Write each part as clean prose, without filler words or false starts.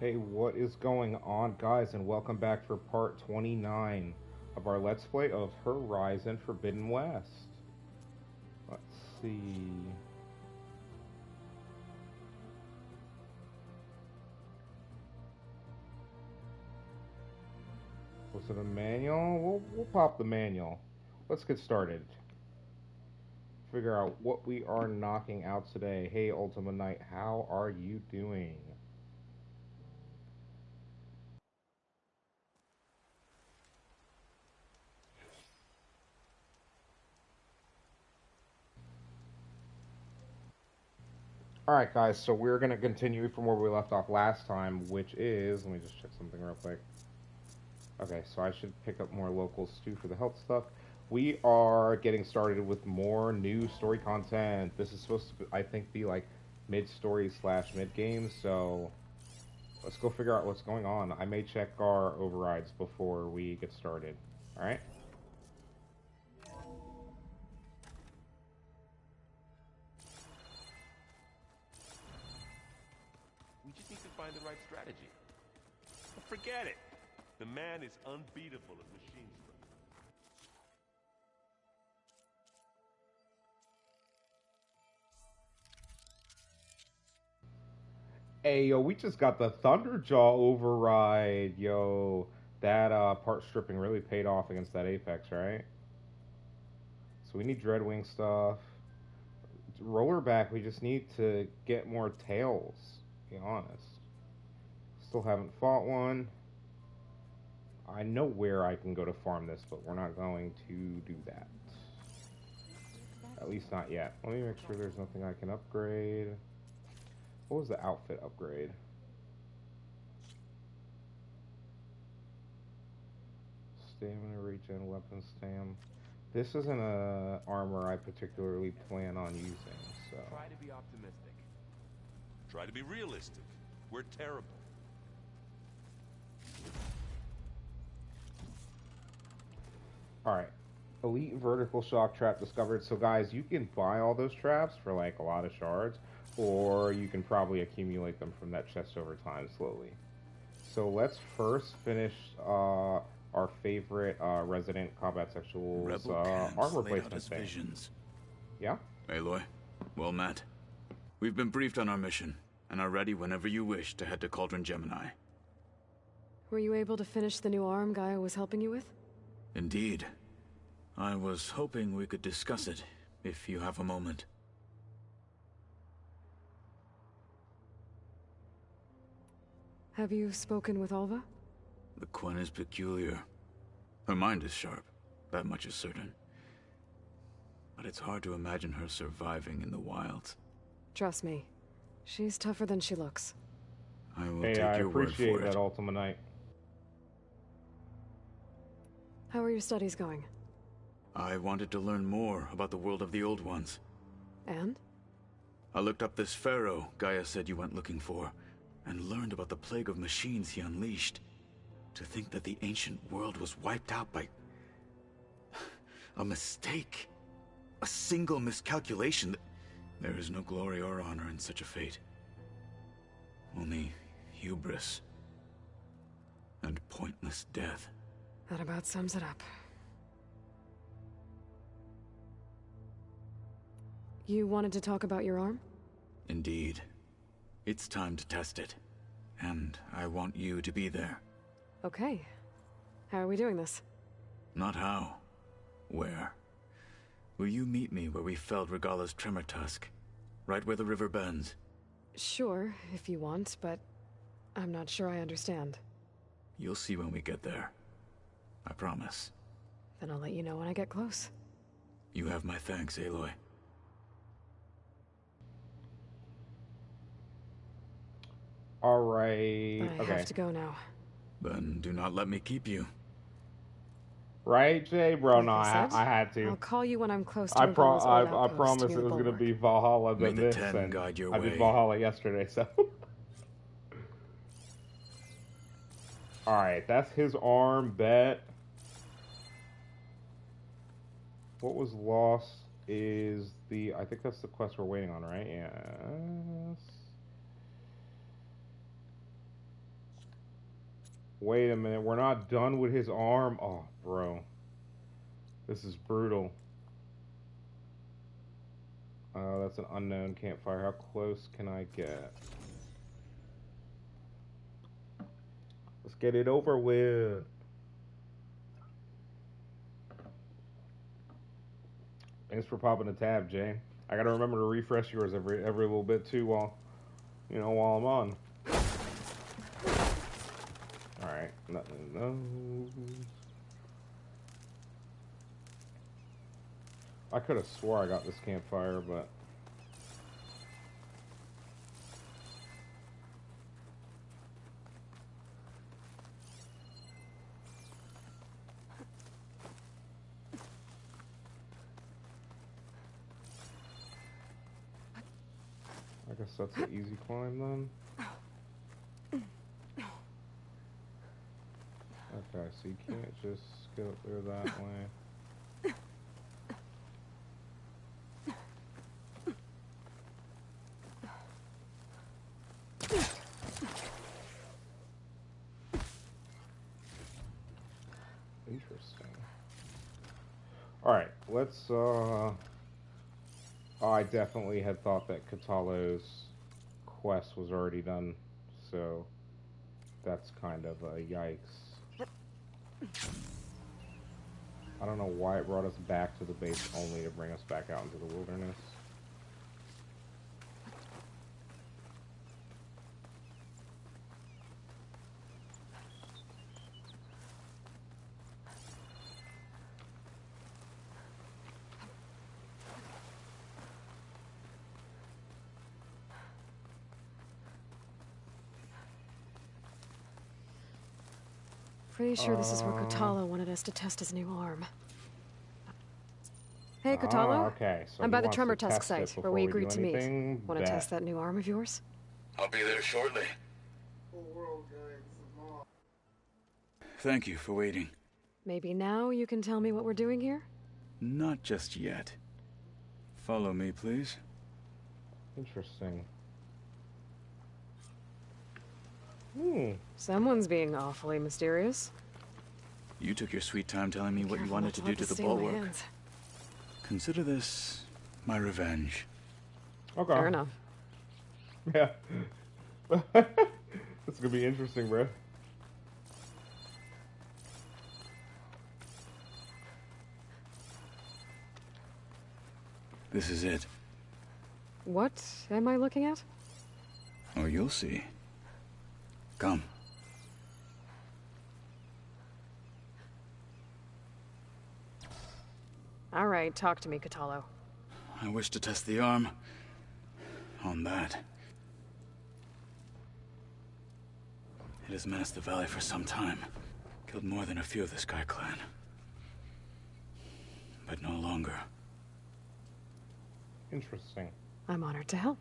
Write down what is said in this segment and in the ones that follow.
Hey, what is going on, guys, and welcome back for part 29 of our Let's Play of Horizon Forbidden West. Let's see. Was it a manual? We'll pop the manual. Let's get started. Figure out what we are knocking out today. Hey, Ultima Knight, how are you doing? Alright, guys, so we're going to continue from where we left off last time, which is. Let me just check something real quick. Okay, so I should pick up more locals too for the health stuff. We are getting started with more new story content. This is supposed to, I think, be like mid-story slash mid-game, so let's go figure out what's going on. I may check our overrides before we get started. Alright? We just need to find the right strategy. But forget it. The man is unbeatable at machine strength. Hey, yo, we just got the Thunderjaw override, yo. That part stripping really paid off against that Apex, right? So we need Dreadwing stuff. Rollerback, we just need to get more tails, to be honest. Still haven't fought one. I know where I can go to farm this, but we're not going to do that. At least not yet. Let me make sure there's nothing I can upgrade. What was the outfit upgrade? Stamina regen, weapon stam. This isn't a armor I particularly plan on using, so. Try to be optimistic. Try to be realistic. We're terrible. Alright. Elite vertical shock trap discovered. So guys, you can buy all those traps for like a lot of shards, or you can probably accumulate them from that chest over time slowly. So let's first finish our favorite Resident Combat Sexuals armor replacement thing. Visions. Yeah? Aloy, well met. We've been briefed on our mission, and are ready whenever you wish to head to Cauldron Gemini. Were you able to finish the new arm Gaia was helping you with? Indeed. I was hoping we could discuss it, if you have a moment. Have you spoken with Alva? The Quen is peculiar. Her mind is sharp, that much is certain. But it's hard to imagine her surviving in the wilds. Trust me, she's tougher than she looks. I will Hey, take I your word appreciate for it. that, Ultima Knight. How are your studies going? I wanted to learn more about the world of the Old Ones. And? I looked up this pharaoh Gaia said you went looking for, and learned about the plague of machines he unleashed. To think that the ancient world was wiped out by a mistake. A single miscalculation. There is no glory or honor in such a fate. Only hubris and pointless death. That about sums it up. You wanted to talk about your arm? Indeed. It's time to test it. And I want you to be there. Okay. How are we doing this? Not how. Where? Will you meet me where we felled Regala's tremor tusk? Right where the river bends? Sure, if you want, but I'm not sure I understand. You'll see when we get there. I promise. Then I'll let you know when I get close. You have my thanks, Aloy. Alright. I have to go now. Then do not let me keep you. Right, Jay? Bro, Like no, I said, I had I'll to. call you when I'm close to I Regala's old I outpost promised near it the was gonna bulwark. be Valhalla May than the this, Ten and guide your I did way. Valhalla yesterday, so. Alright, that's his arm, bet. What was lost is the... I think that's the quest we're waiting on, right? Yes. Wait a minute, we're not done with his arm. Oh, bro. This is brutal. That's an unknown campfire. How close can I get? Let's get it over with. Thanks for popping the tab, Jay. I gotta remember to refresh yours every little bit too while I'm on. Alright, nothing in those. I could have swore I got this campfire, but I guess that's an easy climb then. Okay, so you can't just get up there that way. Interesting. Alright, let's, I definitely had thought that Kotallo's quest was already done, so that's kind of a yikes. I don't know why it brought us back to the base only to bring us back out into the wilderness. Pretty sure this is where Kotallo wanted us to test his new arm. Hey, Kotallo. Okay. So I'm by the Tremor Tusk site, where we agreed to meet. Want to Bet. test that new arm of yours? I'll be there shortly. Thank you for waiting. Maybe now you can tell me what we're doing here? Not just yet. Follow me, please. Interesting. Someone's being awfully mysterious. You took your sweet time telling me what you wanted to do to the bulwark. Consider this my revenge. Okay. Fair enough. Yeah. That's gonna be interesting, bro. This is it. What am I looking at? Oh, you'll see. Come. All right, talk to me, Kotallo. I wish to test the arm on that. It has menaced the valley for some time. Killed more than a few of the Sky Clan. But no longer. Interesting. I'm honored to help.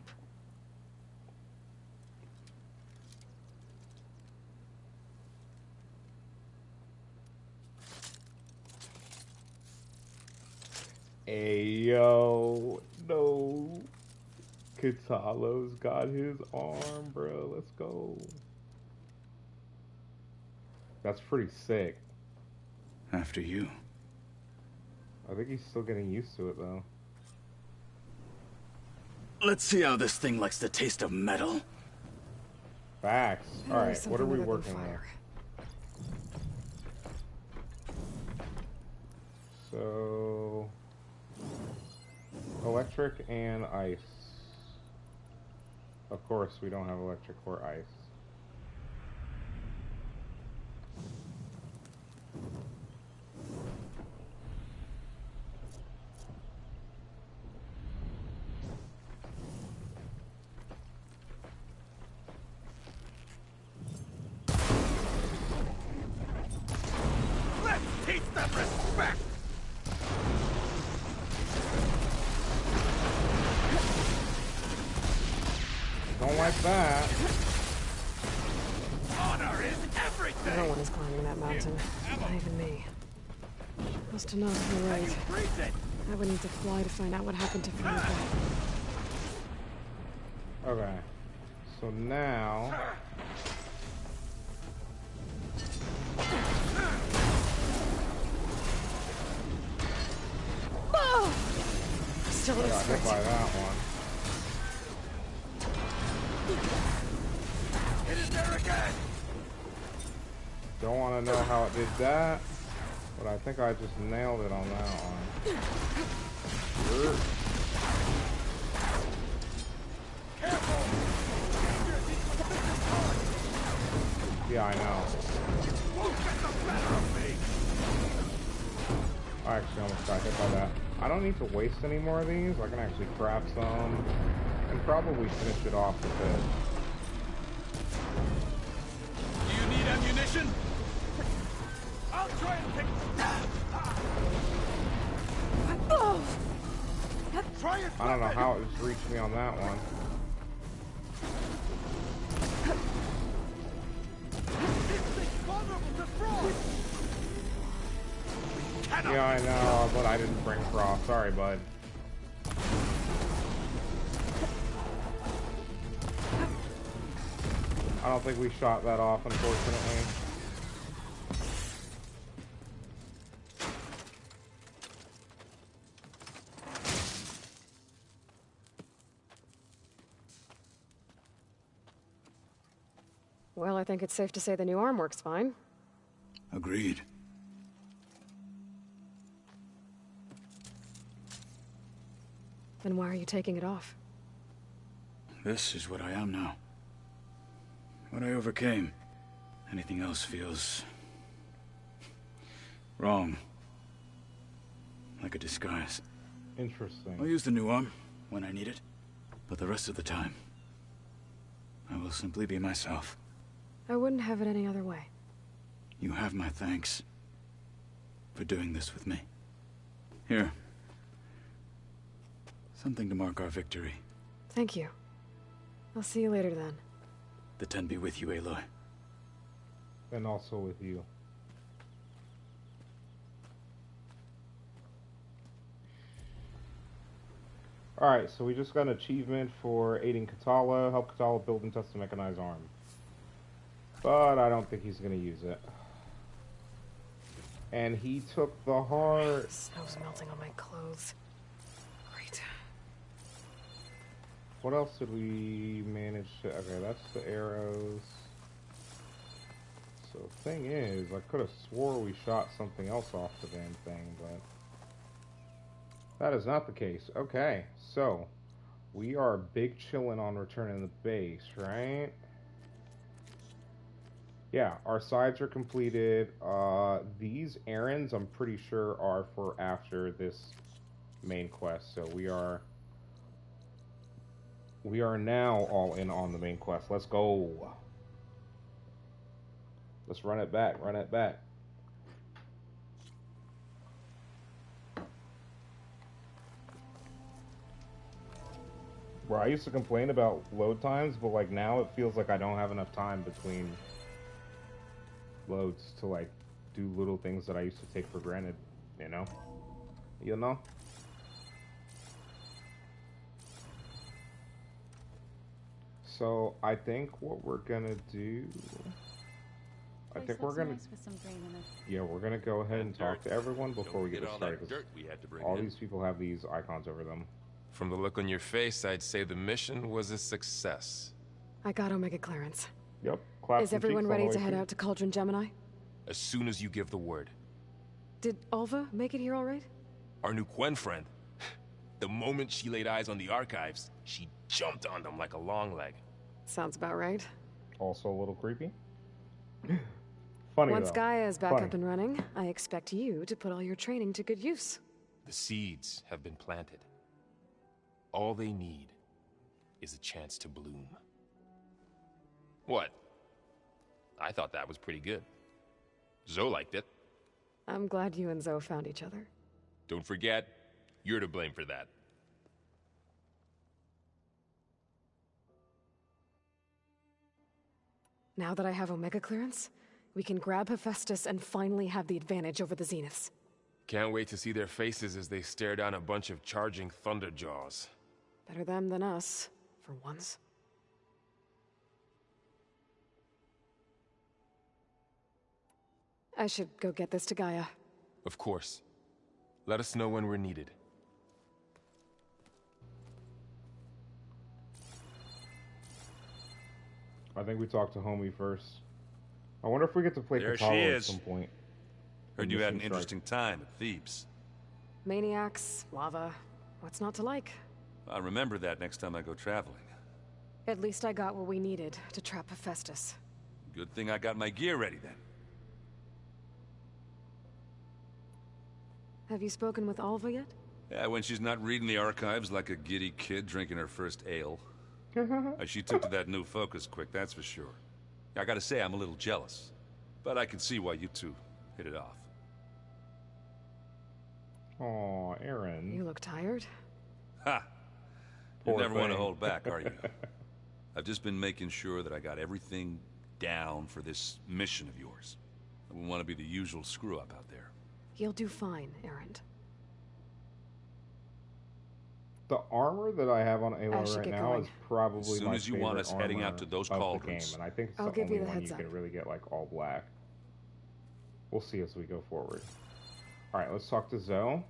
Ayo, no. Kotallo's got his arm, bro. Let's go. That's pretty sick. After you. I think he's still getting used to it, though. Let's see how this thing likes the taste of metal. Facts. Alright, what are we working on? So... electric and ice. Of course, we don't have electric or ice. Let's teach them respect! Don't like that. Honor is everything! No one is climbing that mountain. Not even me. Close enough, you're right. Breathe it! I would need to fly to find out what happened to Felipe. Okay. So now... Still I got hit by that one. It is there again! Don't want to know how it did that, but I think I just nailed it on that one. Yeah, I know. I actually almost got hit by that. I don't need to waste any more of these. I can actually craft some and probably finish it off with it. Do you need ammunition? I'll try and pick... Try and I don't know how it just reached me on that one. Yeah, I know, but I didn't bring Frost. Sorry, bud. I don't think we shot that off, unfortunately. Well, I think it's safe to say the new arm works fine. Agreed. Then why are you taking it off? This is what I am now. What I overcame. Anything else feels... wrong. Like a disguise. Interesting. I'll use the new arm when I need it. But the rest of the time, I will simply be myself. I wouldn't have it any other way. You have my thanks for doing this with me. Here. Something to mark our victory. Thank you. I'll see you later then. The Ten be with you, Aloy. And also with you. Alright, so we just got an achievement for aiding Katala. Help Katala build and test a mechanized arm. But I don't think he's going to use it. And he took the heart. Snow's melting on my clothes. Great. What else did we manage to... Okay, that's the arrows. So the thing is, I could have swore we shot something else off the damn thing, but... that is not the case. Okay, so... we are big chillin' on returning the base, right? Yeah, our sides are completed. These errands, I'm pretty sure, are for after this main quest. So we are now all in on the main quest. Let's go. Let's run it back. Run it back. Where I used to complain about load times, but like now it feels like I don't have enough time between loads to like do little things that I used to take for granted, you know? You know? So I think what we're gonna do, I think we're gonna, yeah, we're gonna go ahead and talk to everyone before we get started. All these people have these icons over them. From the look on your face, I'd say the mission was a success. I got Omega clearance. Yep. Clap Is some everyone cheeks all the ready way to head through. out to Cauldron Gemini? As soon as you give the word. Did Alva make it here all right? Our new Quen friend. The moment she laid eyes on the archives, she jumped on them like a long leg. Sounds about right. Also a little creepy. Funny Once though. Gaia is back Funny. up and running, I expect you to put all your training to good use. The seeds have been planted. All they need is a chance to bloom. What? I thought that was pretty good. Zoe liked it. I'm glad you and Zoe found each other. Don't forget, you're to blame for that. Now that I have Omega clearance, we can grab Hephaestus and finally have the advantage over the Zeniths. Can't wait to see their faces as they stare down a bunch of charging Thunderjaws. Better them than us, for once. I should go get this to Gaia. Of course. Let us know when we're needed. I think we talked to Homie first. I wonder if we get to play There she Katalo at is. some point. Heard you had an Mission strike. interesting time at Thebes. Maniacs, lava. What's not to like? I'll remember that next time I go traveling. At least I got what we needed to trap Hephaestus. Good thing I got my gear ready then. Have you spoken with Alva yet? Yeah, when she's not reading the archives like a giddy kid drinking her first ale. She took to that new focus quick, that's for sure. I gotta say, I'm a little jealous. But I can see why you two hit it off. Aw, Aaron. You look tired. Ha! You Poor never want to thing. hold back, are you? I've just been making sure that I got everything down for this mission of yours. I wouldn't want to be the usual screw-up out there. You'll do fine, Erend. The armor that I have on I Aloy should right get now going. is probably As soon my as you want favorite us heading out armor to those of the cauldrons. game, and I think it's I'll the give you only the one heads you up. can really get like all black. We'll see as we go forward. All right, let's talk to Zoe.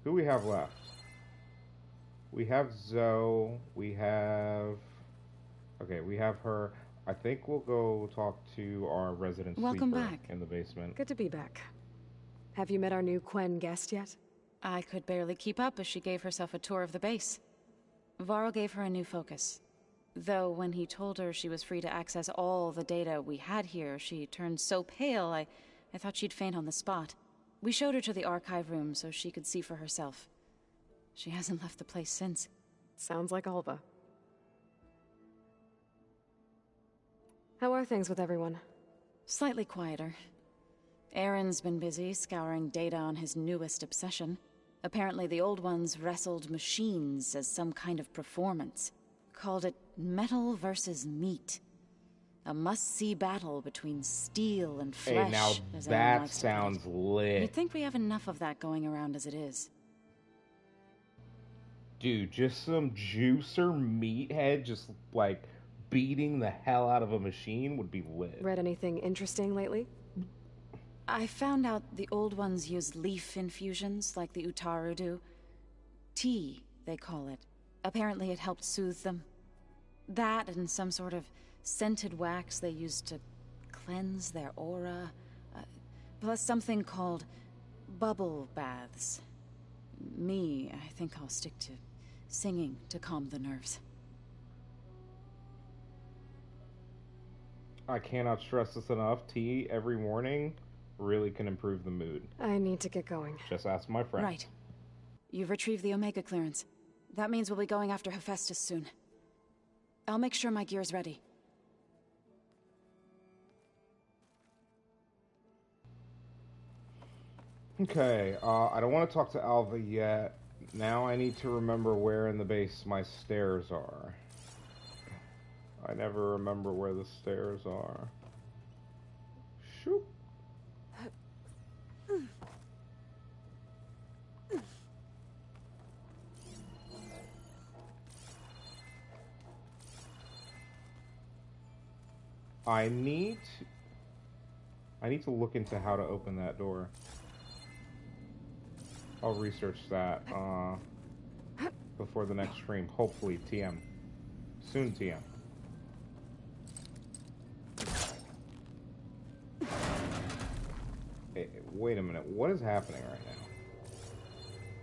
Who we have left? We have Zoe. We have. Okay, we have her. I think we'll go talk to our resident Welcome sleeper back. in the basement. Good to be back. Have you met our new Quen guest yet? I could barely keep up as she gave herself a tour of the base. Varl gave her a new focus. Though when he told her she was free to access all the data we had here, she turned so pale I thought she'd faint on the spot. We showed her to the archive room so she could see for herself. She hasn't left the place since. Sounds like Alva. How are things with everyone? Slightly quieter. Aaron's been busy scouring data on his newest obsession. Apparently the old ones wrestled machines as some kind of performance. Called it metal versus meat. A must-see battle between steel and flesh. Hey, now as Aaron that likes to put it. sounds lit. You'd think we have enough of that going around as it is. Dude, just some juicer meathead just like beating the hell out of a machine would be lit. Read anything interesting lately? I found out the old ones use leaf infusions like the Utaru do. Tea, they call it. Apparently it helped soothe them. That and some sort of scented wax they used to cleanse their aura. Plus something called bubble baths. Me, I think I'll stick to singing to calm the nerves. I cannot stress this enough. Tea every morning really can improve the mood. I need to get going. Just ask my friend. Right. You've retrieved the Omega clearance. That means we'll be going after Hephaestus soon. I'll make sure my gear's ready. Okay, I don't want to talk to Alva yet. Now I need to remember where in the base my stairs are. I never remember where the stairs are. Shoop. I need to look into how to open that door. I'll research that before the next stream. Hopefully, TM. Soon, TM. Hey, wait a minute. What is happening right now?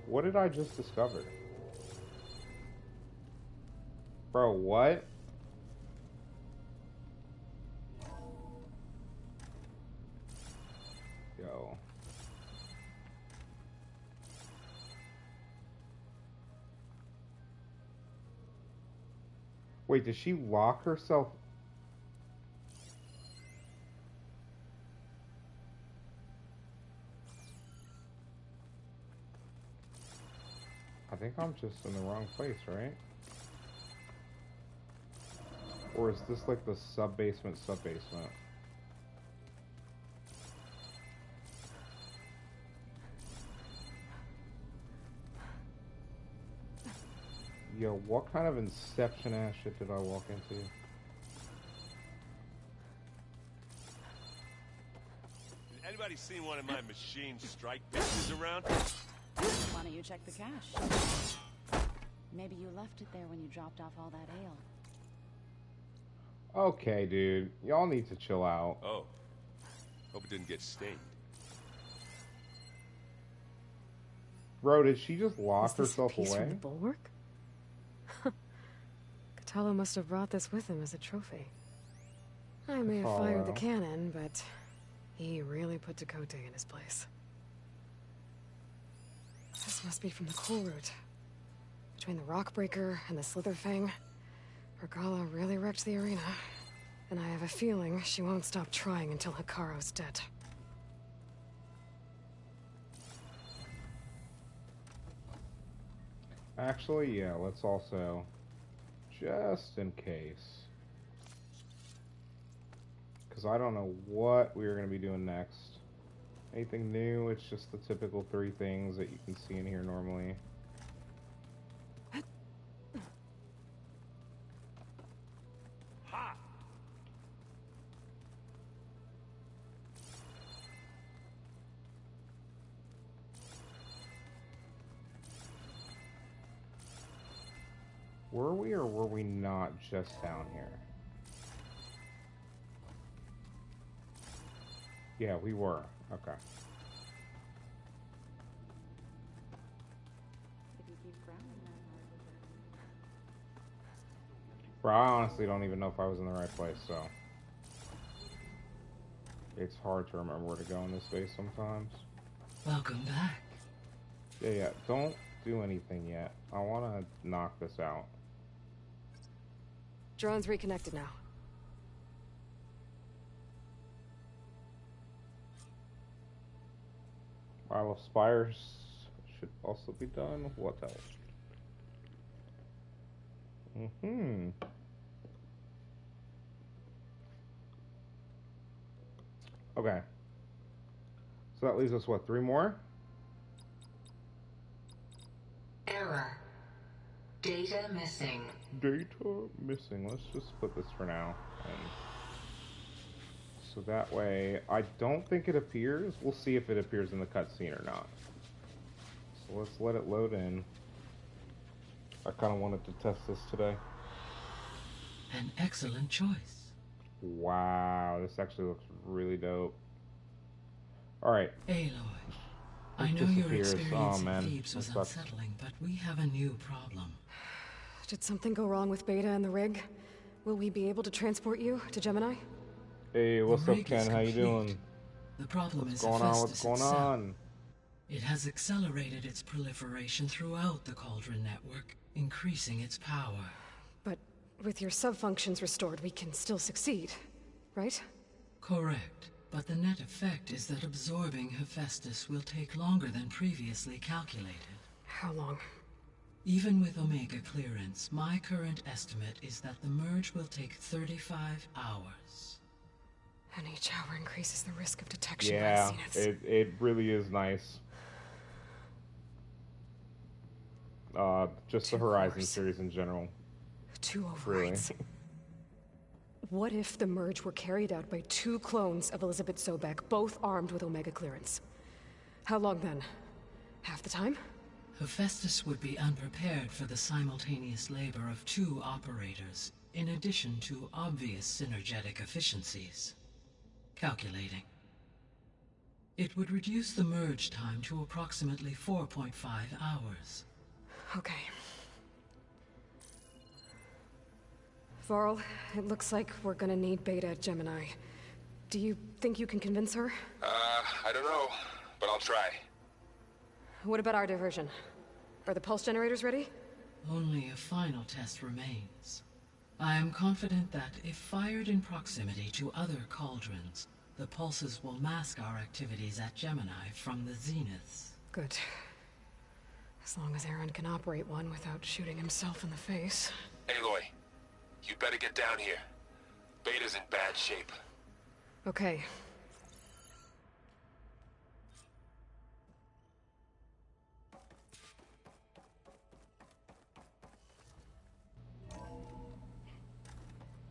What did I just discover? Bro, what? Yo. Wait, did she lock herself? I think I'm just in the wrong place, right? Or is this like the sub-basement sub-basement? Yo, what kind of Inception ass shit did I walk into? seen one of my machine strike pieces around? Why don't you check the cache? Maybe you left it there when you dropped off all that ale. Okay, dude. Y'all need to chill out. Oh. Hope it didn't get stained. Bro, did she just lock Is this herself a piece away? from the bulwark? Katalo must have brought this with him as a trophy. I may have fired the Katalo. cannon, but he really put Dakota in his place. This must be from the coal route. Between the Rockbreaker and the Slitherfang, Regala really wrecked the arena. And I have a feeling she won't stop trying until Hikaru's dead. Actually, yeah, let's also, just in case. Because I don't know what we're going to be doing next. Anything new? It's just the typical 3 things that you can see in here normally. Ha! Were we or were we not just down here? Yeah, we were. Okay. Bro, I honestly don't even know if I was in the right place, so... It's hard to remember where to go in this space sometimes. Welcome back. Yeah, don't do anything yet. I want to knock this out. Drone's reconnected now. Isle of Spires should also be done. What else? Okay. So that leaves us, what, 3 more? Error. Data missing. Data missing. Let's just put this for now. And so that way, I don't think it appears. We'll see if it appears in the cutscene or not. So let's let it load in. I kind of wanted to test this today. An excellent choice. Wow, this actually looks really dope. Alright. Aloy, I It know your disappears. experience Oh, man. in Thebes was That sucks. unsettling, but we have a new problem. Did something go wrong with Beta and the rig? Will we be able to transport you to Gemini? Hey, what's The up, rig is Ken? How you complete. doing? The problem What's is going on? Hephaestus What's going itself. on? It has accelerated its proliferation throughout the Cauldron network, increasing its power. But with your sub-functions restored, we can still succeed, right? Correct, but the net effect is that absorbing Hephaestus will take longer than previously calculated. How long? Even with Omega clearance, my current estimate is that the merge will take 35 hours. And each hour increases the risk of detection Yeah, by Zeniths. it really is nice. Just the Two Horizon cores. series in general. 2 Really. overrides. What if the merge were carried out by 2 clones of Elizabeth Sobek, both armed with Omega clearance? How long then? Half the time? Hephaestus would be unprepared for the simultaneous labor of 2 operators, in addition to obvious synergetic efficiencies. Calculating. It would reduce the merge time to approximately 4.5 hours. Okay. Varl, it looks like we're gonna need Beta at Gemini. Do you think you can convince her? I don't know, but I'll try. What about our diversion? Are the pulse generators ready? Only a final test remains. I am confident that if fired in proximity to other cauldrons, the pulses will mask our activities at Gemini from the zeniths. Good. As long as Aaron can operate one without shooting himself in the face. Aloy, you better get down here. Beta's in bad shape. Okay.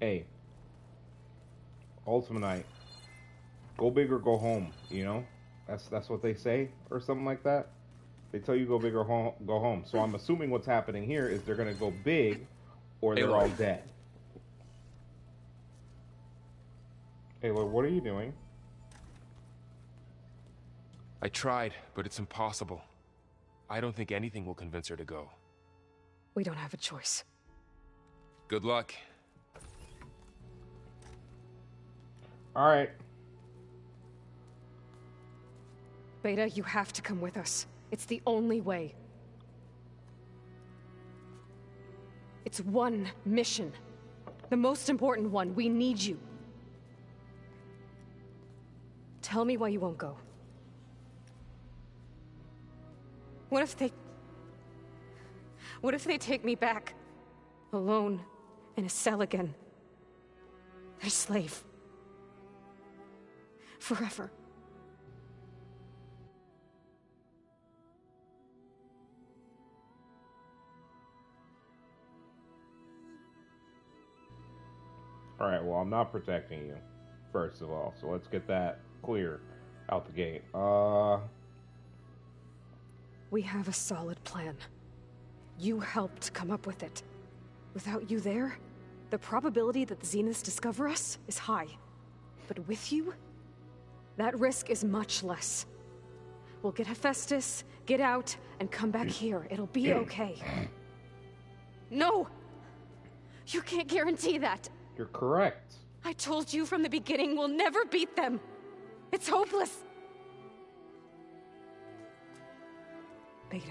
Hey. Ultimate Night. Go big or go home, you know? That's what they say, or something like that. They tell you go big or go home. So I'm assuming what's happening here is they're gonna go big, or they're all dead. Aloy, what are you doing? I tried, but it's impossible. I don't think anything will convince her to go. We don't have a choice. Good luck. All right. Beta, you have to come with us. It's the only way. It's one mission. The most important one. We need you. Tell me why you won't go. What if they take me back? Alone, in a cell again. Their slave. Forever. Alright, well, I'm not protecting you, first of all. So let's get that clear out the gate. We have a solid plan. You helped come up with it. Without you there, the probability that the Zeniths discover us is high. But with you, that risk is much less. We'll get Hephaestus, get out, and come back here. It'll be okay. No! You can't guarantee that. You're correct. I told you from the beginning we'll never beat them. It's hopeless. Beta.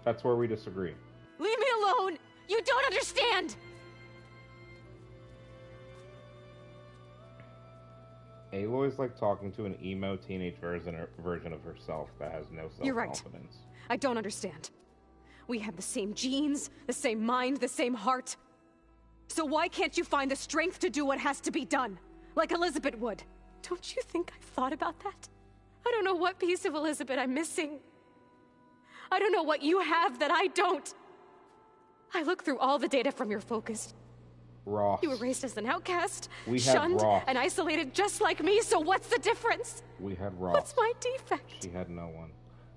That's where we disagree. Leave me alone! You don't understand! Aloy's like talking to an emo teenage version of herself that has no self-confidence. You're right. I don't understand. We have the same genes, the same mind, the same heart. So why can't you find the strength to do what has to be done? Like Elizabeth would. Don't you think I've thought about that? I don't know what piece of Elizabeth I'm missing. I don't know what you have that I don't. I look through all the data from your focus. Ross. You were raised as an outcast, We had shunned, Ross. and isolated just like me, so what's the difference? We had Ross. What's my defect? She had no one.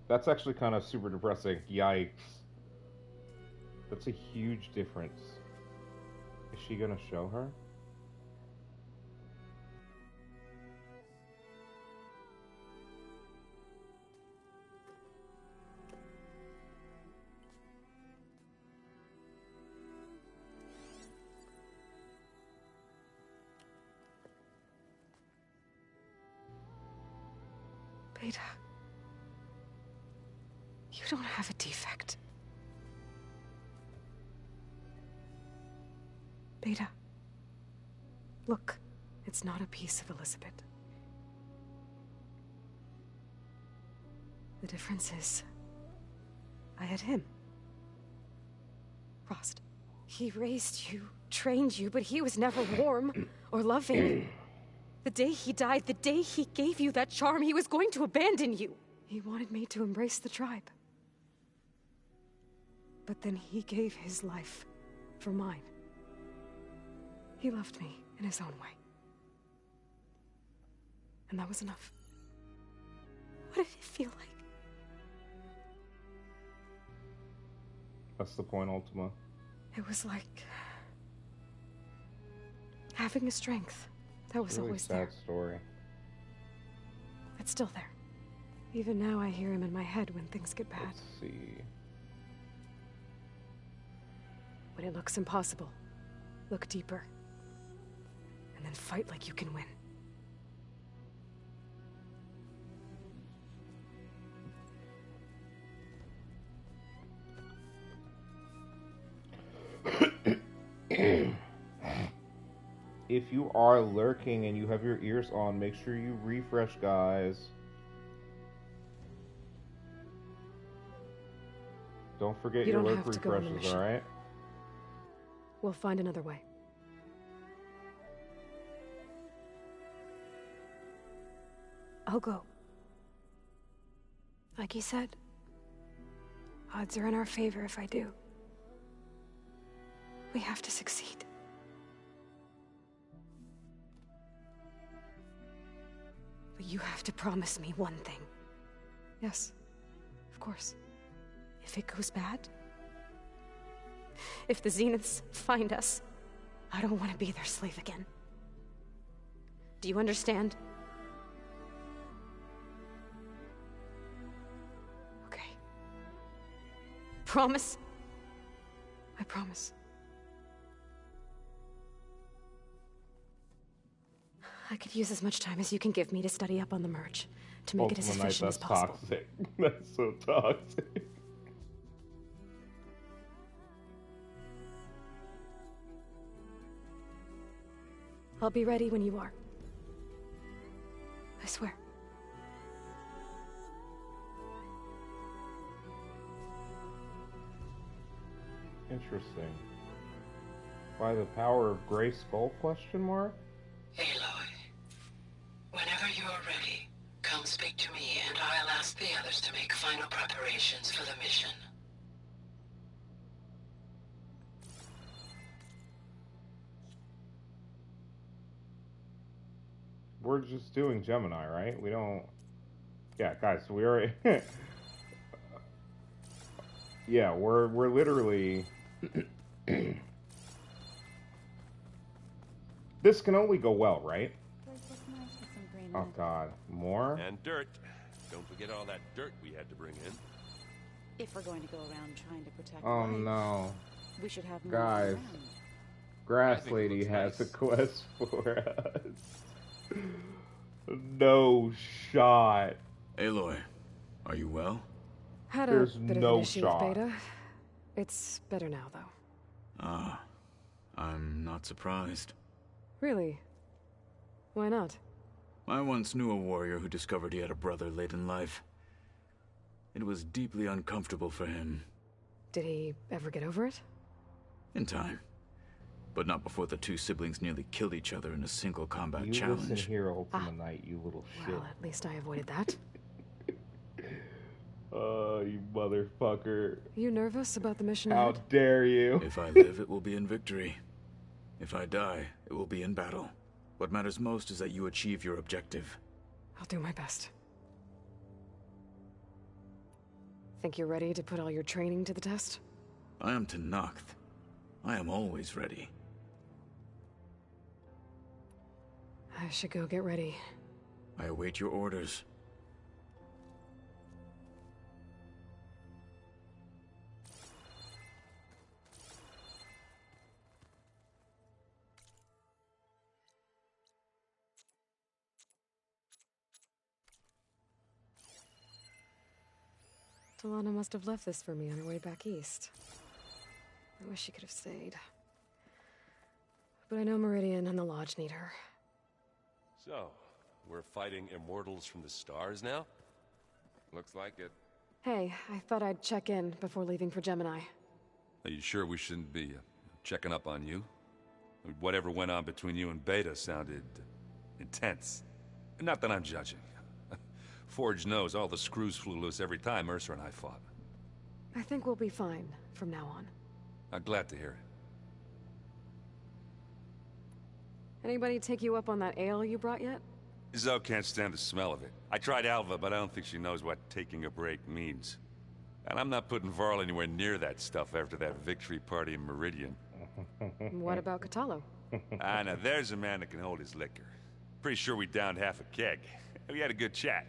That's actually kind of super depressing. Yikes. That's a huge difference. Is she gonna show her? Beta. You don't have a defect. Beta. Look, it's not a piece of Elizabeth. The difference is, I had him. Frost. He raised you, trained you, but he was never warm or loving. The day he died, the day he gave you that charm, he was going to abandon you. He wanted me to embrace the tribe. But then he gave his life for mine. He loved me in his own way. And that was enough. What did it feel like? That's the point, Ultima. It was like having a strength that was Really always sad there. story. It's still there. Even now I hear him in my head when things get bad. Let's see. When it looks impossible, look deeper. And then fight like you can win. If you are lurking and you have your ears on, make sure you refresh, guys. Don't forget You your don't lurk have to go on the refreshes, mission. alright? We'll find another way. I'll go. Like he said, odds are in our favor if I do. We have to succeed. But you have to promise me one thing. Yes, of course. If it goes bad, if the Zeniths find us, I don't want to be their slave again. Do you understand? Okay. Promise? I promise. I could use as much time as you can give me to study up on the merge, to make it as efficient as possible. Toxic. That's so toxic. I'll be ready when you are. I swear. Interesting. By the power of Grey Skull, question mark? Aloy, whenever you are ready, come speak to me and I'll ask the others to make final preparations for the mission. We're just doing Gemini, right? We don't... Yeah, guys, we already... Yeah, we're literally... This can only go well, right? Oh god, more? And dirt. Don't forget all that dirt we had to bring in. If we're going to go around trying to protect Oh life, no. we should have more Guys. around. Grass Lady has a quest for us. No shot. Aloy, are you well? Had There's a bit no of an issue shot. with Beta. It's better now, though. Ah, I'm not surprised. Really? Why not? I once knew a warrior who discovered he had a brother late in life. It was deeply uncomfortable for him. Did he ever get over it? In time. But not before the two siblings nearly killed each other in a single combat You challenge. listen here, Ultima Knight, you little shit. Well, at least I avoided that. Oh, you motherfucker. You nervous about the mission How ahead? dare you? If I live, it will be in victory. If I die, it will be in battle. What matters most is that you achieve your objective. I'll do my best. Think you're ready to put all your training to the test? I am Tenakth. I am always ready. I should go get ready. I await your orders. Talana must have left this for me on her way back east. I wish she could have stayed. But I know Meridian and the Lodge need her. So, we're fighting immortals from the stars now? Looks like it. Hey, I thought I'd check in before leaving for Gemini. Are you sure we shouldn't be checking up on you? Whatever went on between you and Beta sounded intense. Not that I'm judging. Forge knows all the screws flew loose every time Mercer and I fought. I think we'll be fine from now on. I'm glad to hear it. Anybody take you up on that ale you brought yet? Zoe can't stand the smell of it. I tried Alva, but I don't think she knows what taking a break means. And I'm not putting Varl anywhere near that stuff after that victory party in Meridian. What about Kotallo? Now there's a man that can hold his liquor. Pretty sure we downed half a keg. We had a good chat,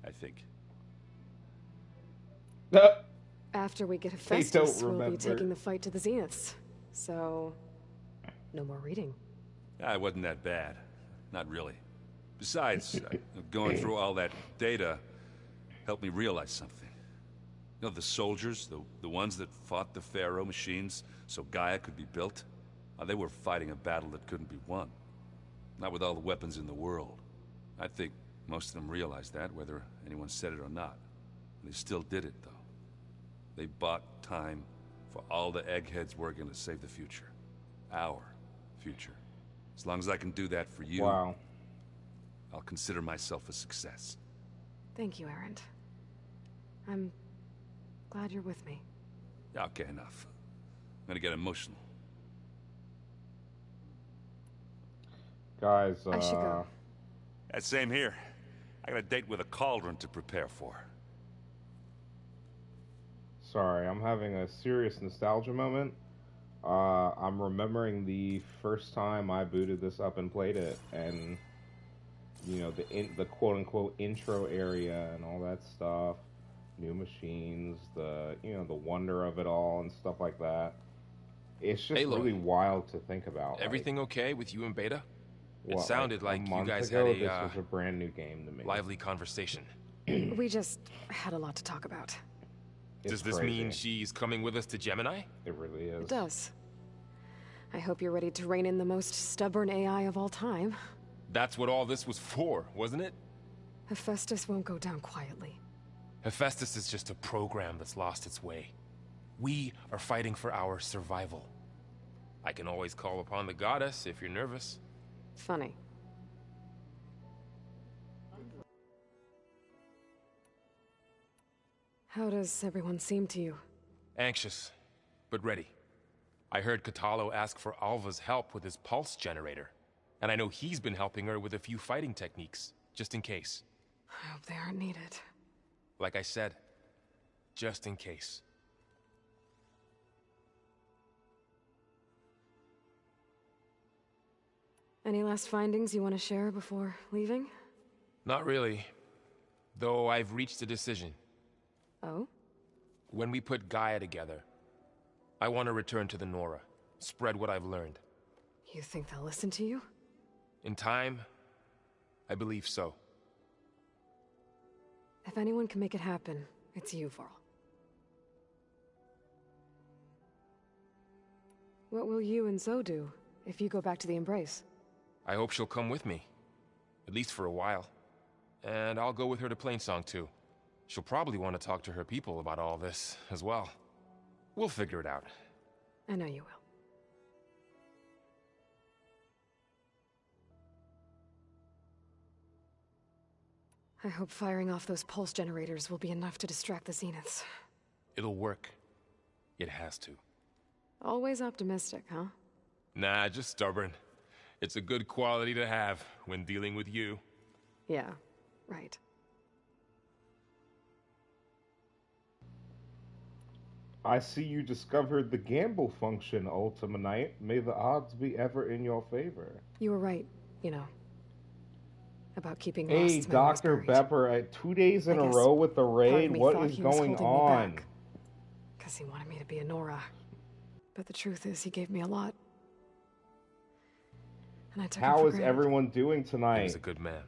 I think. After we get They Hephaestus, don't we'll be remember. taking the fight to the Zeniths. So, no more reading. It wasn't that bad. Not really. Besides, going through all that data helped me realize something. You know, the soldiers, the ones that fought the Pharaoh machines so Gaia could be built, they were fighting a battle that couldn't be won. Not with all the weapons in the world. I think most of them realized that, whether anyone said it or not. They still did it, though. They bought time for all the eggheads working to save the future. Our future. As long as I can do that for you, Wow. I'll consider myself a success. Thank you, Erend. I'm glad you're with me. Okay, enough. I'm gonna get emotional. Guys, I should go. That same here. I got a date with a cauldron to prepare for. sorry. I'm having a serious nostalgia moment. I'm remembering the first time I booted this up and played it, and you know the quote unquote intro area and all that stuff, new machines, the the wonder of it all and stuff like that. It's just really wild to think about. Everything okay with you and Beta? It What, sounded like like a you month guys ago, had this was a brand new game to me. lively conversation. We just had a lot to talk about. Does this mean she's coming with us to Gemini? It really is. It does. I hope you're ready to rein in the most stubborn AI of all time. That's what all this was for, wasn't it? Hephaestus won't go down quietly. Hephaestus is just a program that's lost its way. We are fighting for our survival. I can always call upon the goddess if you're nervous. Funny. How does everyone seem to you? Anxious, but ready. I heard Kotallo ask for Alva's help with his pulse generator. And I know he's been helping her with a few fighting techniques, just in case. I hope they aren't needed. Like I said, just in case. Any last findings you want to share before leaving? Not really. Though I've reached a decision. Oh? When we put Gaia together, I want to return to the Nora. Spread what I've learned. You think they'll listen to you? In time, I believe so. If anyone can make it happen, it's you, Varl. What will you and Zoe do if you go back to the Embrace? I hope she'll come with me. At least for a while. And I'll go with her to Plainsong too. She'll probably want to talk to her people about all this as well. We'll figure it out. I know you will. I hope firing off those pulse generators will be enough to distract the Zeniths. It'll work. It has to. Always optimistic, huh? Nah, just stubborn. It's a good quality to have when dealing with you. Yeah, right. I see you discovered the gamble function, Ultima Knight. May the odds be ever in your favor. You were right, you know. About keeping Hey, Lost's Dr. memories buried. Pepper, 2 days in a row with the raid. What is going on? Because he wanted me to be a Nora. But the truth is, he gave me a lot. And I took it How for is granted. everyone doing He tonight? was a good man.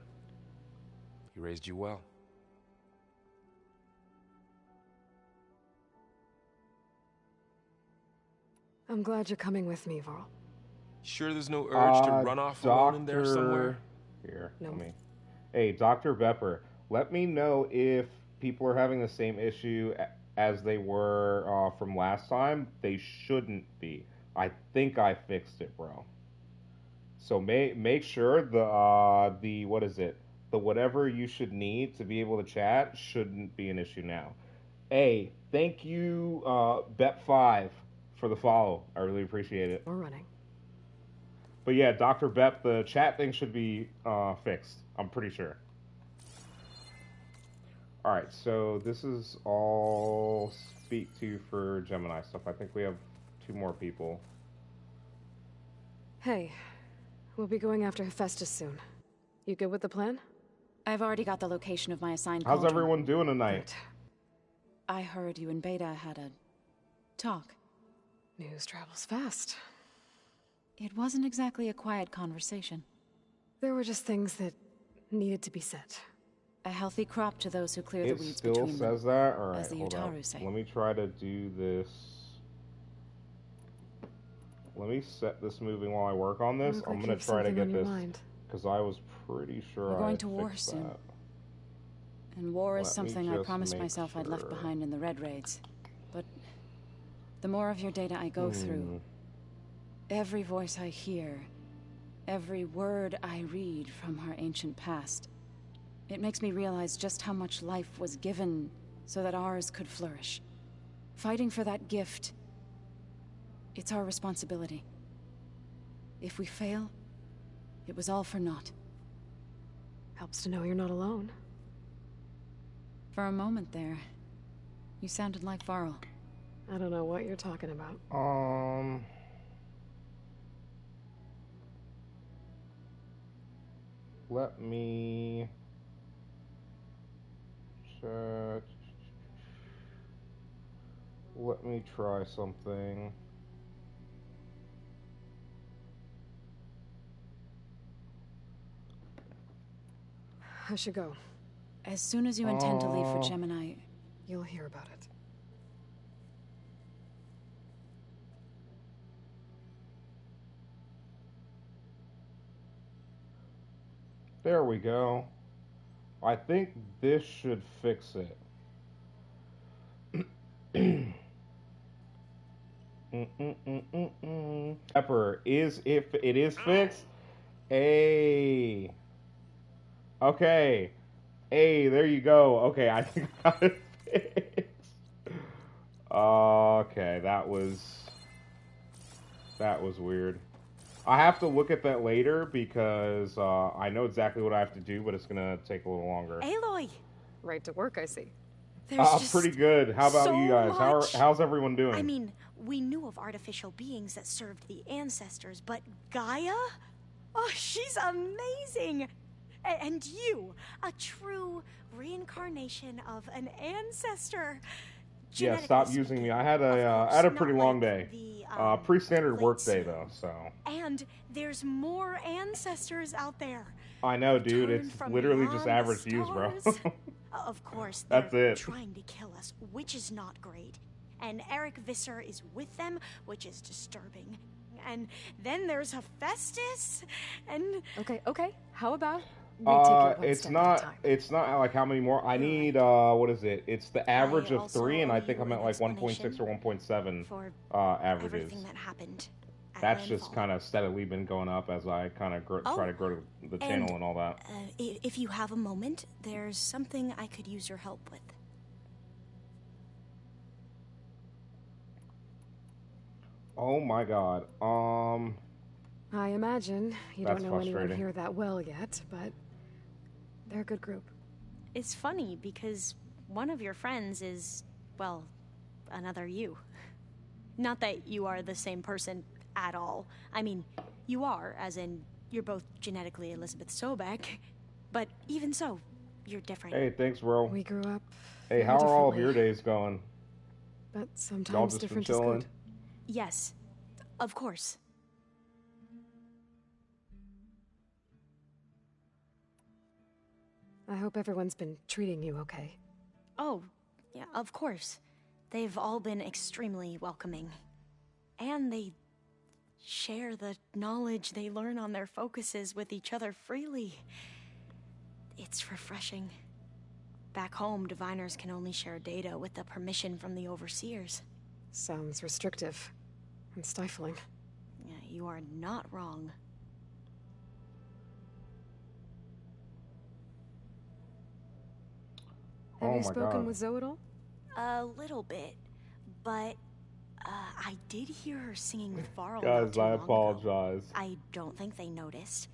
He raised you well. I'm glad you're coming with me, Varl. Sure there's no urge to run off alone in there somewhere? Here, No. let me. Hey, Dr. Pepper, let me know if people are having the same issue as they were from last time. They shouldn't be. I think I fixed it, bro. So make sure the what is it? The whatever you should need to be able to chat shouldn't be an issue now. Hey, thank you, Bet5, for the follow. I really appreciate it. We're running. But yeah, Dr. Bep, the chat thing should be fixed. I'm pretty sure. Alright, so this is all speak to for Gemini stuff. I think we have 2 more people. Hey, we'll be going after Hephaestus soon. You good with the plan? I've already got the location of my assigned How's cauldron. everyone doing tonight? I heard you and Beta had a talk. News travels fast. It wasn't exactly a quiet conversation. There were just things that needed to be said. A healthy crop to those who clear the It weeds still between says them, that? Alright, as the hold on. Utaru say. Let me try to do this. Let me set this moving while I work on this. Look I'm like gonna you have try to something get on your this mind. because I was pretty sure We're going I to war fixed soon. that. And war is Let me something I just promised make myself I'd left sure. behind in the Red Raids. But the more of your data I go through, every voice I hear, every word I read from our ancient past, it makes me realize just how much life was given so that ours could flourish. Fighting for that gift, it's our responsibility. If we fail, it was all for naught. Helps to know you're not alone. For a moment there, you sounded like Varl. I don't know what you're talking about. Let me check. Let me try something. I should go. As soon as you intend to leave for Gemini, You'll hear about it. There we go. I think this should fix it. Pepper, if it is fixed? Hey. Okay. Hey, there you go. Okay, I think I got it fixed. Okay, that was weird. I have to look at that later because I know exactly what I have to do, but it's gonna take a little longer. Aloy! Right to work, I see. There's Pretty good. How about you guys? How's everyone doing? I mean, we knew of artificial beings that served the ancestors, but Gaia? Oh, she's amazing! And you, a true reincarnation of an ancestor. Yeah, stop using me. I had a pretty long day. Pre-standard work day though, so. And there's more ancestors out there. I know, dude. It's literally just average views, bro. Of course, That's they're it. trying to kill us, which is not great. And Eric Visser is with them, which is disturbing. And then there's Hephaestus, and... Okay. How about we take it one it's step at a time? it's not like how many more. I need what is it? It's the average of also 3, and I owe think you I'm at an like 1.6 explanation or 1.7 for averages. everything that happened at That's just Landfall. kind of steadily been going up as I kind of try to grow the channel and all that. If you have a moment, there's something I could use your help with. Oh my god. I imagine you That's don't know anyone frustrating. here that well yet, but they're a good group. It's funny because one of your friends is, well, another you. Not that you are the same person at all. I mean, you are, as in, you're both genetically Elizabeth Sobek, but even so, you're different. Hey, thanks, bro. We grew up. Hey, very how are all of differently, your days going? But Y'all sometimes just been different is chilling? good. Yes, of course. I hope everyone's been treating you okay. Oh, yeah, of course. They've all been extremely welcoming. And they share the knowledge they learn on their focuses with each other freely. It's refreshing. Back home, diviners can only share data with the permission from the overseers. Sounds restrictive and stifling. Yeah, you are not wrong. Have Oh you my spoken God. with Zoe at all? A little bit, but I did hear her singing with Varl. not Guys, too I long ago. apologize. I don't think they noticed.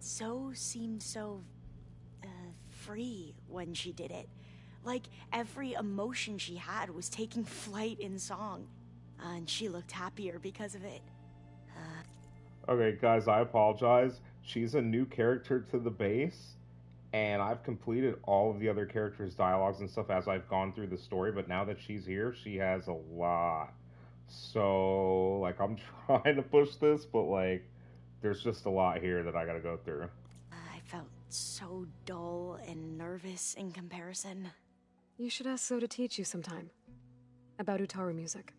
Zoe seemed so free when she did it. Like every emotion she had was taking flight in song. And she looked happier because of it. Okay, guys, I apologize. She's a new character to the base, and I've completed all of the other characters' dialogues and stuff as I've gone through the story, but now that she's here, she has a lot. So, like, I'm trying to push this, but, like, there's just a lot here that I gotta go through. I felt so dull and nervous in comparison. You should ask Zoe to teach you sometime. About Utaru music.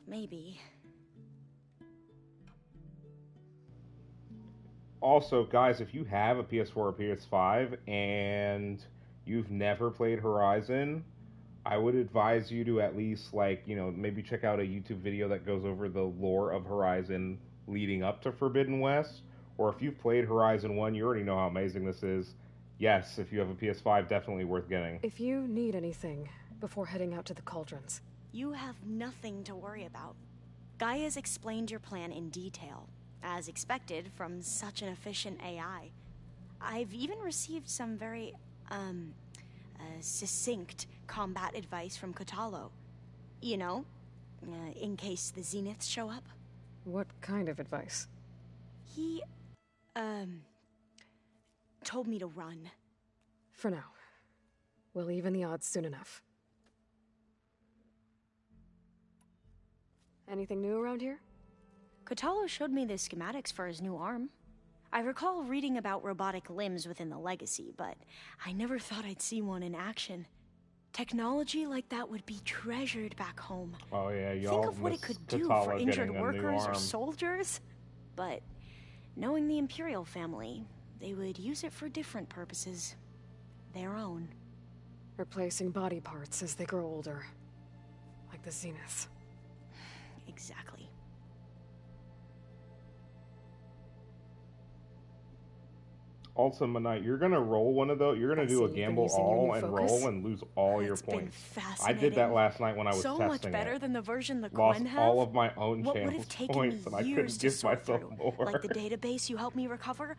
Maybe. Also, guys, if you have a PS4 or PS5 and you've never played Horizon, I would advise you to at least, like, you know, maybe check out a YouTube video that goes over the lore of Horizon leading up to Forbidden West. Or if you've played Horizon 1, you already know how amazing this is. Yes, if you have a PS5, definitely worth getting. If you need anything before heading out to the cauldrons. You have nothing to worry about. Gaia's explained your plan in detail, as expected from such an efficient AI. I've even received some very, succinct combat advice from Kotalo. You know, in case the Zeniths show up. What kind of advice? He, told me to run. For now. We'll even the odds soon enough. Anything new around here? Kotallo showed me the schematics for his new arm. I recall reading about robotic limbs within the Legacy, but I never thought I'd see one in action. Technology like that would be treasured back home. Oh yeah, Think of what it could do for injured workers or soldiers. But knowing the Imperial family, they would use it for different purposes. Their own. Replacing body parts as they grow older. Like the Zeniths. Exactly. Ultima Knight, you're gonna roll one of those. You're gonna do a gamble all and roll and lose all your points. I did that last night when I was testing it. So much better than the version the Lost Quen have. all of my own What would channel have taken points, and I couldn't years to give sort myself through, more. like the database you helped me recover.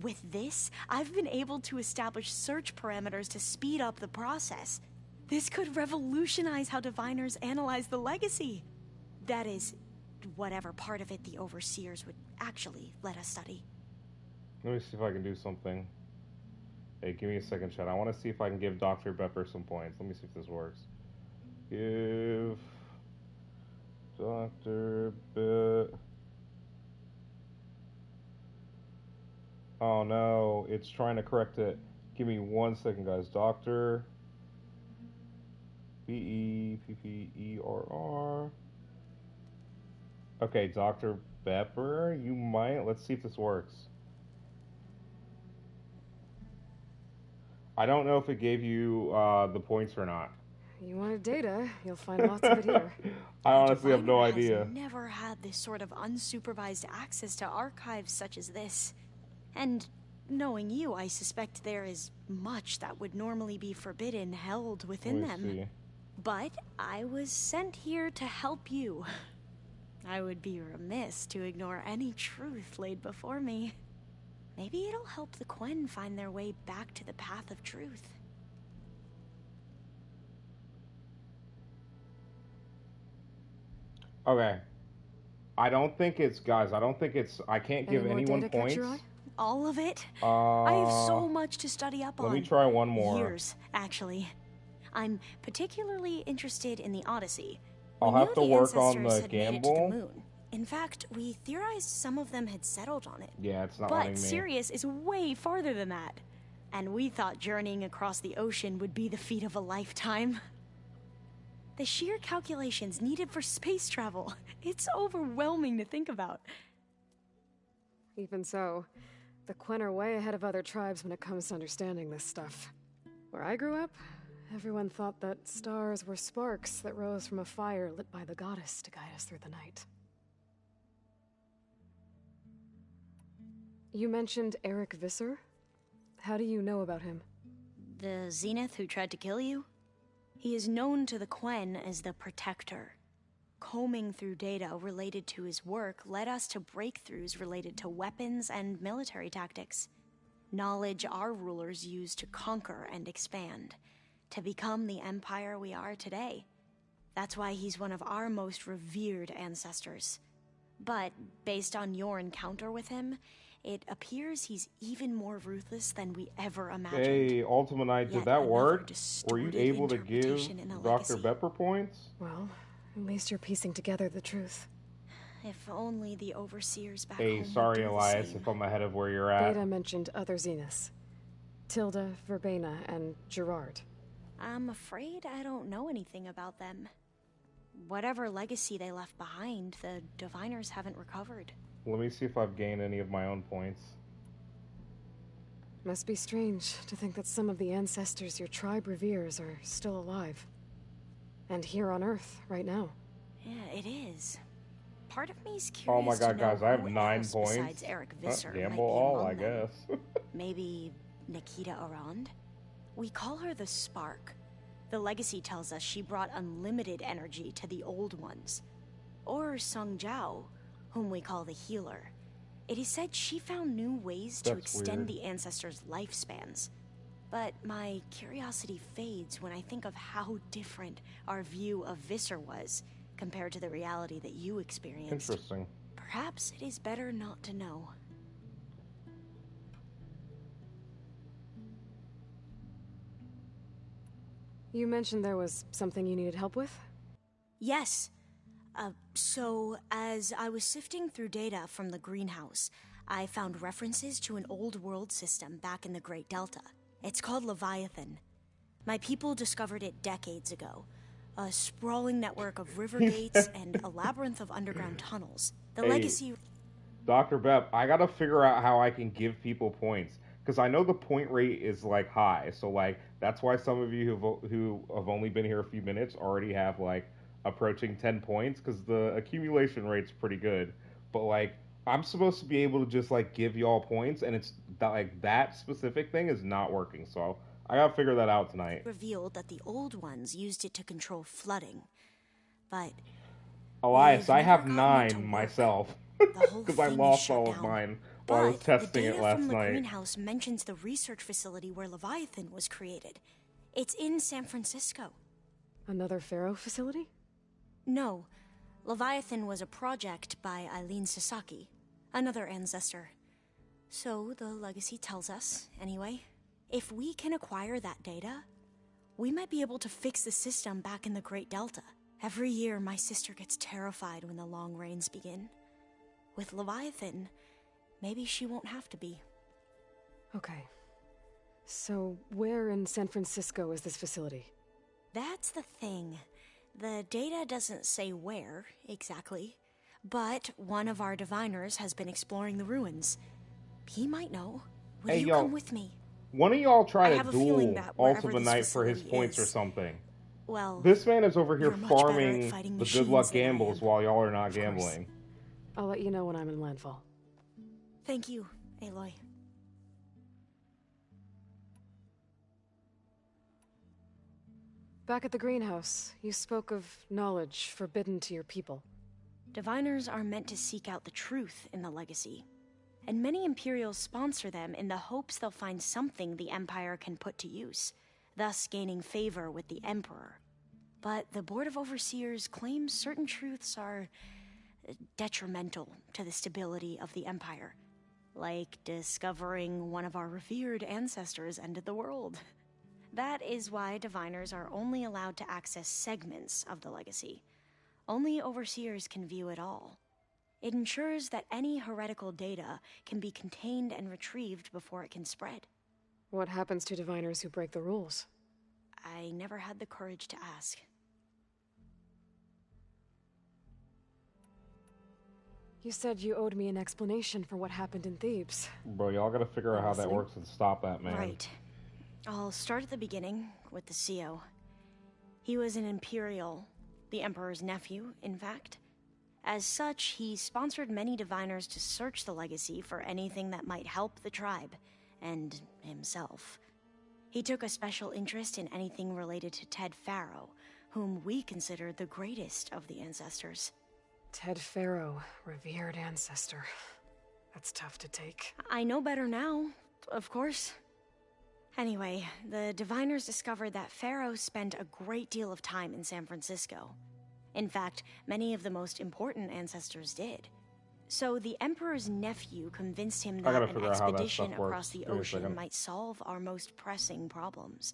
With this, I've been able to establish search parameters to speed up the process. This could revolutionize how diviners analyze the Legacy. That is, whatever part of it the Overseers would actually let us study. Let me see if I can do something. Hey, give me a second, chat. I want to see if I can give Dr. Pepper some points. Let me see if this works. Give Dr. Pepper. Oh no, it's trying to correct it. Give me 1 second, guys. Dr. Bepperr. Okay, Dr. Pepper, you might. Let's see if this works. I don't know if it gave you the points or not. You wanted data, you'll find lots of it here. I honestly have no idea. I've never had this sort of unsupervised access to archives such as this. And knowing you, I suspect there is much that would normally be forbidden held within them. See. But I was sent here to help you. I would be remiss to ignore any truth laid before me. Maybe it'll help the Quen find their way back to the path of truth. Okay. I don't think it's, guys, I can't give anyone points. All of it? I have so much to study up on. Let me try one more. Years, actually. I'm particularly interested in the Odyssey. I'll have to work on the gamble. In fact, we theorized some of them had settled on it. Yeah, it's not letting me. But Sirius is way farther than that. And we thought journeying across the ocean would be the feat of a lifetime. The sheer calculations needed for space travel, it's overwhelming to think about. Even so, the Quen are way ahead of other tribes when it comes to understanding this stuff. Where I grew up, everyone thought that stars were sparks that rose from a fire lit by the goddess to guide us through the night. You mentioned Eric Visser? How do you know about him? The Zenith who tried to kill you? He is known to the Quen as the Protector. Combing through data related to his work led us to breakthroughs related to weapons and military tactics. Knowledge our rulers used to conquer and expand, to become the empire we are today. That's why he's one of our most revered ancestors. But based on your encounter with him, it appears he's even more ruthless than we ever imagined. Hey, Ultima Knight, did that work? Were you able to give Dr. Pepper points? Well, at least you're piecing together the truth. If only the Overseers back home. Hey, sorry, Elias, if I'm ahead of where you're at. Data mentioned other Zeniths. Tilda, Verbena, and Gerard. I'm afraid I don't know anything about them. Whatever legacy they left behind, the Diviners haven't recovered. Let me see if I've gained any of my own points. Must be strange to think that some of the ancestors your tribe reveres are still alive. And here on Earth, right now. Yeah, it is. Part of me's curious. Oh my god, guys, I have 9 points. Besides Eric Visser, gamble all, I guess. Maybe Nikita Arand? We call her the Spark. The legacy tells us she brought unlimited energy to the old ones. Or Sung Jiao, whom we call the Healer. It is said she found new ways to extend the ancestors' lifespans. But my curiosity fades when I think of how different our view of Visser was compared to the reality that you experienced. Interesting. Perhaps it is better not to know. You mentioned there was something you needed help with? Yes. So, as I was sifting through data from the greenhouse, I found references to an old world system back in the Great Delta. It's called Leviathan. My people discovered it decades ago. A sprawling network of river gates and a labyrinth of underground tunnels. The legacy... Dr. Bep, I gotta figure out how I can give people points. Because I know the point rate is, like, high. So, like, that's why some of you who have only been here a few minutes already have, like, approaching 10 points. Because the accumulation rate's pretty good. But, like, I'm supposed to be able to just, like, give y'all points. And it's, like, that specific thing is not working. So, I gotta figure that out tonight. Revealed that the old ones used it to control flooding. But... Elias, I have 9 myself. Because I lost all of mine while I was testing it last night. The data from the greenhouse mentions the research facility where Leviathan was created. It's in San Francisco. Another Pharaoh facility? No. Leviathan was a project by Eileen Sasaki, another ancestor. So the legacy tells us, anyway. If we can acquire that data, we might be able to fix the system back in the Great Delta. Every year, my sister gets terrified when the long rains begin. With Leviathan, maybe she won't have to be. Okay. So, where in San Francisco is this facility? That's the thing. The data doesn't say where, exactly. But one of our diviners has been exploring the ruins. He might know. Will you come with me? One of y'all try to duel Ultima Knight for his points or something. Well, this man is over here farming the good luck gambles while y'all are not gambling. I'll let you know when I'm in landfall. Thank you, Aloy. Back at the greenhouse, you spoke of knowledge forbidden to your people. Diviners are meant to seek out the truth in the legacy, and many Imperials sponsor them in the hopes they'll find something the Empire can put to use, thus gaining favor with the Emperor. But the Board of Overseers claims certain truths are detrimental to the stability of the Empire, like discovering one of our revered ancestors ended the world. That is why diviners are only allowed to access segments of the legacy. Only Overseers can view it all. It ensures that any heretical data can be contained and retrieved before it can spread. What happens to diviners who break the rules? I never had the courage to ask. You said you owed me an explanation for what happened in Thebes. Bro, y'all gotta figure out how that works and stop that, man. Right. I'll start at the beginning with the CEO. He was an Imperial, the Emperor's nephew, in fact. As such, he sponsored many diviners to search the legacy for anything that might help the tribe, and himself. He took a special interest in anything related to Ted Faro, whom we consider the greatest of the ancestors. Ted Faro, revered ancestor. That's tough to take. I know better now, of course. Anyway, the diviners discovered that Faro spent a great deal of time in San Francisco. In fact, many of the most important ancestors did. So the Emperor's nephew convinced him that an expedition across the ocean might solve our most pressing problems.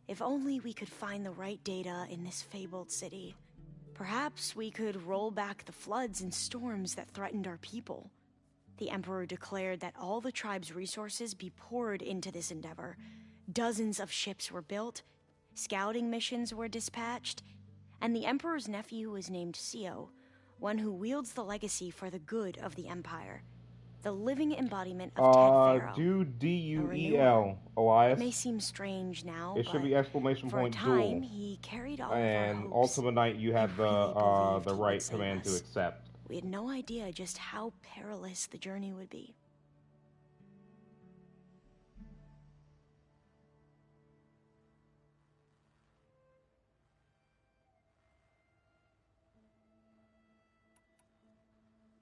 If only we could find the right data in this fabled city. Perhaps we could roll back the floods and storms that threatened our people. The Emperor declared that all the tribe's resources be poured into this endeavor. Dozens of ships were built, scouting missions were dispatched, and the Emperor's nephew was named CEO, one who wields the legacy for the good of the Empire. The living embodiment of Ted Faro. Do D-U-E-L, Elias. It may seem strange now, it should be exclamation point for a time, he carried all and of our hopes. Ultima Knight, you had the right command to accept. We had no idea just how perilous the journey would be.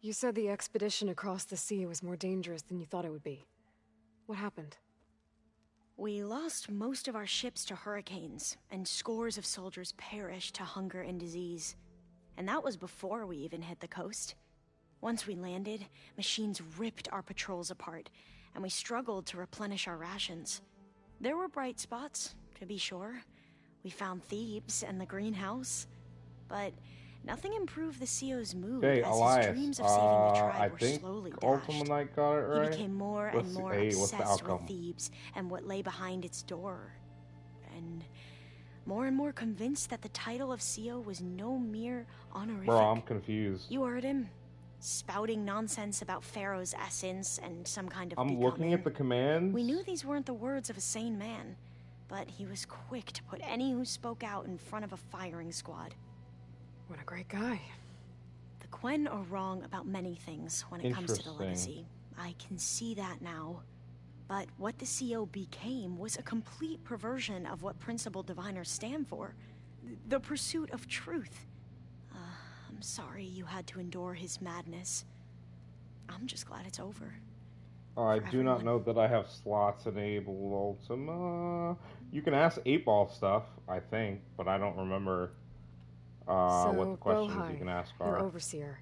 You said the expedition across the sea was more dangerous than you thought it would be. What happened? We lost most of our ships to hurricanes, and scores of soldiers perished to hunger and disease. And that was before we even hit the coast. Once we landed, machines ripped our patrols apart, and we struggled to replenish our rations. There were bright spots, to be sure. We found Thebes and the greenhouse, but nothing improved the CO's mood Hey, as Elias, his dreams of saving the tribe I were think slowly Ultima dashed. Knight got it right. He became more and more Hey, what's the obsessed with outcome? Thebes and what lay behind its door, and more convinced that the title of CO was no mere honorific. Bro, I'm confused. You heard him, spouting nonsense about Pharaoh's essence and some kind of I'm looking at the commands. We knew these weren't the words of a sane man, but he was quick to put any who spoke out in front of a firing squad. What a great guy. The Quen are wrong about many things when it comes to the Interesting. legacy. I can see that now. But what the CO became was a complete perversion of what principal diviners stand for. The pursuit of truth. I'm sorry you had to endure his madness. I'm just glad it's over. I For do not everyone. know that I have slots enabled Ultima. You can ask 8-Ball stuff, I think, but I don't remember what the questions Bohai, you can ask your are. overseer.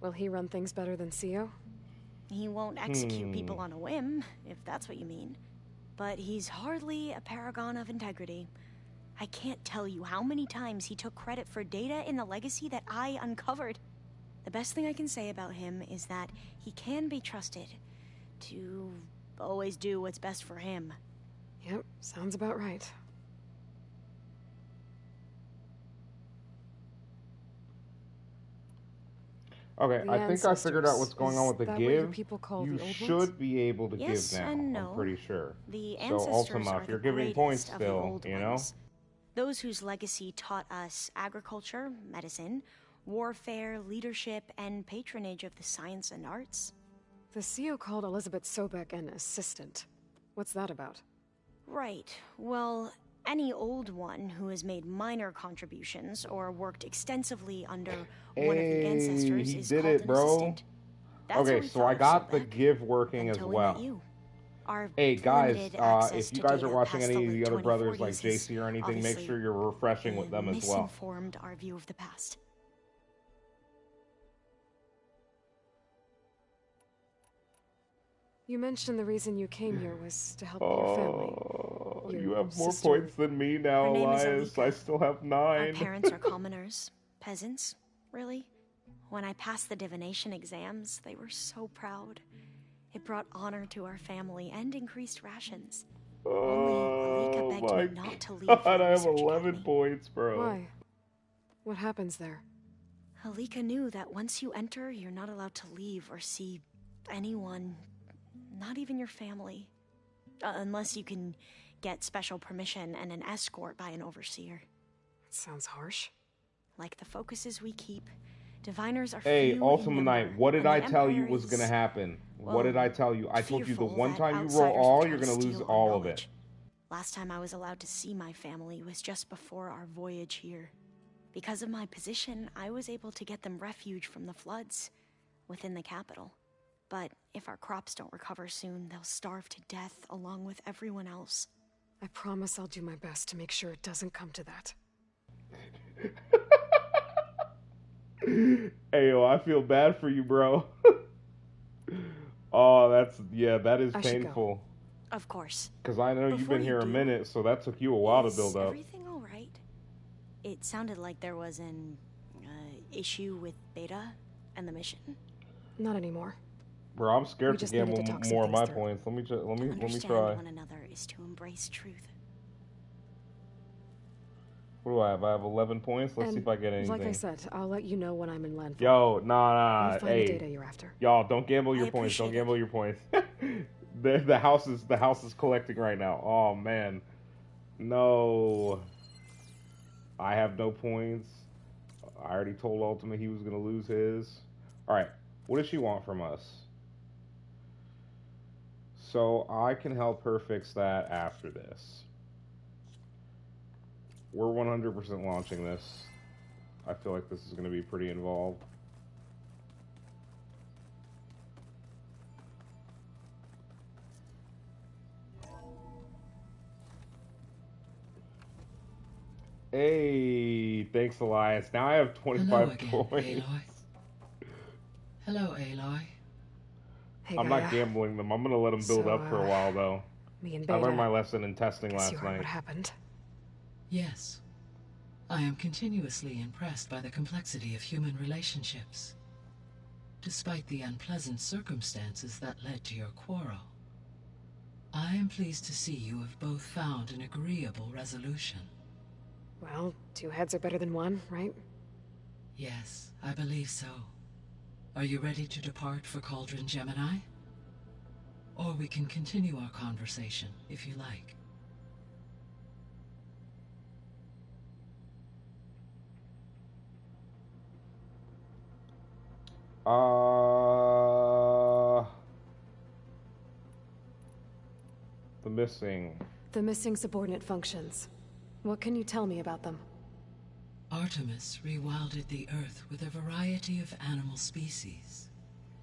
Will he run things better than CO? He won't execute people on a whim, if that's what you mean. But he's hardly a paragon of integrity. I can't tell you how many times he took credit for data in the legacy that I uncovered. The best thing I can say about him is that he can be trusted to always do what's best for him. Yep, sounds about right. Okay, The I think I figured out ancestors. what's going on with the Is that what your give. people call You the old should ones? be able to Yes give now. and no. I'm pretty sure. The So ancestors Ultima, are if you're the giving points greatest of the still, old you know? ones. Those whose legacy taught us agriculture, medicine, warfare, leadership, and patronage of the science and arts. The CO called Elizabeth Sobek an assistant. What's that about? Right. Well, any old one who has made minor contributions or worked extensively under one of the ancestors he is did called it, an the assistant. That's Okay, how we so I thought got of the Sobek give working as until we met well. you. Our Hey guys, limited access if you to guys are data watching past any of the other brothers like 2040s has JC or anything, make obviously, sure you're refreshing with them as well. misinformed our view of the past. You mentioned the reason you came here was to help your family. Your You have more sister- points than me now, Her name is Elias. Alika. I still have Our 9. parents are commoners, peasants, really. When I passed the divination exams, they were so proud. It brought honor to our family and increased rations. Only Alika begged my me not to leave God, for the I have research 11 academy. points, bro. Why? What happens there? Alika knew that once you enter, you're not allowed to leave or see anyone, not even your family. Unless you can get special permission and an escort by an overseer. That sounds harsh. Like the focuses we keep, diviners are Hey, few Ultima in Knight, number, what did and I the tell you Empire was is, gonna happen? well, What did I tell you? I told you the fearful one that time you roll outsiders will all, try you're to gonna lose steal our all of it. knowledge. Last time I was allowed to see my family was just before our voyage here. Because of my position, I was able to get them refuge from the floods within the capital. But if our crops don't recover soon, they'll starve to death along with everyone else. I promise I'll do my best to make sure it doesn't come to that. Hey, yo, I feel bad for you, bro. Oh, that is I should go. painful. Of course. Because I know you've Before been you here a do, minute, so that took you a while to Is build up. everything all right? It sounded like there was an issue with Beta and the mission. Not anymore. Bro, I'm We scared to just needed gamble to talk some more of my things through. points. Let me To understand try. one another is to embrace truth. What do I have? I have 11 points. Let's see And if I get anything. like I said, I'll let you know when I'm in landfall. Yo, nah. You'll find Hey, the data you're after. y'all, don't gamble your I points. Don't appreciate gamble your points. the house is collecting right now. Oh man, no. I have no points. I already told Ultima he was gonna lose his. All right, what does she want from us? So I can help her fix that after this. We're 100% launching this. I feel like this is going to be pretty involved. Hey. sweet. Thanks, Elias. Now I have 25 Hello points. again, Aloy. Hello, Aloy. Hey, I'm Gaia. not gambling them. I'm gonna let them build So, up for a while, though. Me and I Beta. learned my lesson in testing Guess last you heard night. what happened. Yes. I am continuously impressed by the complexity of human relationships. Despite the unpleasant circumstances that led to your quarrel, I am pleased to see you have both found an agreeable resolution. Well, 2 heads are better than 1, right? Yes, I believe so. Are you ready to depart for Cauldron Gemini? Or we can continue our conversation, if you like. The missing. The missing subordinate functions. What can you tell me about them? Artemis rewilded the Earth with a variety of animal species.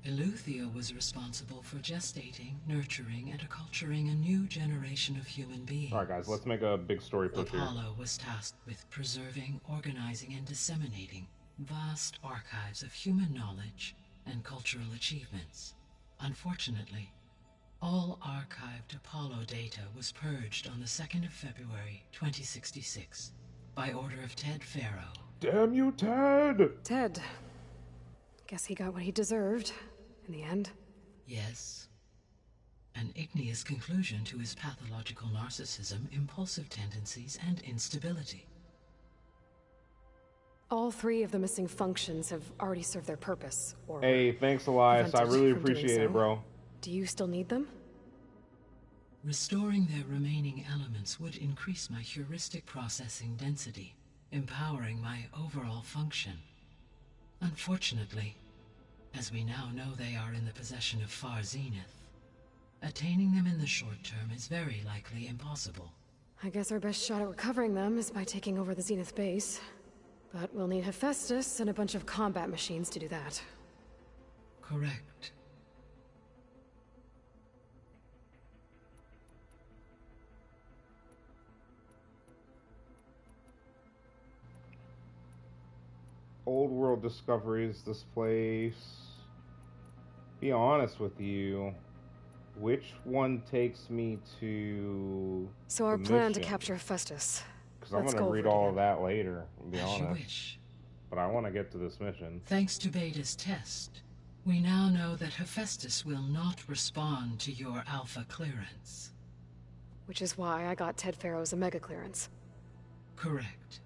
Eleuthia was responsible for gestating, nurturing, and acculturating a new generation of human beings. Alright guys, let's make a big story push here. Apollo was tasked with preserving, organizing, and disseminating vast archives of human knowledge and cultural achievements. Unfortunately, all archived Apollo data was purged on the 2nd of February, 2066, by order of Ted Faro. Damn you, Ted! Ted. Guess he got what he deserved, in the end. Yes. An igneous conclusion to his pathological narcissism, impulsive tendencies, and instability. All 3 of the missing functions have already served their purpose, or... Hey, thanks, Elias. I prevented really from doing appreciate it, so. bro. Do you still need them? Restoring their remaining elements would increase my heuristic processing density, empowering my overall function. Unfortunately, as we now know they are in the possession of Far Zenith, attaining them in the short term is very likely impossible. I guess our best shot at recovering them is by taking over the Zenith base. But we'll need Hephaestus and a bunch of combat machines to do that. Correct. Old world discoveries, this place. Be honest with you. Which one takes me to... So our the plan to mission? capture Hephaestus. Because I'm Let's going to go read over it all of again. that later, to be As you honest. wish. But I want to get to this mission. Thanks to Beta's test, we now know that Hephaestus will not respond to your Alpha clearance. Which is why I got Ted Faro's Omega clearance. Correct.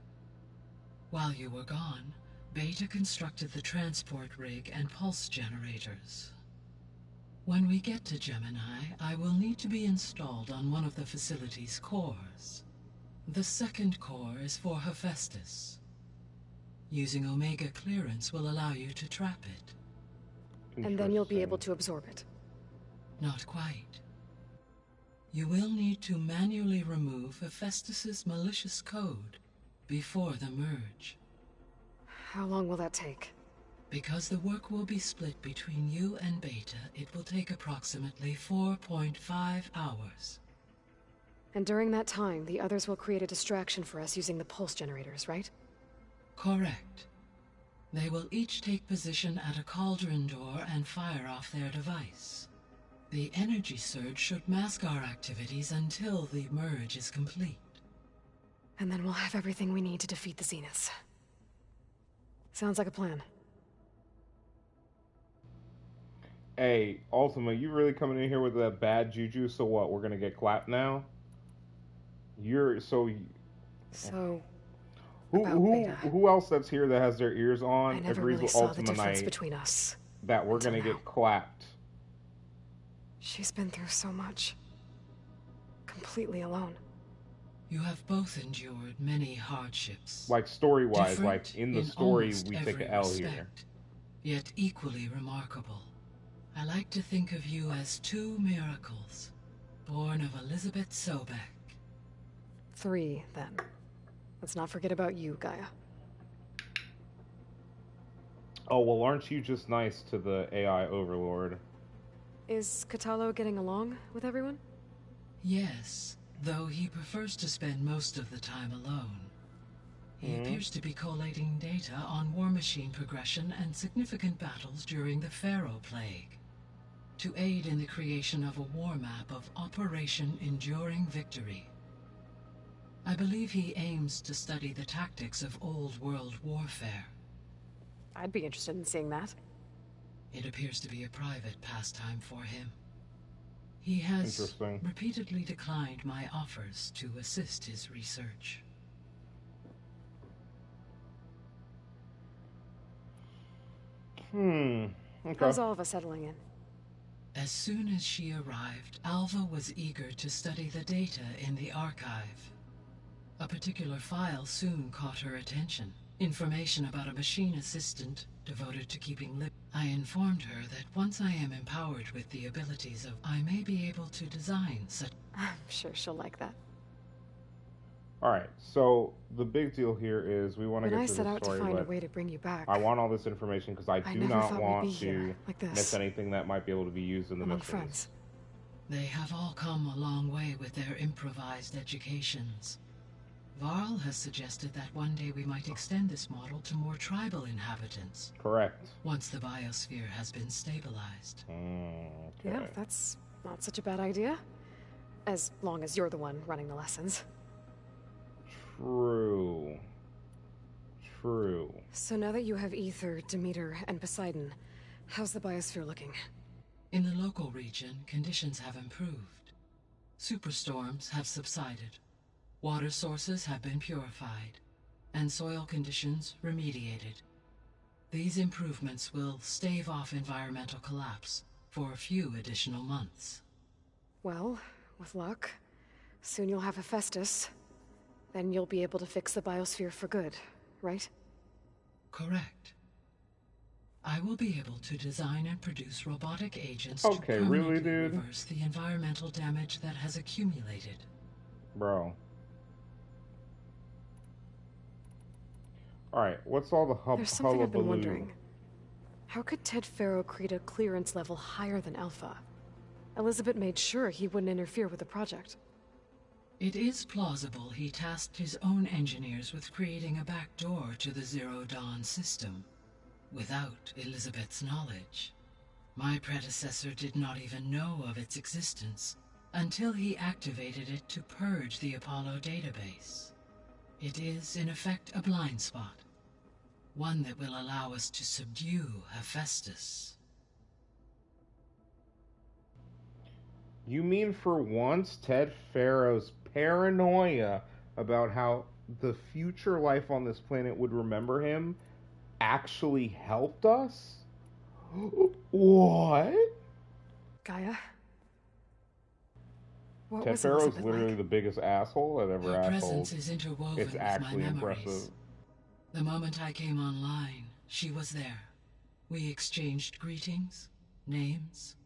While you were gone, Beta constructed the transport rig and pulse generators. When we get to Gemini, I will need to be installed on one of the facility's cores. The second core is for Hephaestus. Using Omega clearance will allow you to trap it. And then you'll be able Interesting. to absorb it. Not quite. You will need to manually remove Hephaestus's malicious code before the merge. How long will that take? Because the work will be split between you and Beta, it will take approximately 4.5 hours. And during that time, the others will create a distraction for us using the pulse generators, right? Correct. They will each take position at a cauldron door and fire off their device. The energy surge should mask our activities until the merge is complete. And then we'll have everything we need to defeat the Zeniths. Sounds like a plan. Hey, Ultima, you really coming in here with that bad juju? So what? We're gonna get clapped now? You're so. So, Who about who Beta. who else that's here that has their ears I on never agrees really with saw the Ultima difference Knight between us. that we're until gonna now. get clapped? She's been through so much. Completely alone. You have both endured many hardships. Like story wise, Different like in the in story, almost we take every an L here. respect, yet equally remarkable. I like to think of you as two miracles, born of Elizabeth Sobek. 3, then. Let's not forget about you, Gaia. Oh well, aren't you just nice to the AI overlord? Is Katalo getting along with everyone? Yes, though he prefers to spend most of the time alone. He appears to be collating data on war machine progression and significant battles during the Pharaoh Plague, to aid in the creation of a war map of Operation Enduring Victory. I believe he aims to study the tactics of old world warfare. I'd be interested in seeing that. It appears to be a private pastime for him. He has repeatedly declined my offers to assist his research. Okay. How's Alva settling in? As soon as she arrived, Alva was eager to study the data in the archive. A particular file soon caught her attention. Information about a machine assistant devoted to keeping lip. I informed her that once I am empowered with the abilities of, I may be able to design such. I'm sure she'll like that. Alright, so the big deal here is we want to When get I to set the out story, to find a but way to bring you back, I want all this information because I do never not thought we'd want be to here like this. miss anything that might be able to be used in the among missions. friends. They have all come a long way with their improvised educations. Varl has suggested that one day we might extend this model to more tribal inhabitants. Correct. Once the biosphere has been stabilized. Okay. Yeah, that's not such a bad idea. As long as you're the one running the lessons. True. True. So now that you have Ether, Demeter, and Poseidon, how's the biosphere looking? In the local region, conditions have improved. Superstorms have subsided. Water sources have been purified, and soil conditions remediated. These improvements will stave off environmental collapse for a few additional months. Well, with luck, soon you'll have Hephaestus. Then you'll be able to fix the biosphere for good, right? Correct. I will be able to design and produce robotic agents Okay, to permanently really, dude? reverse the environmental damage that has accumulated. Bro. Alright, what's all the There's something I've been hullabaloo? wondering. How could Ted Faro create a clearance level higher than Alpha? Elizabeth made sure he wouldn't interfere with the project. It is plausible he tasked his own engineers with creating a backdoor to the Zero Dawn system, without Elizabeth's knowledge. My predecessor did not even know of its existence until he activated it to purge the Apollo database. It is, in effect, a blind spot, one that will allow us to subdue Hephaestus. You mean for once Ted Faro's paranoia about how the future life on this planet would remember him actually helped us? What? Gaia? What Ted was Faro's Elizabeth literally like? the biggest asshole I've ever Her assholed. presence is interwoven It's with actually my memories. impressive. The moment I came online, she was there. We exchanged greetings, names,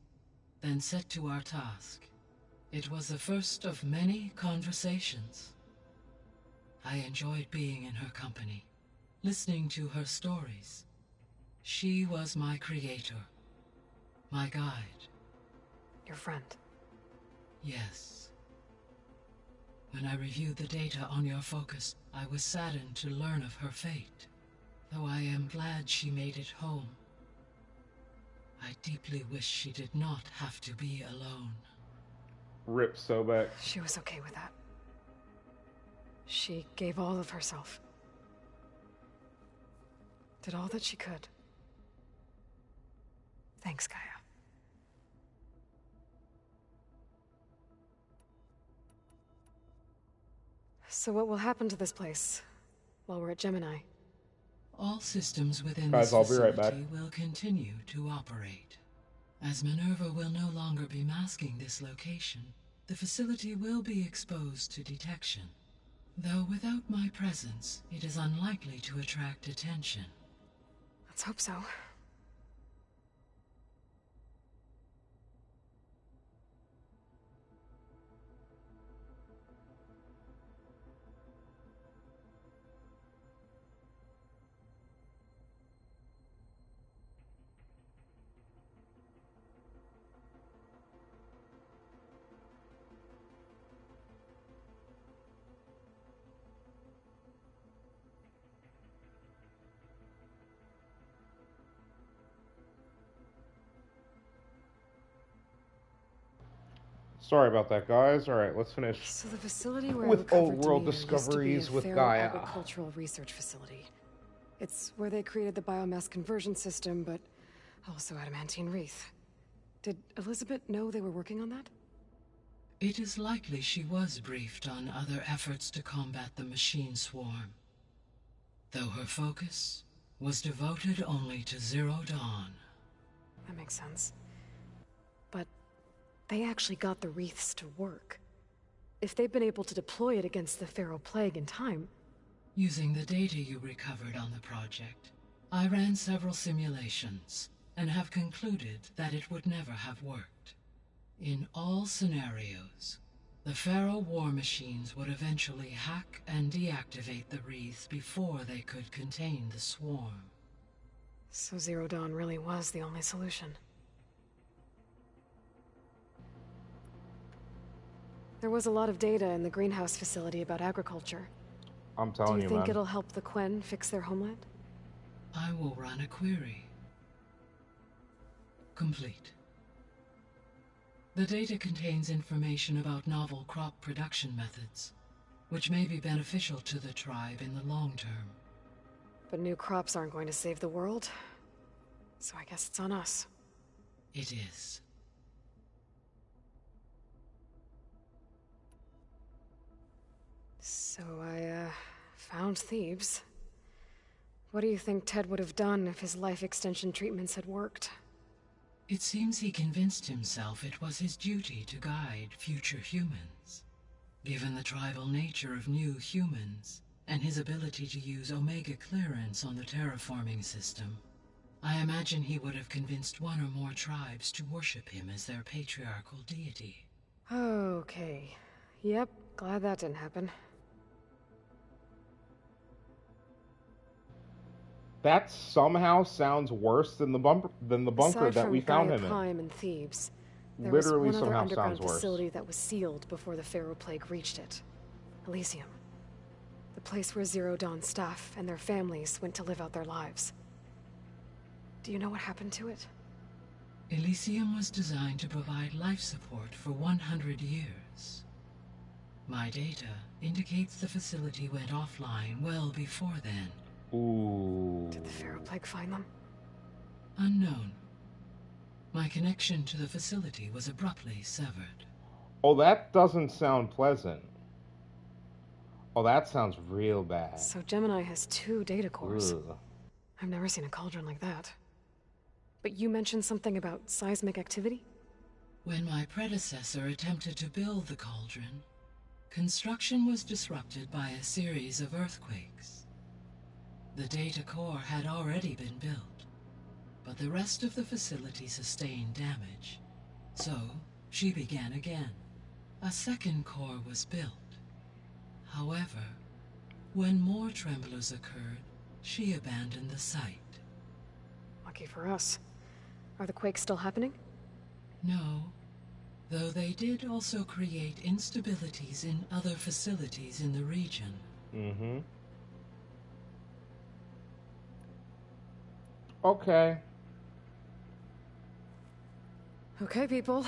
then set to our task. It was the first of many conversations. I enjoyed being in her company, listening to her stories. She was my creator, my guide. Your friend. Yes. When I reviewed the data on your focus, I was saddened to learn of her fate, though I am glad she made it home. I deeply wish she did not have to be alone. Rip Sobek. She was okay with that. She gave all of herself. Did all that she could. Thanks, Gaia. So what will happen to this place while we're at Gemini? All systems within Guys, this I'll be right facility back. will continue to operate. As Minerva will no longer be masking this location, the facility will be exposed to detection. Though without my presence, it is unlikely to attract attention. Let's hope so. Sorry about that, guys. All right, let's finish So the facility where with I recovered old world Demeter used discoveries to be a with Pharaoh Gaia. agricultural research facility. It's where they created the biomass conversion system, but also adamantine wreath. Did Elizabeth know they were working on that? It is likely she was briefed on other efforts to combat the machine swarm, though her focus was devoted only to Zero Dawn. That makes sense. But they actually got the wreaths to work. If they've been able to deploy it against the Pharaoh Plague in time... Using the data you recovered on the project, I ran several simulations, and have concluded that it would never have worked. In all scenarios, the Pharaoh war machines would eventually hack and deactivate the wreath before they could contain the swarm. So Zero Dawn really was the only solution. There was a lot of data in the greenhouse facility about agriculture. I'm telling you, Do you think man. it'll help the Quen fix their homeland? I will run a query. Complete. The data contains information about novel crop production methods, which may be beneficial to the tribe in the long term. But new crops aren't going to save the world, so I guess it's on us. It is. So I, found Thebes. What do you think Ted would have done if his life extension treatments had worked? It seems he convinced himself it was his duty to guide future humans. Given the tribal nature of new humans, and his ability to use Omega clearance on the terraforming system, I imagine he would have convinced one or more tribes to worship him as their patriarchal deity. Okay. Yep, glad that didn't happen. That somehow sounds worse than the bunker Aside that from we found Gaia him in. Prime and Thebes, there Literally was one other somehow underground sounds worse. facility that was sealed before the Pharaoh Plague reached it. Elysium. The place where Zero Dawn staff and their families went to live out their lives. Do you know what happened to it? Elysium was designed to provide life support for 100 years. My data indicates the facility went offline well before then. Ooh. Did the Pharaoh Plague find them? Unknown. My connection to the facility was abruptly severed. Oh, that doesn't sound pleasant. Oh, that sounds real bad. So Gemini has 2 data cores. Ugh. I've never seen a cauldron like that. But you mentioned something about seismic activity? When my predecessor attempted to build the cauldron, construction was disrupted by a series of earthquakes. The data core had already been built, but the rest of the facility sustained damage. So, she began again. A second core was built. However, when more tremblers occurred, she abandoned the site. Lucky for us. Are the quakes still happening? No, though they did also create instabilities in other facilities in the region. Mm-hmm. Okay. Okay, people.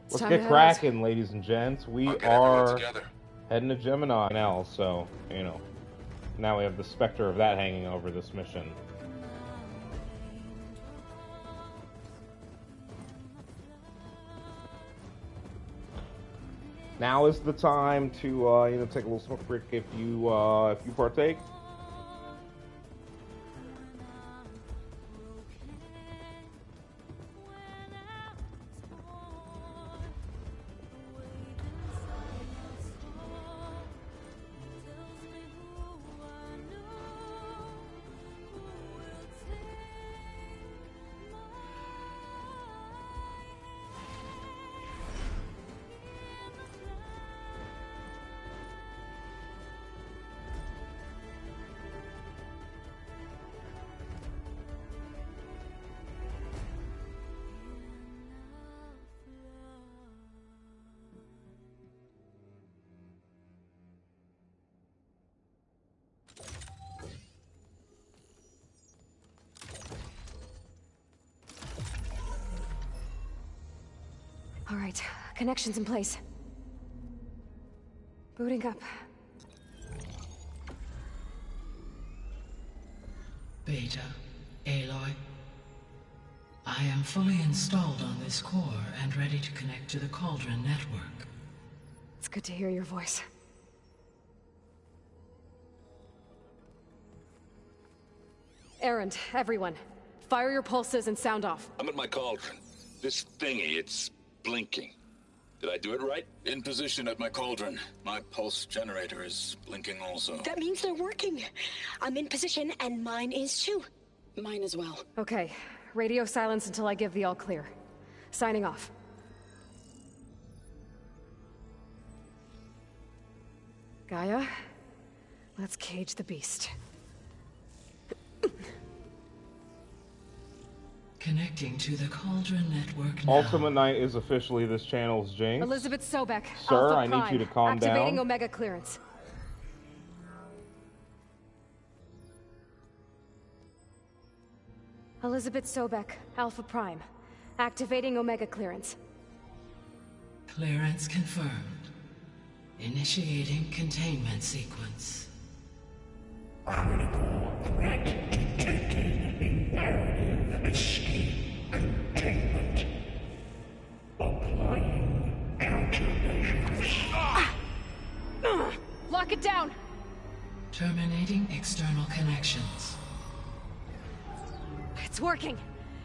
It's Let's time get to head. cracking, ladies and gents. We I'll get everyone are together. heading to Gemini now, so, you know. Now we have the specter of that hanging over this mission. Now is the time to, take a little smoke break if you partake. All right, Connections in place. Booting up. Beta, Aloy. I am fully installed on this core and ready to connect to the Cauldron network. It's good to hear your voice. Erend, everyone. Fire your pulses and sound off. I'm at my Cauldron. This thingy, it's blinking. Did I do it right? In position at my Cauldron. My pulse generator is blinking also. That means they're working. I'm in position, and mine is too. Mine as well. Okay. Radio silence until I give the all clear. Signing off. Gaia, let's cage the beast. Connecting to the Cauldron network now. Ultimate Knight is officially this channel's Jinx. Elizabeth Sobek, Sir, Alpha I need Prime. you to calm Activating down. Omega clearance. Elizabeth Sobek, Alpha Prime. Activating Omega clearance. Clearance confirmed. Initiating containment sequence. Critical threat detected. Imperative escape containment. Applying countermeasures. Lock it down! Terminating external connections. It's working.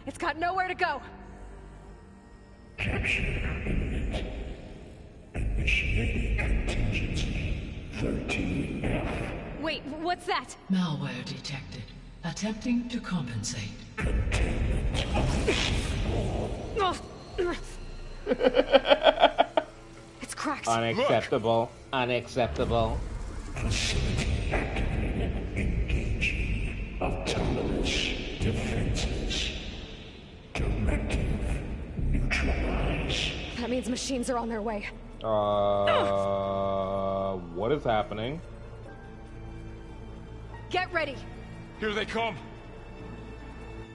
It's got nowhere to go. Capture imminent. Initiating contingency 13F. Wait, what's that? Malware detected. Attempting to compensate. It's cracked. Unacceptable. Unacceptable. Facility activated. Engaging autonomous defenses. Directive neutralize. That means machines are on their way. What is happening? Get ready. Here they come.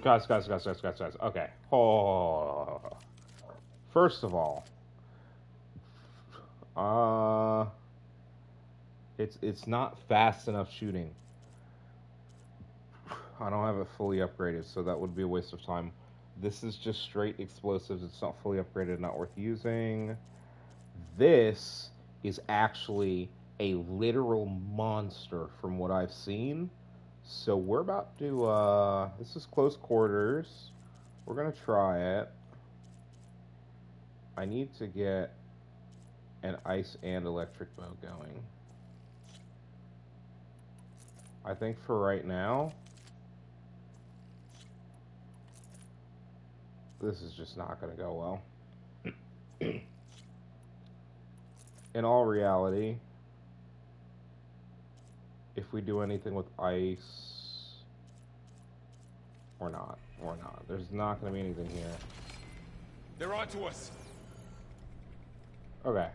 Guys. Okay. Oh. First of all, it's not fast enough shooting. I don't have it fully upgraded, so that would be a waste of time. This is just straight explosives. It's not fully upgraded, not worth using. This is actually a literal monster from what I've seen. So we're about to, this is close quarters. We're going to try it. I need to get an ice and electric bow going. I think for right now, this is just not going to go well. In all reality, if we do anything with ice, we're not. There's not going to be anything here. They're onto us. Okay.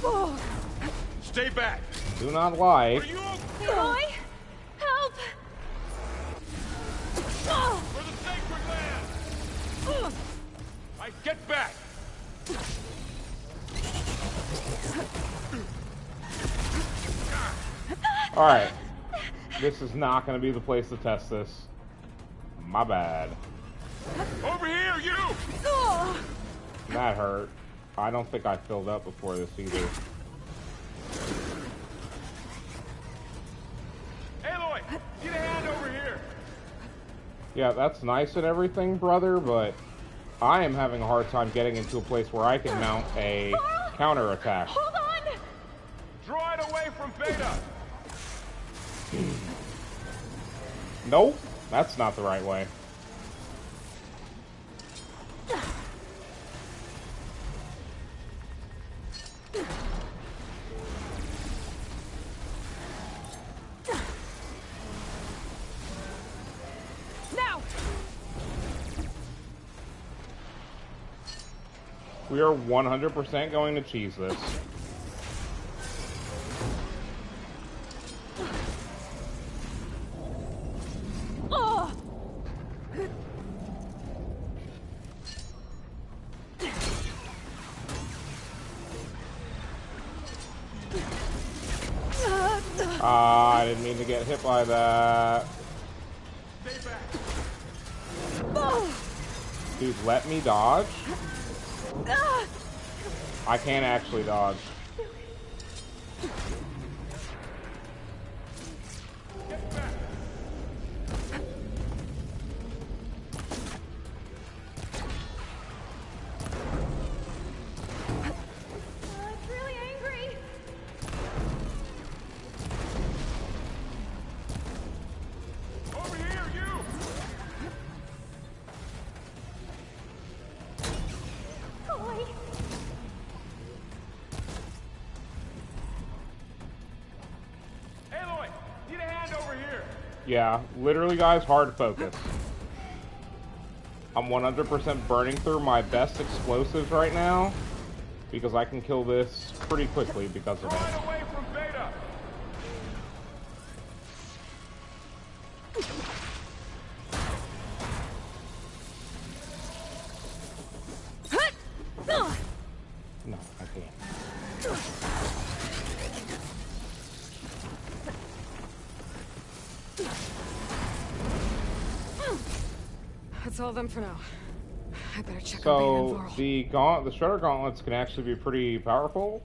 Oh. Stay back. Do not lie. Are you okay? Roy, help! Oh. For the sacred land. I get back. Alright. This is not going to be the place to test this. My bad. Over here, you! Oh. That hurt. I don't think I filled up before this either. Aloy, get a hand over here. Yeah, that's nice and everything, brother, but I am having a hard time getting into a place where I can mount a counterattack. Hold on! Draw it away from Beta. Nope, that's not the right way. Now! We are 100% going to cheese this. I didn't mean to get hit by that. Dude, let me dodge. I can't actually dodge. Yeah, literally, guys, hard focus. I'm 100% burning through my best explosives right now because I can kill this pretty quickly because of it. Away from Beta. No, I can't. That's all of them for now. I better check on So the Shredder Gauntlets can actually be pretty powerful.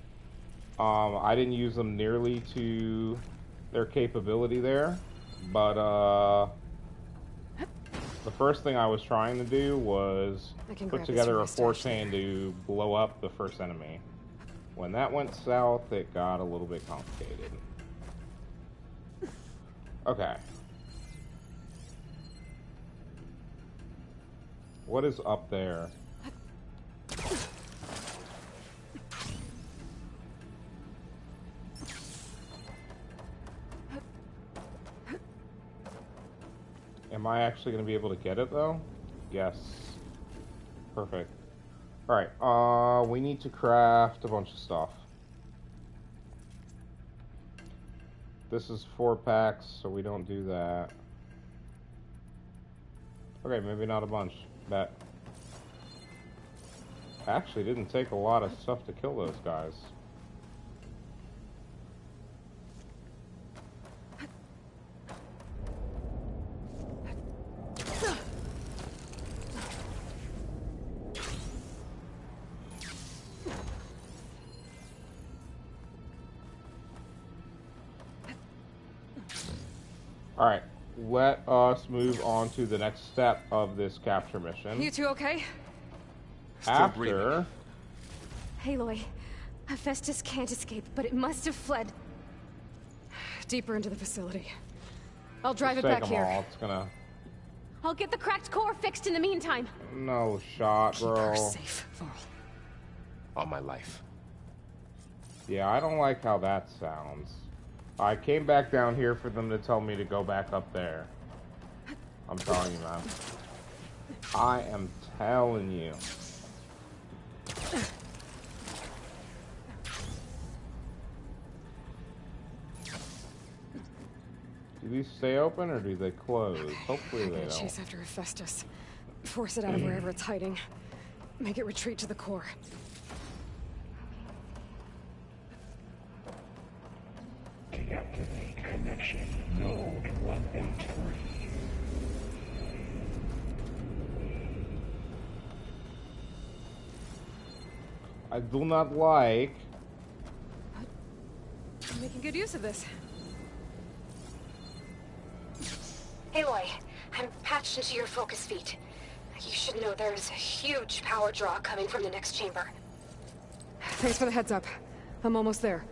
I didn't use them nearly to their capability there, but the first thing I was trying to do was put together a force chain to blow up the first enemy. When that went south, it got a little bit complicated. Okay. What is up there? Am I actually going to be able to get it, though? Yes. Perfect. Alright, we need to craft a bunch of stuff. This is 4 packs, so we don't do that. Okay, maybe not a bunch. That actually didn't take a lot of stuff to kill those guys. Alright, let us move on to the next step of this capture mission. You two okay? After... Aloy, Hephaestus can't escape, but it must have fled deeper into the facility. I'll drive it back here. It's gonna... I'll get the cracked core fixed in the meantime. No shot, bro. Keep her safe, Varl. All my life. Yeah, I don't like how that sounds. I came back down here for them to tell me to go back up there. I'm telling you, man. I am telling you. Do these stay open or do they close? Hopefully they don't. Chase after Hephaestus. Force it out of wherever it's hiding. Make it retreat to the core. Deactivate connection. Node 183. I do not like... I'm making good use of this. Aloy, I'm patched into your focus feed. You should know there's a huge power draw coming from the next chamber. Thanks for the heads up. I'm almost there.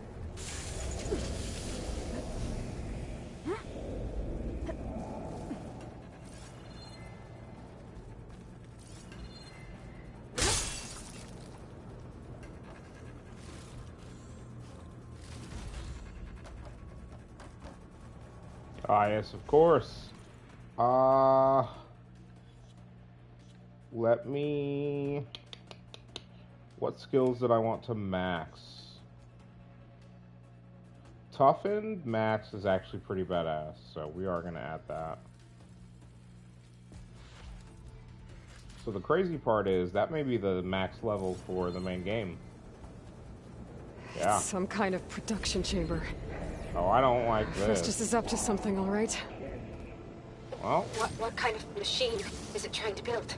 Ah, yes, of course. Let me... What skills did I want to max? Toughened max is actually pretty badass, so we are going to add that. So the crazy part is, that may be the max level for the main game. Yeah. Some kind of production chamber. Oh, I don't like this. Festus is up to something, all right. Well, What kind of machine is it trying to build?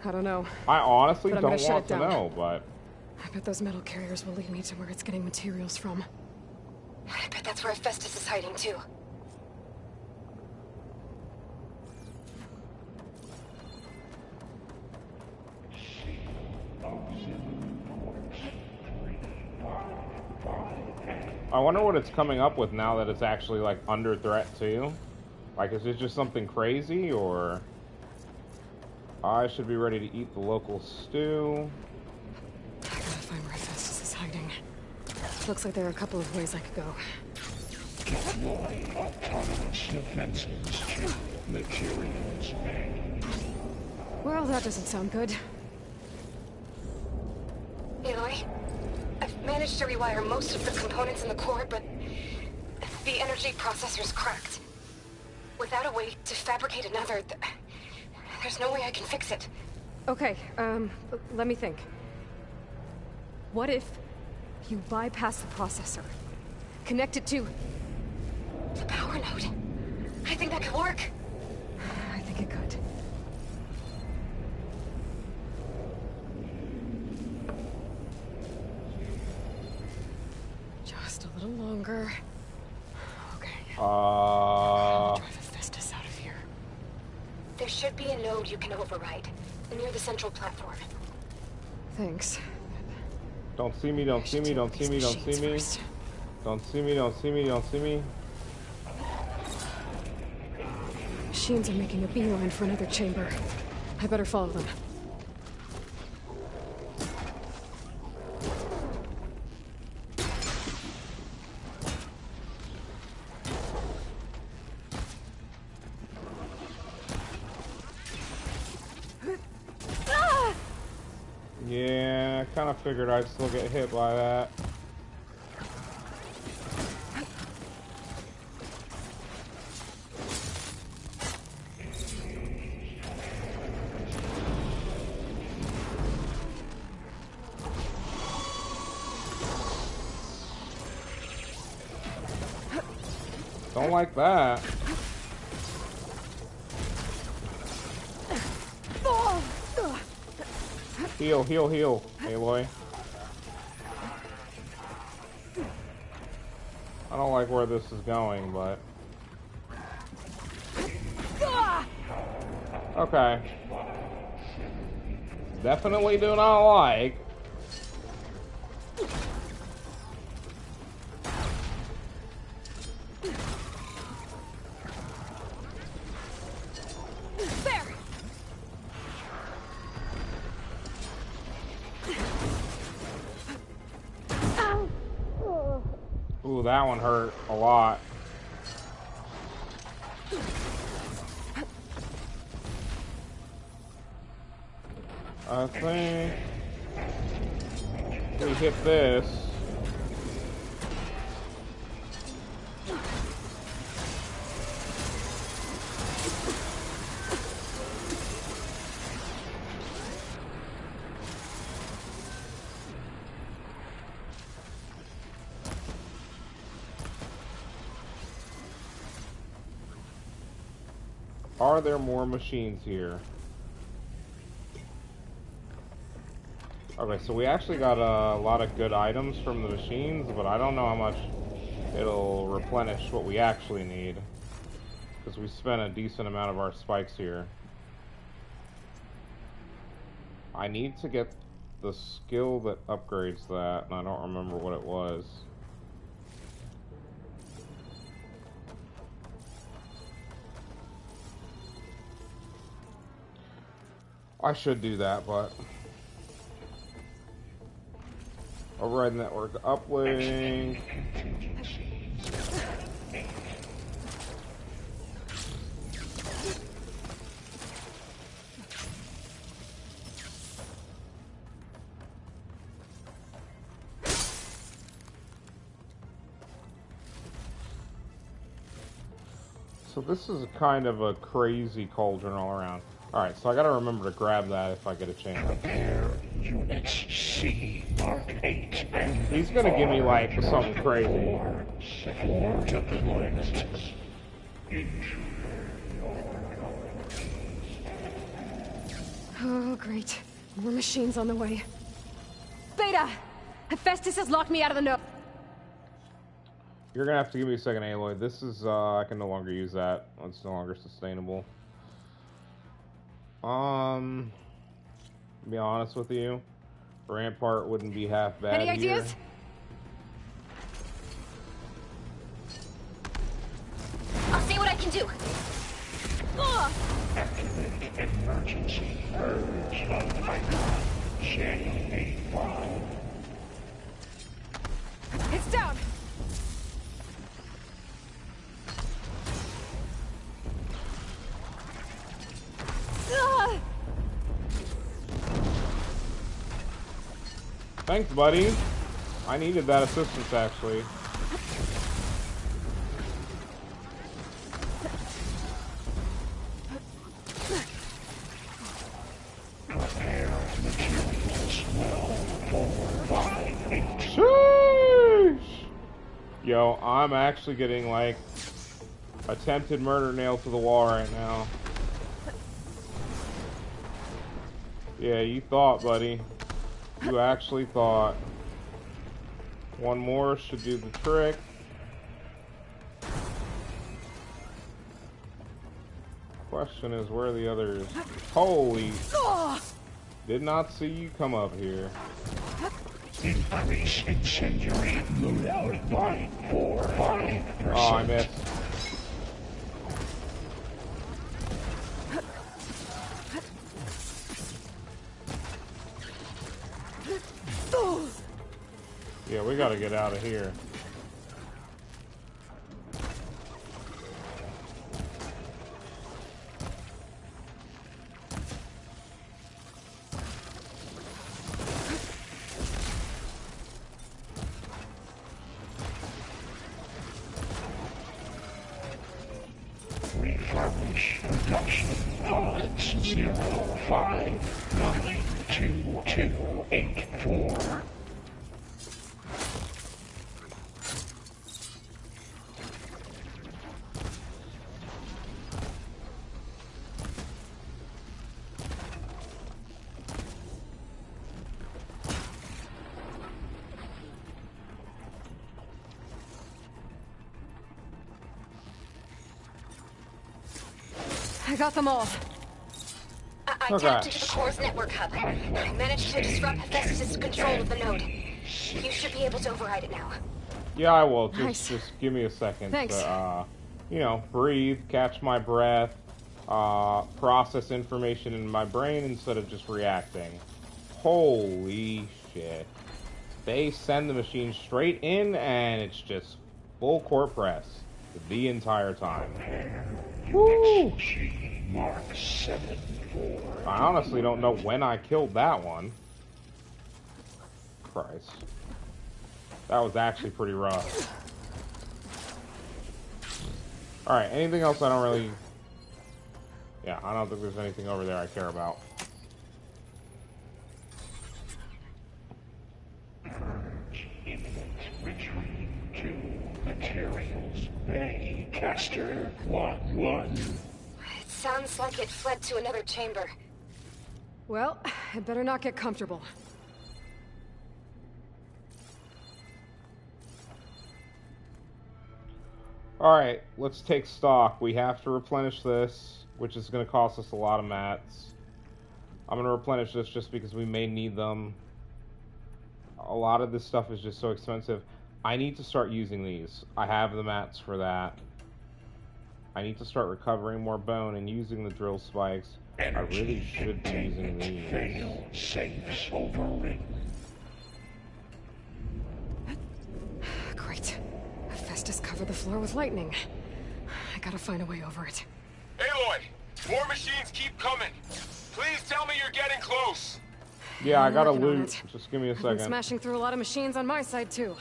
I don't know. I honestly But I'm don't gonna shut want it to down. know, but I bet those metal carriers will lead me to where it's getting materials from. I bet that's where Festus is hiding too. I wonder what it's coming up with now that it's actually like under threat too. Like, is it just something crazy, or I should be ready to eat the local stew? I gotta find where Festus is hiding. Looks like there are a couple of ways I could go. Deploy autonomous defenses to materials bank. Well, that doesn't sound good. Aloy, I've managed to rewire most of the components in the core, but the energy processor's cracked. Without a way to fabricate another, there's no way I can fix it. Okay, let me think. What if you bypass the processor? Connect it to... The power node. I think that could work. I think it could. Just a little longer. Okay. I'll drive Festus out of here. There should be a node you can override, near the central platform. Thanks. Don't see me, don't see me, don't see me, don't see me. Don't see me, don't see me, don't see me. Machines are making a beeline for another chamber. I better follow them. Yeah, I kind of figured I'd still get hit by that. Don't like that. Heal, heal, heal, Aloy. I don't like where this is going, but... Okay. Definitely do not like... Ooh, that one hurt a lot. I think we hit this. Are there more machines here? Okay, so we actually got a lot of good items from the machines, but I don't know how much it'll replenish what we actually need. Because we spent a decent amount of our spikes here. I need to get the skill that upgrades that, and I don't remember what it was. I should do that, but... Override network uplink. So this is kind of a crazy cauldron all around. Alright, so I gotta remember to grab that if I get a chance. Prepare Units C Mark 8 and He's gonna give me like something crazy. 4 deployment. Oh, great. More machines on the way. Beta! Hephaestus has locked me out of the node. You're gonna have to give me a second, Aloy. This is, I can no longer use that. It's no longer sustainable. To be honest with you, Rampart wouldn't be half bad. Any ideas? Here. I'll see what I can do. Activate emergency purge of icon J85. It's down! Thanks, buddy. I needed that assistance, actually. Prepare materials well for 5-8. Sheesh! Yo, I'm actually getting, like, attempted murder nailed to the wall right now. Yeah, you thought, buddy. You actually thought. One more should do the trick. Question is, where are the others? Holy... Did not see you come up here. Increase incendiary loadout by 5%. Oh, I missed. Yeah, we gotta get out of here. Refurbish production pods 05922284. I got them all. I tapped into the core's network hub. I managed to disrupt Hephaestus' control of the node. You should be able to override it now. Yeah, I will. Nice. Just give me a second. Thanks. To, you know, breathe, catch my breath, process information in my brain instead of just reacting. Holy shit. They send the machine straight in and it's just full court press the entire time. Woo! Mark 74. I honestly don't know when I killed that one. Christ. That was actually pretty rough. Alright, anything else I don't really... Yeah, I don't think there's anything over there I care about. Purge imminent retreat to materials bay. Caster 1-1. It sounds like it fled to another chamber. Well, I better not get comfortable. Alright, let's take stock. We have to replenish this, which is going to cost us a lot of mats. I'm going to replenish this just because we may need them. A lot of this stuff is just so expensive. I need to start using these. I have the mats for that. I need to start recovering more bone and using the drill spikes. I really should be using these. Fail safes overwritten. Great. Hephaestus covered the floor with lightning. I gotta find a way over it. Aloy, more machines keep coming. Please tell me you're getting close. Yeah, I gotta working on loot. it. Just give me a I've been second. smashing through a lot of machines on my side, too.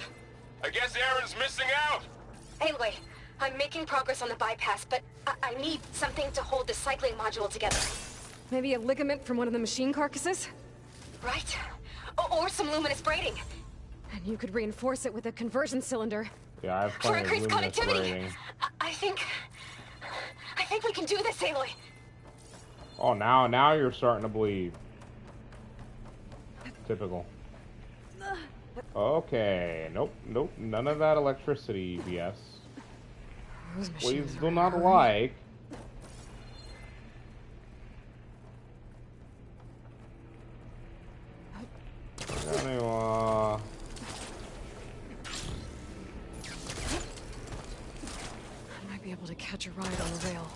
I guess Aaron's missing out. Anyway, I'm making progress on the bypass, but I need something to hold the cycling module together. Maybe a ligament from one of the machine carcasses? Right? Or some luminous braiding. And you could reinforce it with a conversion cylinder. Yeah, I have For plenty of increased luminous connectivity. braiding. I think we can do this, Aloy. Oh, now you're starting to believe. Typical. Okay, nope, none of that electricity BS. Please do not like. We're gonna, I might be able to catch a ride on the rail.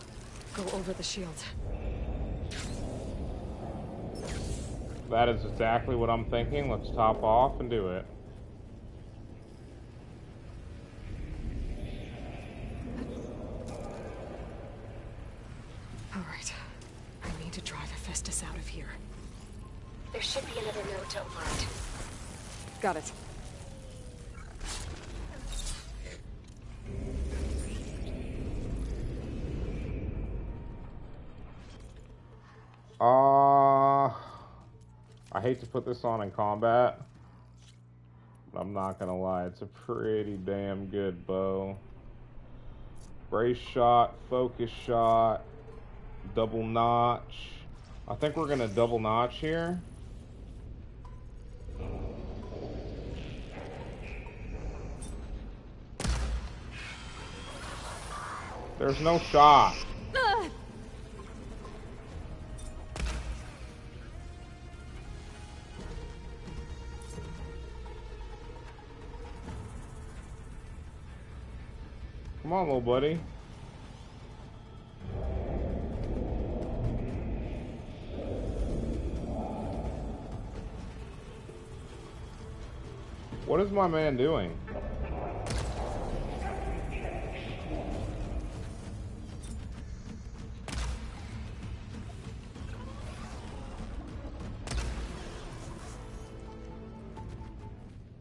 Go over the shield. that is exactly what I'm thinking. Let's top off and do it. Alright. I need to drive Hephaestus out of here. There should be another node to override. Got it. I hate to put this on in combat, but I'm not gonna lie, it's a pretty damn good bow. Brace shot, focus shot, double notch. I think we're gonna double notch here. There's no shot. Come on, little buddy. What is my man doing?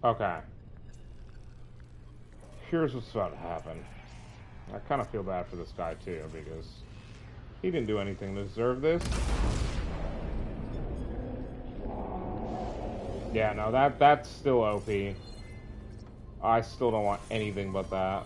Okay. Here's what's about to happen. I kind of feel bad for this guy too, because he didn't do anything to deserve this. Yeah, no, that's still OP. I still don't want anything but that.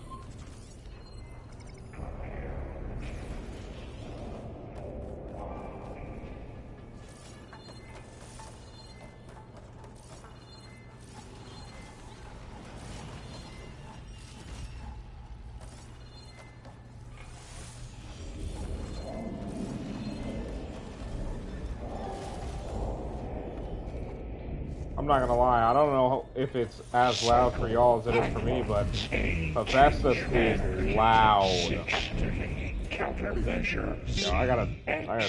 I'm not gonna lie, I don't know if it's as loud for y'all as it is for me, but Hephaestus is loud. Yo, I gotta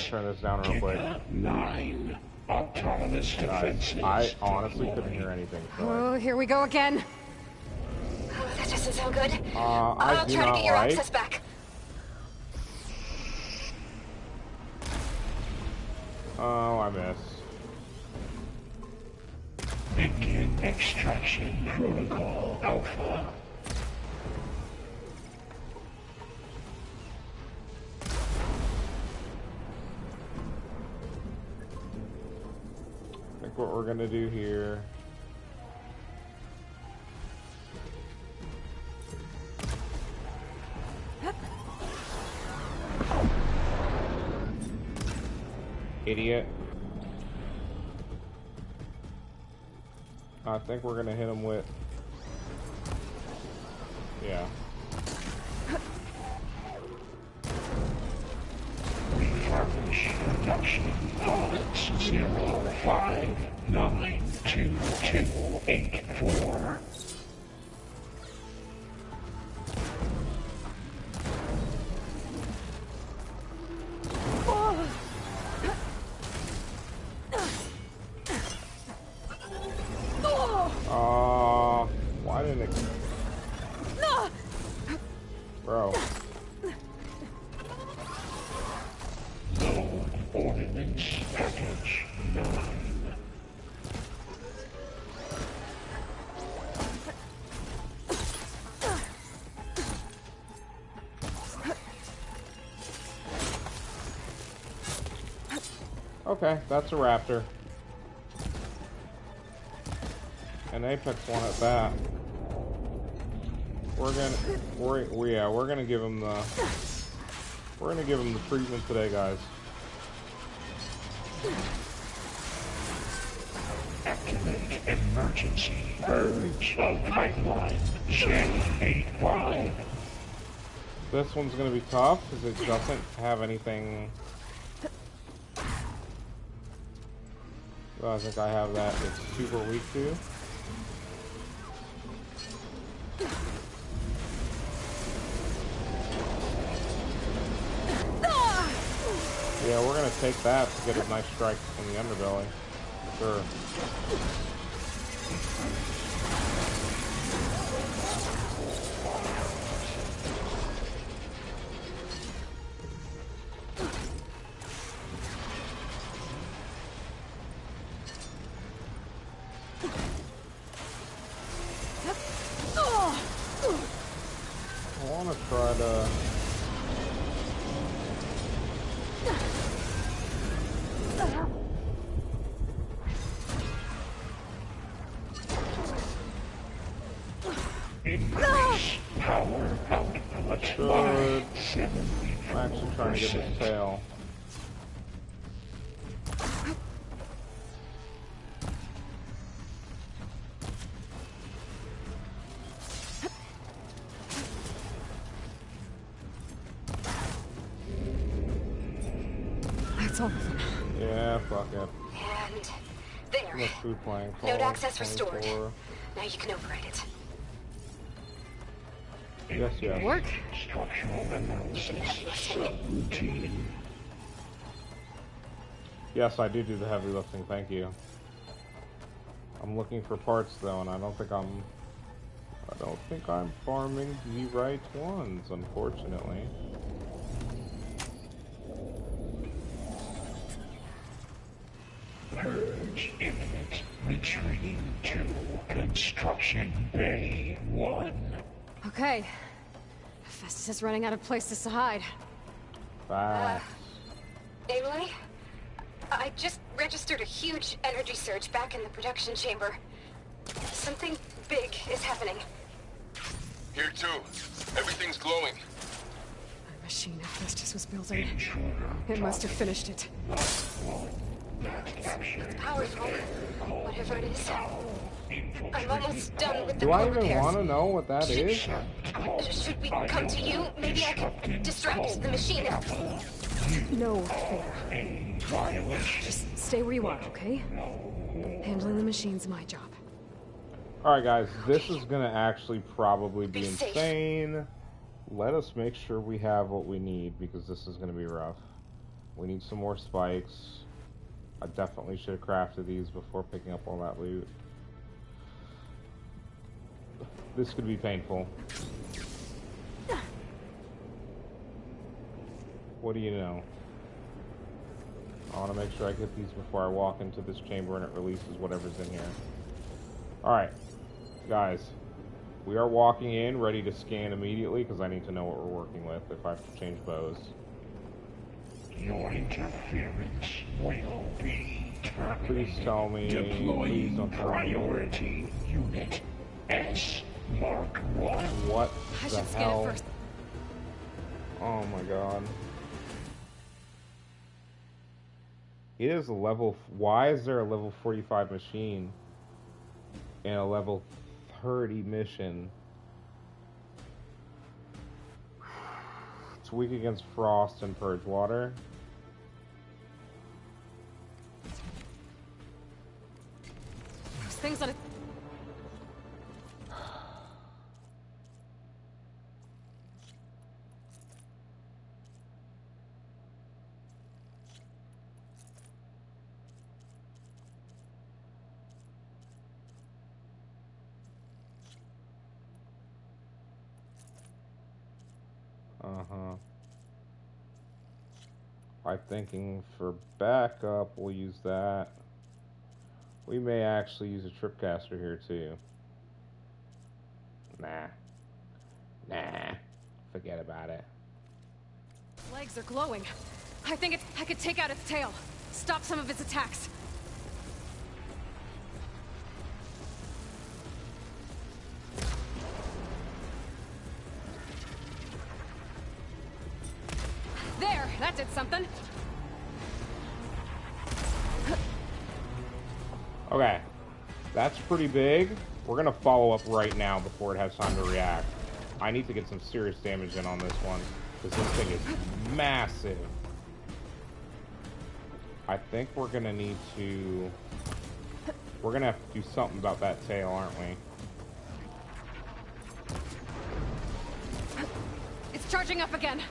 turn this down real quick. 9 autonomous defenses. I honestly couldn't hear anything. Oh, here we go again. Oh, that doesn't sound good. I'll try to get your access back. Oh, I missed. Begin extraction protocol Alpha. I think what we're gonna do here. Idiot. I think we're gonna hit him with... Yeah. Refurbish production pods 05922284. Why didn't it... Bro. Load ordnance package 9. Okay, that's a raptor. an Apex one at that. We're gonna give him the treatment today, guys. Activate emergency purge of pipeline J85. This one's gonna be tough because it doesn't have anything. Well, I think I have that. It's super weak to. Yeah, we're gonna take that to get a nice strike from the underbelly. Sure. I wanna try to... Increase power output by 70%. I'm actually trying to get this tail. That's all of them. Yeah, fuck it. And there. Too much food plank. Node access restored. 24. Now you can override it. Yes, yes. Work? Structural analysis routine. Yes, I do the heavy lifting, thank you. I'm looking for parts though, and I don't think I'm farming the right ones, unfortunately. Purge imminent. Retreating to Construction Bay 1. Okay. Festus is running out of places to hide. Bye. Aloy? I just registered a huge energy surge back in the production chamber. Something big is happening. Here too. Everything's glowing. The machine Festus was building. It must have finished it. It's powerful. Whatever it is. I'm almost done with the Do I core even repairs. want to know what that is? Should we come to you? Maybe I could distract the machine. No, fair. Just stay where you are, okay? Handling the machine's my job. Alright guys, this is gonna actually probably be Be safe. insane. Let us make sure we have what we need, because this is gonna be rough. We need some more spikes. I definitely should have crafted these before picking up all that loot. This could be painful. What do you know? I want to make sure I get these before I walk into this chamber and it releases whatever's in here. Alright, guys. We are walking in, ready to scan immediately, because I need to know what we're working with if I have to change bows. Your interference will be terminated. Please tell me. Please Deploying don't tell me. priority unit S Mark 1. What I the should scan hell? it first. Oh my god. It is a level... Why is there a level 45 machine in a level 30 mission? It's weak against frost and purge water. Those things on it. Uh-huh. I'm thinking for backup, we'll use that. We may actually use a tripcaster here, too. Nah. Forget about it. Legs are glowing. I think I could take out its tail. Stop some of its attacks. that did something. Okay, that's pretty big. We're gonna follow up right now before it has time to react. I need to get some serious damage in on this one, because this thing is massive. I think we're gonna need to... We're gonna have to do something about that tail, aren't we? It's charging up again.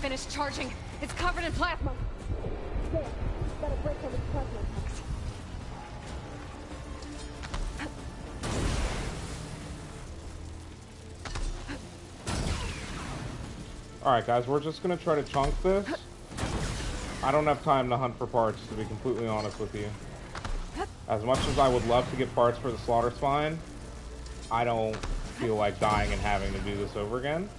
Finished charging. It's covered in plasma. There. Gotta break some of the plasma attacks. Alright guys, we're just gonna try to chunk this. I don't have time to hunt for parts, to be completely honest with you. As much as I would love to get parts for the slaughter spine, I don't feel like dying and having to do this over again.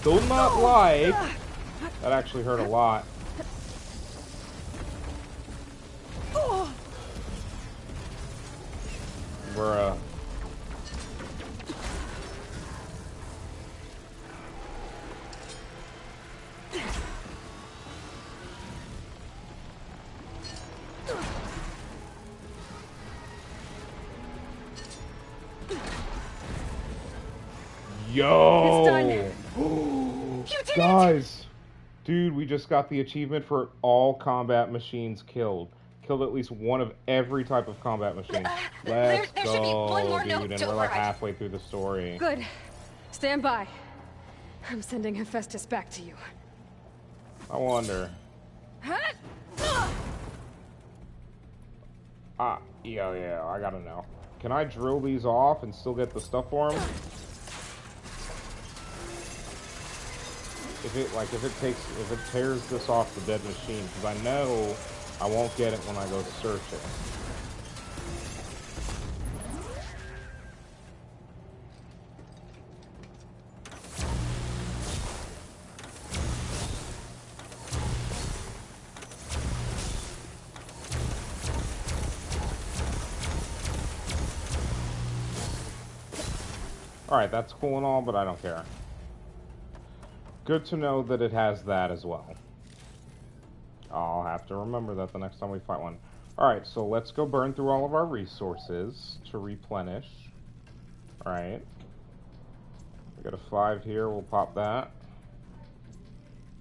Do not like... That actually hurt a lot. Bruh. Yo! It's done. You did Guys! Dude, we just got the achievement for all combat machines killed. Killed at least one of every type of combat machine. Let's there should be one more go, note dude, to and we're like override. halfway through the story. Good. Stand by. I'm sending Hephaestus back to you. I wonder. Yeah, I gotta know. Can I drill these off and still get the stuff for them? If it tears this off the dead machine, because I know I won't get it when I go search it. Alright, that's cool and all, but I don't care. Good to know that it has that as well. I'll have to remember that the next time we fight one. Alright, so let's go burn through all of our resources to replenish. Alright. We got a 5 here, we'll pop that.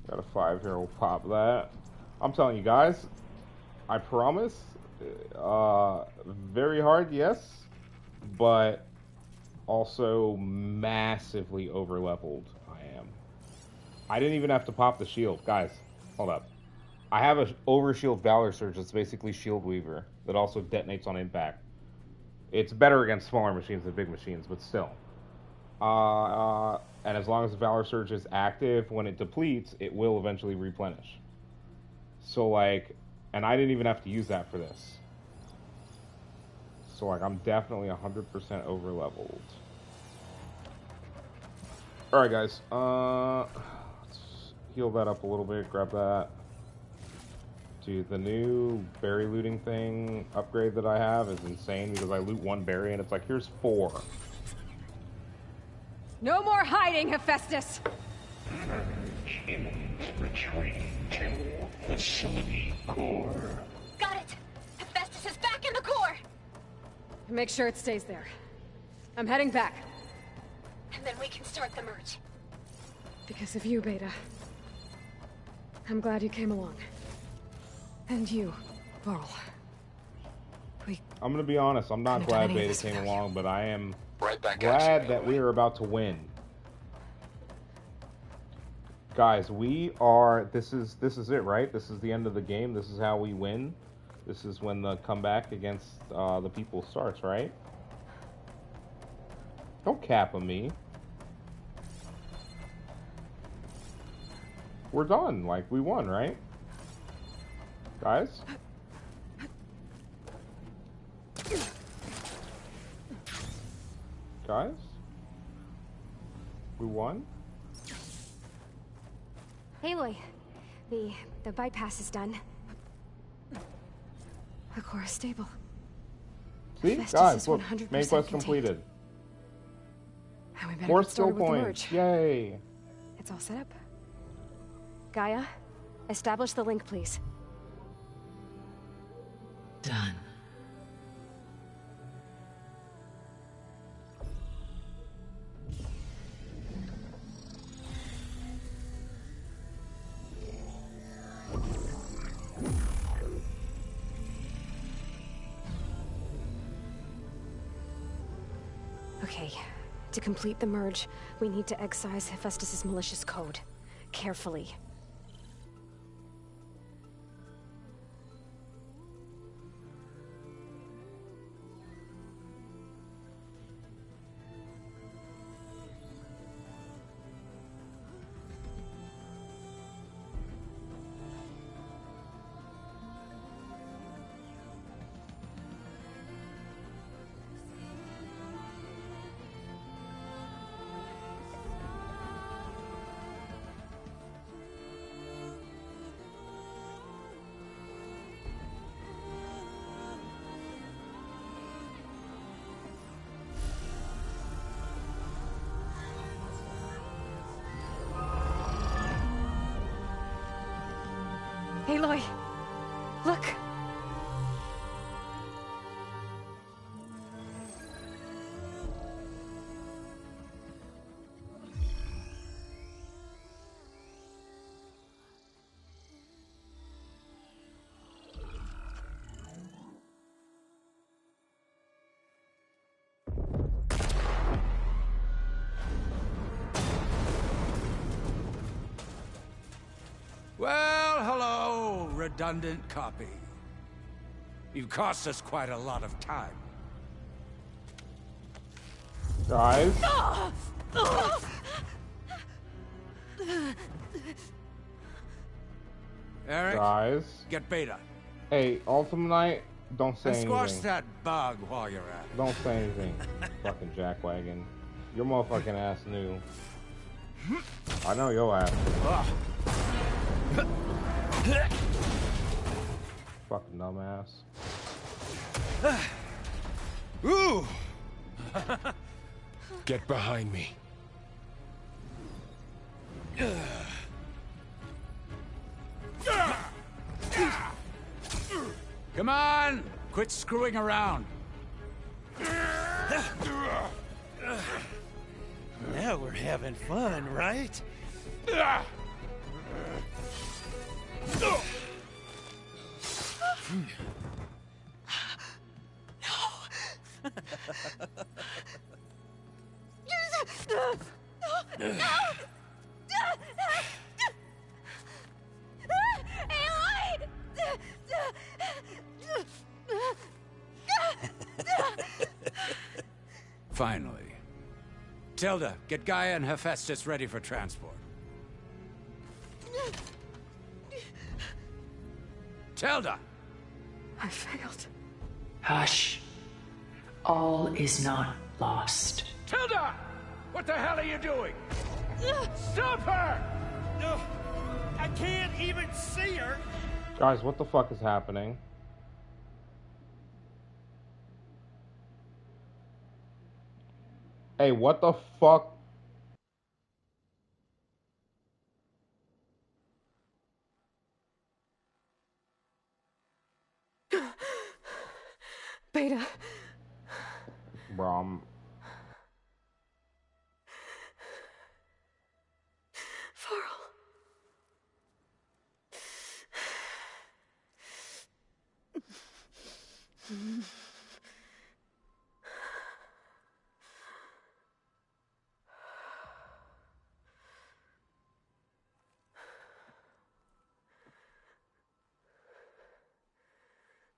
Got a 5 here, we'll pop that. I'm telling you guys, I promise, very hard, yes, but also massively over-leveled I am. I didn't even have to pop the shield. Guys, hold up. I have an overshield Valor Surge that's basically Shield Weaver that also detonates on impact. It's better against smaller machines than big machines, but still. And as long as the Valor Surge is active, when it depletes, it will eventually replenish. So, like, and I didn't even have to use that for this. So, like, I'm definitely 100% over-leveled. Alright, guys. Let's heal that up a little bit. Grab that. Dude, the new berry looting thing upgrade that I have is insane because I loot 1 berry and it's like, here's 4. No more hiding, Hephaestus! Purge imminent retreat to facility core. Got it! Hephaestus is back in the core! Make sure it stays there. I'm heading back. And then we can start the merge. Because of you, Beta. I'm glad you came along. And you, Varl. I'm gonna be honest, I'm not glad Beta came along, but I am glad that we are about to win. Guys, we are, this is it, right? This is the end of the game. This is how we win. This is when the comeback against the people starts, right? Don't cap on me. We're done. Like, we won, right? Guys? Guys? We won? Aloy, the bypass is done. The core is stable. See? Festus Guys, is look. 100% Main quest contained. completed. Now we better More get skill started with the points. merge. Yay. It's all set up. Gaia, establish the link, please. Done. Okay, to complete the merge, we need to excise Hephaestus' malicious code. Carefully. Aloy, look! Well, hello, redundant copy. You've cost us quite a lot of time. Guys? Eric, Guys? get Beta. Hey, Ultimate Knight, don't say And squash anything. that bug while you're at it. Don't say anything. Fucking jackwagon. Your motherfucking ass knew. I know your ass knew. Fucking dumbass. Ooh! Get behind me. Come on! Quit screwing around. Now we're having fun, right? Finally. Tilda, get Gaia and Hephaestus ready for transport. Tilda! I failed. Hush. All is not lost. Tilda! What the hell are you doing? Stop her! No, I can't even see her. Guys, what the fuck is happening? Hey, what the fuck? Beta. Brom. Varl.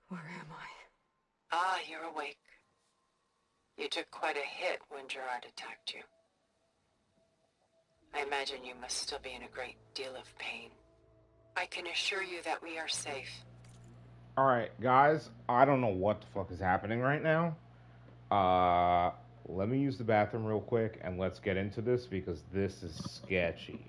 Where am I? Ah, you're awake. You You took quite a hit when Gerard attacked you. I imagine you must still be in a great deal of pain. I can assure you that we are safe. Alright, guys, I don't know what the fuck is happening right now. Let me use the bathroom real quick, and let's get into this, because this is sketchy.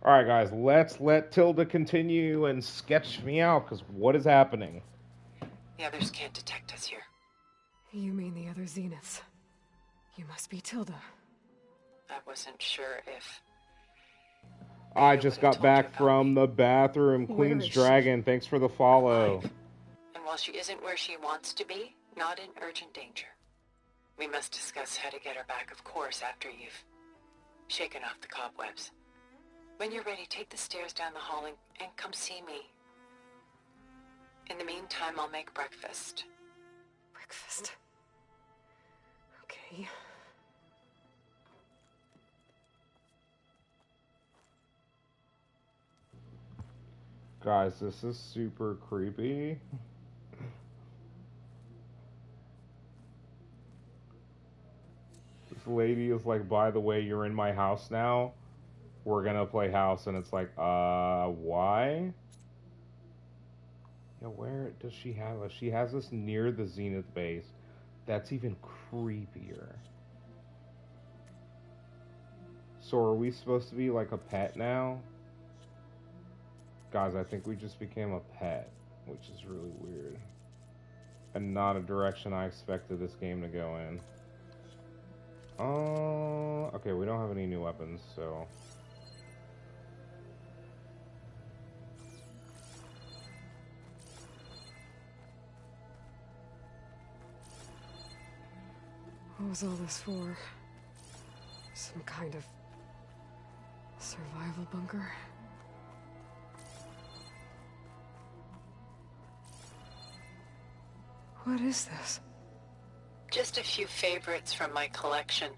Alright, guys, let's let Tilda continue and sketch me out, because what is happening? The others can't detect us here. You mean the other Zeniths? You must be Tilda. I wasn't sure if... I just got back from the bathroom. Queen's Dragon, thanks for the follow. And while she isn't where she wants to be, not in urgent danger. We must discuss how to get her back, of course, after you've shaken off the cobwebs. When you're ready, take the stairs down the hall and come see me. In the meantime, I'll make breakfast. Breakfast? Okay. Guys, this is super creepy. This lady is like, by the way, you're in my house now. We're gonna play house, and it's like, why? Yeah, where does she have us? She has us near the Zenith base. That's even creepier. So are we supposed to be like a pet now? Guys, I think we just became a pet, which is really weird. And not a direction I expected this game to go in. Okay, we don't have any new weapons, so... What was all this for? Some kind of survival bunker? What is this? Just a few favorites from my collection.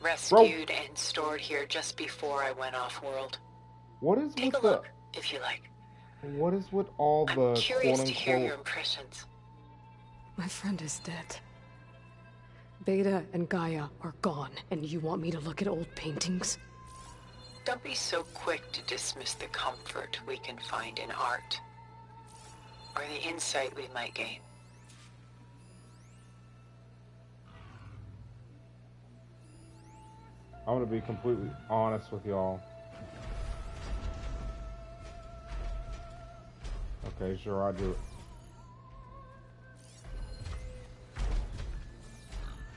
Rescued and stored here just before I went off-world. What is Take a with look, if you like. What is with all the I'm curious to hear quote-unquote... your impressions. My friend is dead. Beta and Gaia are gone, and you want me to look at old paintings? Don't be so quick to dismiss the comfort we can find in art, or the insight we might gain. I'm gonna be completely honest with y'all. Okay, sure, I'll do it.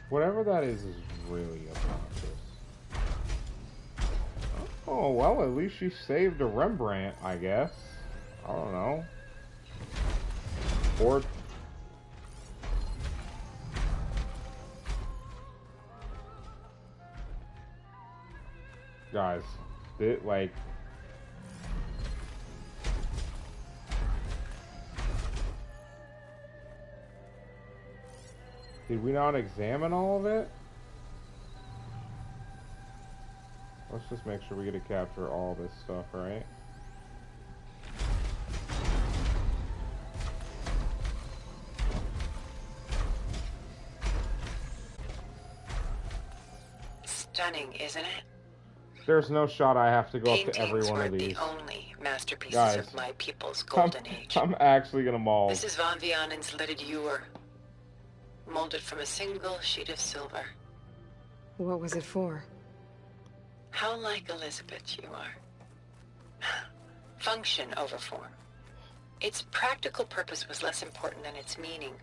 Whatever that is really obnoxious. Oh, well, at least she saved a Rembrandt, I guess. I don't know. Or... Guys, like... Did we not examine all of it? Let's just make sure we get to capture all this stuff, right? Stunning, isn't it? There's no shot I have to go up to Paintings every one were of these. the only masterpieces Guys, of my people's golden age. I'm actually gonna maul. This is Von Vianen's lidded ewer, molded from a single sheet of silver. What was it for? How like Elizabeth you are. Function over form. Its practical purpose was less important than its meaning.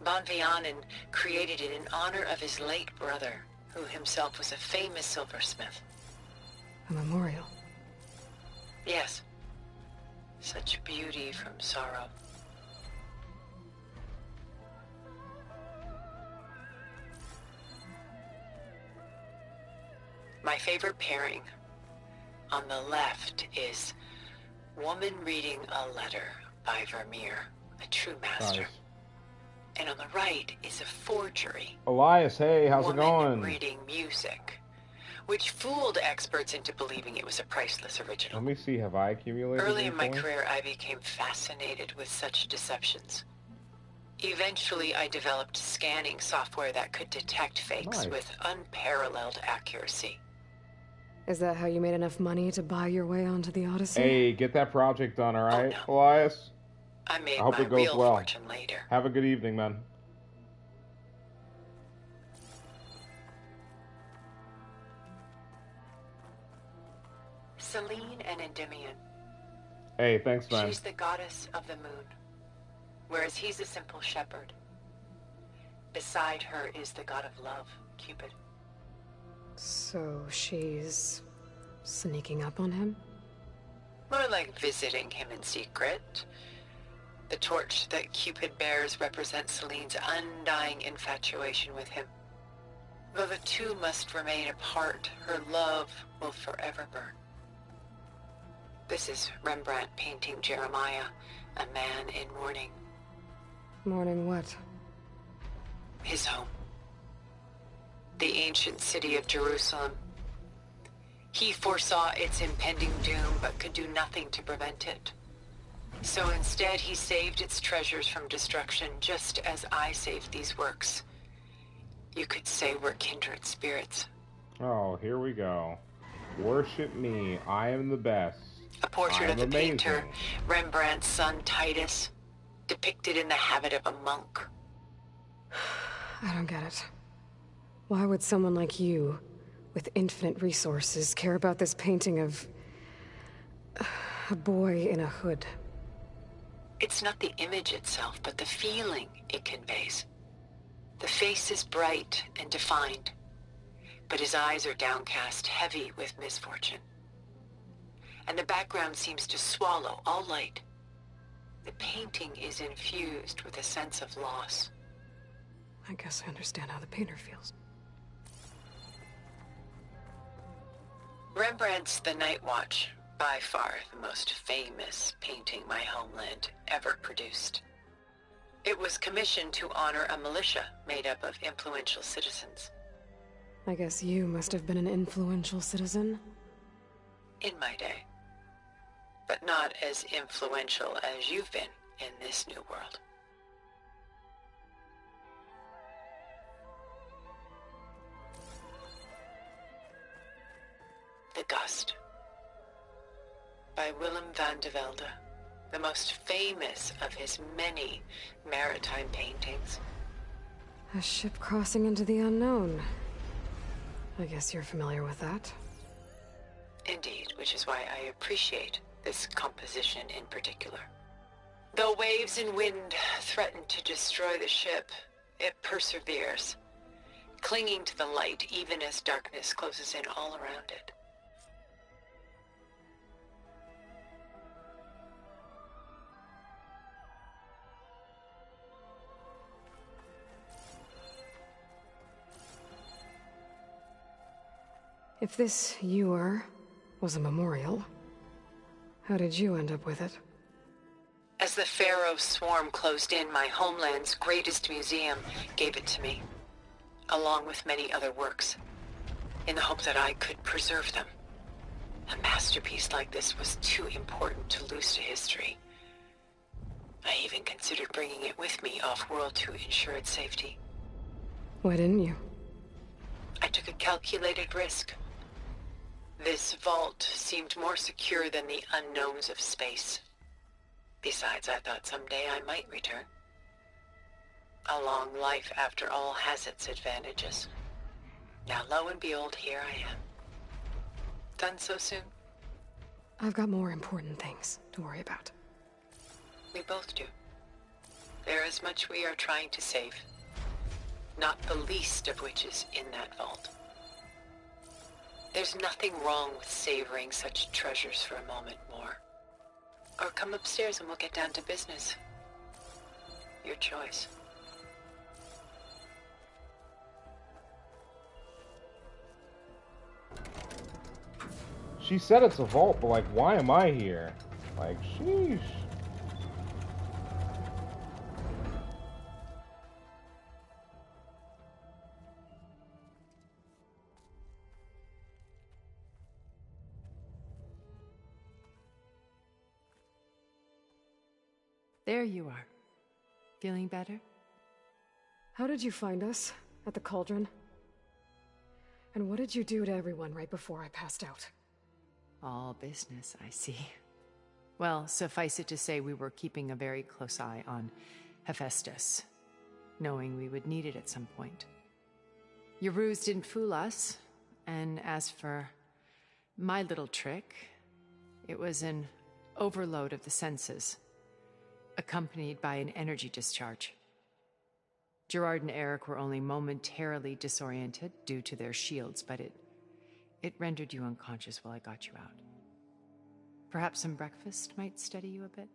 Von Vianen created it in honor of his late brother, who himself was a famous silversmith. A memorial. Yes. Such beauty from sorrow. My favorite pairing on the left is Woman Reading a Letter by Vermeer, a true master. Nice. And on the right is a forgery. Elias, hey, how's it going? Reading music, which fooled experts into believing it was a priceless original. Let me see, have I accumulated Early in my points? career, I became fascinated with such deceptions. Eventually, I developed scanning software that could detect fakes with unparalleled accuracy. Is that how you made enough money to buy your way onto the Odyssey? Hey, get that project done, alright, Elias? I made hope my it goes real well. fortune later. Have a good evening, man. Selene and Endymion. Hey, thanks, man. She's the goddess of the moon, whereas he's a simple shepherd. Beside her is the god of love, Cupid. So she's sneaking up on him? More like visiting him in secret. The torch that Cupid bears represents Selene's undying infatuation with him. Though the two must remain apart, her love will forever burn. This is Rembrandt painting Jeremiah, a man in mourning. Mourning what? His home. The ancient city of Jerusalem. He foresaw its impending doom, but could do nothing to prevent it. So instead, he saved its treasures from destruction, just as I saved these works. You could say we're kindred spirits. Oh, here we go. Worship me, I am the best. A portrait I of am the painter, amazing. Rembrandt's son Titus, depicted in the habit of a monk. I don't get it. Why would someone like you, with infinite resources, care about this painting of a boy in a hood? It's not the image itself, but the feeling it conveys. The face is bright and defined, but his eyes are downcast, heavy with misfortune. And the background seems to swallow all light. The painting is infused with a sense of loss. I guess I understand how the painter feels. Rembrandt's The Night Watch, by far the most famous painting my homeland ever produced. It was commissioned to honor a militia made up of influential citizens. I guess you must have been an influential citizen. In my day. But not as influential as you've been in this new world. The Gust, by Willem van de Velde, the most famous of his many maritime paintings. A ship crossing into the unknown. I guess you're familiar with that. Indeed, which is why I appreciate this composition in particular. Though waves and wind threaten to destroy the ship, it perseveres, clinging to the light even as darkness closes in all around it. If this ewer was a memorial, how did you end up with it? As the Pharaoh swarm closed in, my homeland's greatest museum gave it to me, along with many other works, in the hope that I could preserve them. A masterpiece like this was too important to lose to history. I even considered bringing it with me off-world to ensure its safety. Why didn't you? I took a calculated risk. This vault seemed more secure than the unknowns of space. Besides, I thought someday I might return. A long life, after all, has its advantages. Now, lo and behold, here I am. Done so soon? I've got more important things to worry about. We both do. There is much we are trying to save. Not the least of which is in that vault. There's nothing wrong with savoring such treasures for a moment more. Or come upstairs and we'll get down to business. Your choice. She said it's a vault, but like, why am I here? Like, sheesh. There you are. Feeling better? How did you find us? At the Cauldron? And what did you do to everyone right before I passed out? All business, I see. Well, suffice it to say we were keeping a very close eye on Hephaestus, knowing we would need it at some point. Your ruse didn't fool us, and as for my little trick, it was an overload of the senses, accompanied by an energy discharge. Gerard and Eric were only momentarily disoriented due to their shields, but it rendered you unconscious while I got you out. Perhaps some breakfast might steady you a bit?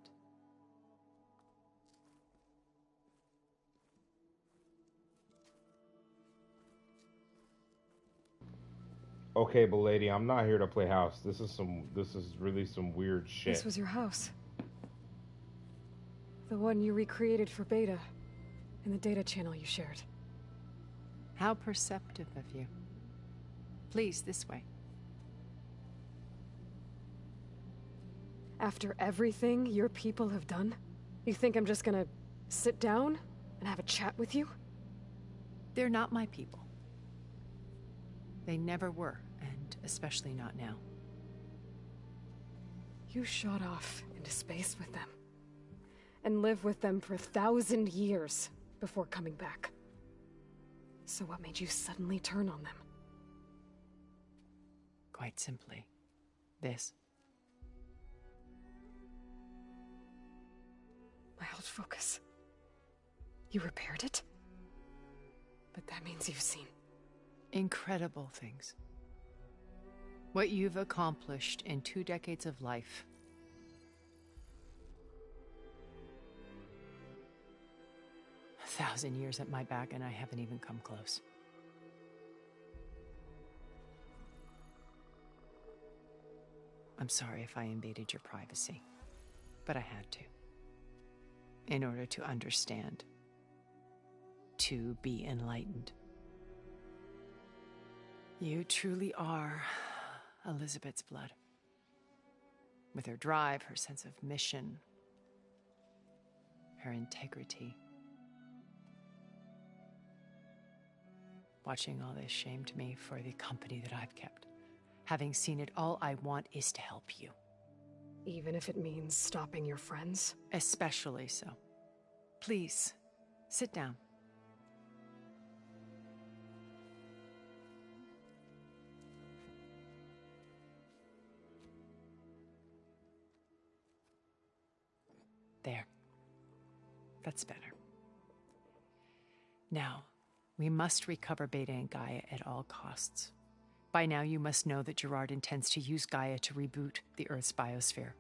Okay, but lady, I'm not here to play house. This is really some weird shit. This was your house. The one you recreated for Beta, in the data channel you shared. How perceptive of you. Please, this way. After everything your people have done, you think I'm just gonna sit down and have a chat with you? They're not my people. They never were, and especially not now. You shot off into space with them, and lived with them for 1,000 years before coming back. So what made you suddenly turn on them? Quite simply, this. My old focus. You repaired it? But that means you've seen incredible things. What you've accomplished in 2 decades of life. A 1,000 years at my back and I haven't even come close. I'm sorry if I invaded your privacy, but I had to. In order to understand. To be enlightened. You truly are Elizabeth's blood. With her drive, her sense of mission, her integrity. Watching all this shamed me for the company that I've kept. Having seen it, all I want is to help you. Even if it means stopping your friends? Especially so. Please, sit down. There. That's better. Now, we must recover Beta and Gaia at all costs. By now, you must know that Gerard intends to use Gaia to reboot the Earth's biosphere.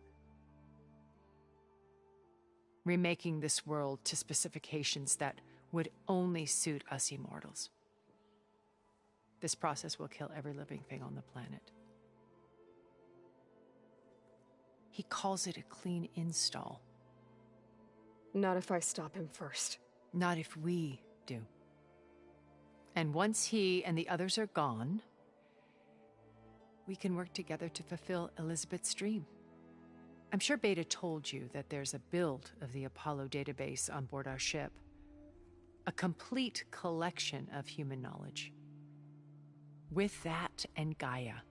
Remaking this world to specifications that would only suit us immortals. This process will kill every living thing on the planet. He calls it a clean install. Not if I stop him first. Not if we do. And once he and the others are gone, we can work together to fulfill Elizabeth's dream. I'm sure Beta told you that there's a build of the Apollo database on board our ship. A complete collection of human knowledge. With that and Gaia,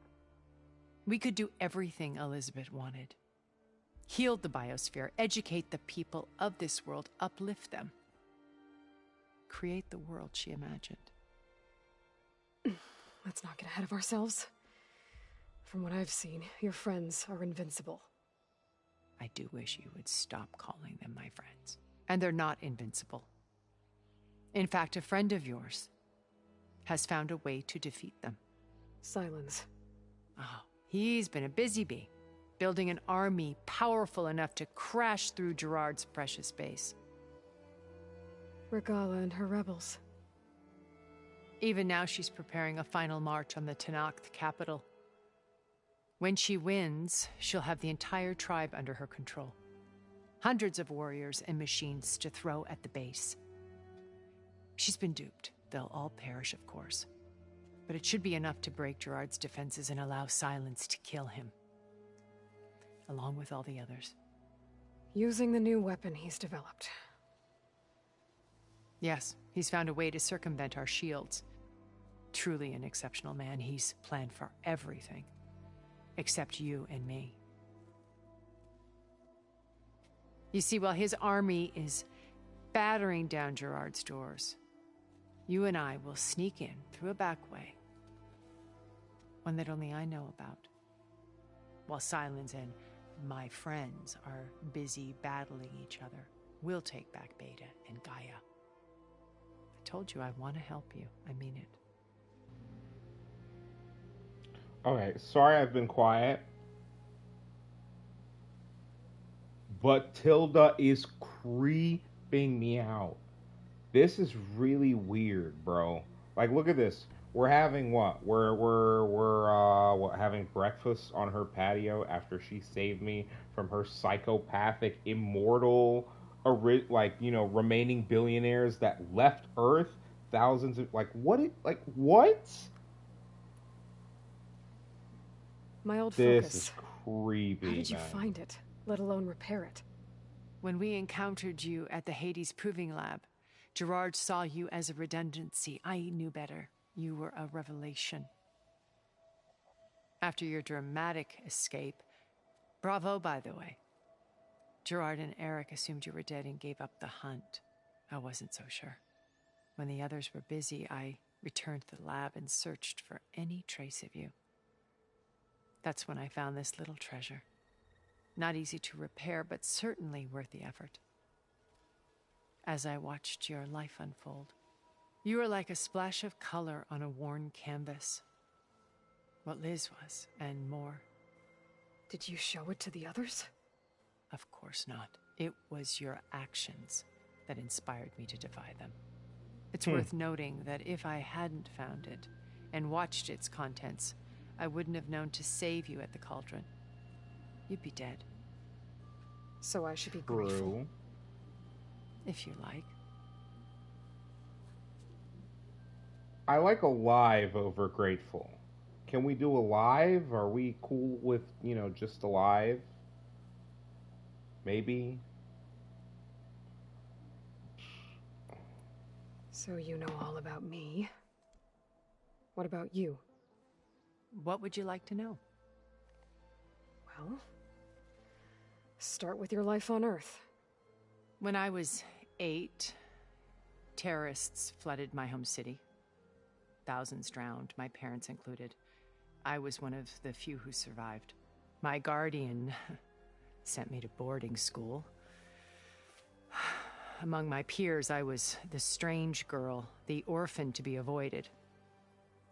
We could do everything Elizabeth wanted. Heal the biosphere, educate the people of this world, uplift them. Create the world she imagined. Let's not get ahead of ourselves. From what I've seen, your friends are invincible. I do wish you would stop calling them my friends. And they're not invincible. In fact, a friend of yours has found a way to defeat them. Sylens. Oh, he's been a busy bee, building an army powerful enough to crash through Gerard's precious base. Regalla and her rebels. Even now she's preparing a final march on the Tenakth capital. When she wins, she'll have the entire tribe under her control. Hundreds of warriors and machines to throw at the base. She's been duped. They'll all perish, of course. But it should be enough to break Gerard's defenses and allow Sylens to kill him. Along with all the others. Using the new weapon he's developed. Yes, he's found a way to circumvent our shields. Truly an exceptional man. He's planned for everything. Except you and me. You see, while his army is battering down Gerard's doors, you and I will sneak in through a back way. One that only I know about. While Sylens and my friends are busy battling each other, we'll take back Beta and Gaia. I told you I want to help you. I mean it. Okay, sorry I've been quiet. But Tilda is creeping me out. This is really weird, bro. Like, look at this. We're having what? We're having breakfast on her patio after she saved me from her psychopathic, immortal, remaining billionaires that left Earth. Thousands of, what? My old This focus. is creepy, How did you man. find it, let alone repair it? When we encountered you at the Hades Proving Lab, Gerard saw you as a redundancy. I knew better. You were a revelation. After your dramatic escape, bravo, by the way. Gerard and Eric assumed you were dead and gave up the hunt. I wasn't so sure. When the others were busy, I returned to the lab and searched for any trace of you. That's when I found this little treasure. Not easy to repair, but certainly worth the effort. As I watched your life unfold, you were like a splash of color on a worn canvas. What Liz was, and more. Did you show it to the others? Of course not. It was your actions that inspired me to defy them. It's worth noting that if I hadn't found it and watched its contents, I wouldn't have known to save you at the cauldron. You'd be dead. So I should be grateful. If you like. I like alive over grateful. Can we do alive? Are we cool with, just alive? Maybe. So you know all about me. What about you? What would you like to know? Well, start with your life on Earth. When I was 8, terrorists flooded my home city. Thousands drowned, my parents included. I was one of the few who survived. My guardian sent me to boarding school. Among my peers, I was the strange girl, the orphan to be avoided.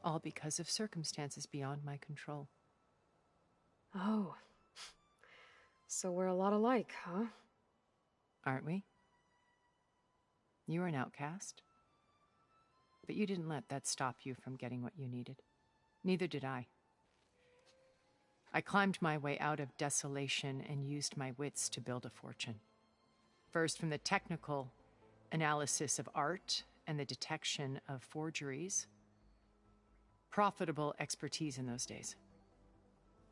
All because of circumstances beyond my control. Oh. So we're a lot alike, huh? Aren't we? You were an outcast. But you didn't let that stop you from getting what you needed. Neither did I. I climbed my way out of desolation and used my wits to build a fortune. First, from the technical analysis of art and the detection of forgeries. Profitable expertise in those days.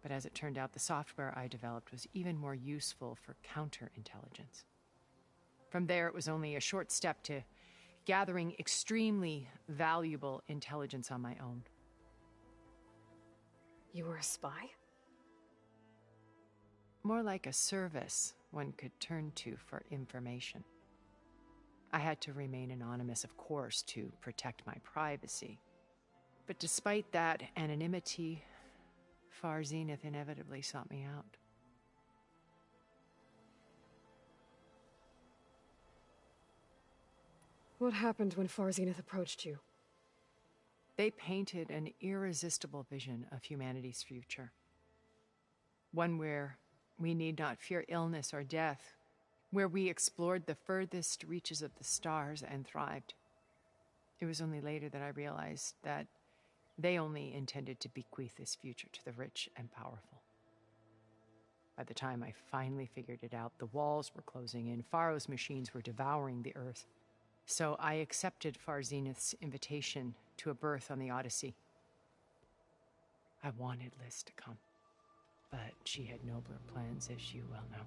But as it turned out, the software I developed was even more useful for counterintelligence. From there, it was only a short step to gathering extremely valuable intelligence on my own. You were a spy? More like a service one could turn to for information. I had to remain anonymous, of course, to protect my privacy. But despite that anonymity, Far Zenith inevitably sought me out. What happened when Far Zenith approached you? They painted an irresistible vision of humanity's future. One where we need not fear illness or death, where we explored the furthest reaches of the stars and thrived. It was only later that I realized that they only intended to bequeath this future to the rich and powerful. By the time I finally figured it out, the walls were closing in, Pharaoh's machines were devouring the Earth. So I accepted Far Zenith's invitation to a berth on the Odyssey. I wanted Liz to come, but she had nobler plans, as you well know.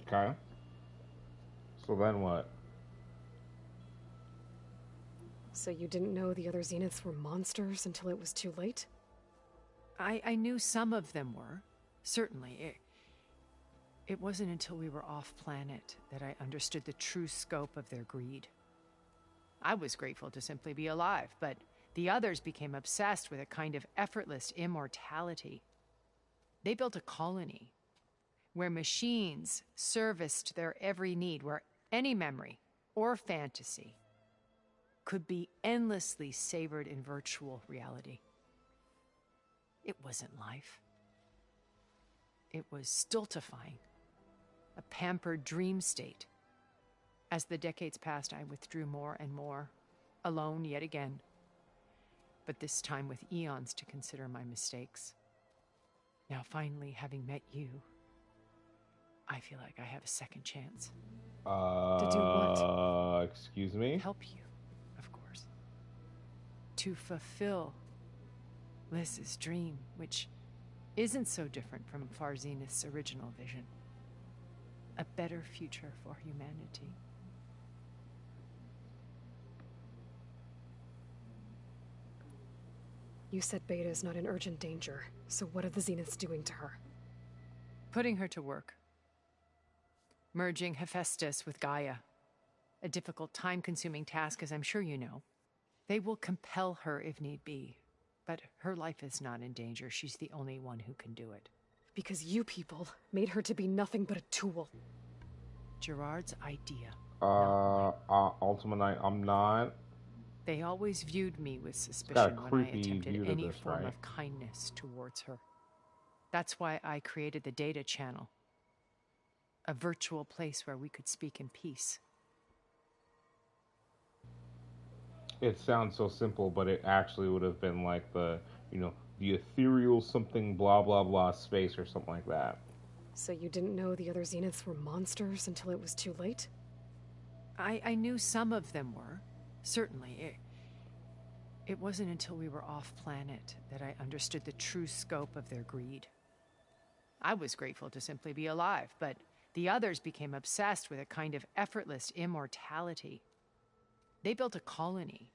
Okay. So then what? So you didn't know the other Zeniths were monsters until it was too late? I knew some of them were, certainly. It wasn't until we were off-planet that I understood the true scope of their greed. I was grateful to simply be alive, but the others became obsessed with a kind of effortless immortality. They built a colony where machines serviced their every need, where any memory or fantasy could be endlessly savored in virtual reality. It wasn't life. It was stultifying, a pampered dream state. As the decades passed, I withdrew more and more, alone yet again, but this time with eons to consider my mistakes. Now finally, having met you, I feel like I have a second chance. To do what? Excuse me? Help you, of course. To fulfill Liz's dream, which isn't so different from Far Zenith's original vision. A better future for humanity. You said Beta is not in urgent danger, so what are the Zeniths doing to her? Putting her to work. Merging Hephaestus with Gaia. A difficult, time-consuming task, as I'm sure you know. They will compel her if need be, but her life is not in danger. She's the only one who can do it. Because you people made her to be nothing but a tool. Gerard's idea. Ultima Knight, I'm not. They always viewed me with suspicion when I attempted any form right? of kindness towards her. That's why I created the data channel. A virtual place where we could speak in peace. It sounds so simple, but it actually would have been like the, the ethereal something blah blah blah space or something like that. So you didn't know the other Zeniths were monsters until it was too late? I knew some of them were, certainly. It wasn't until we were off-planet that I understood the true scope of their greed. I was grateful to simply be alive, but the others became obsessed with a kind of effortless immortality. They built a colony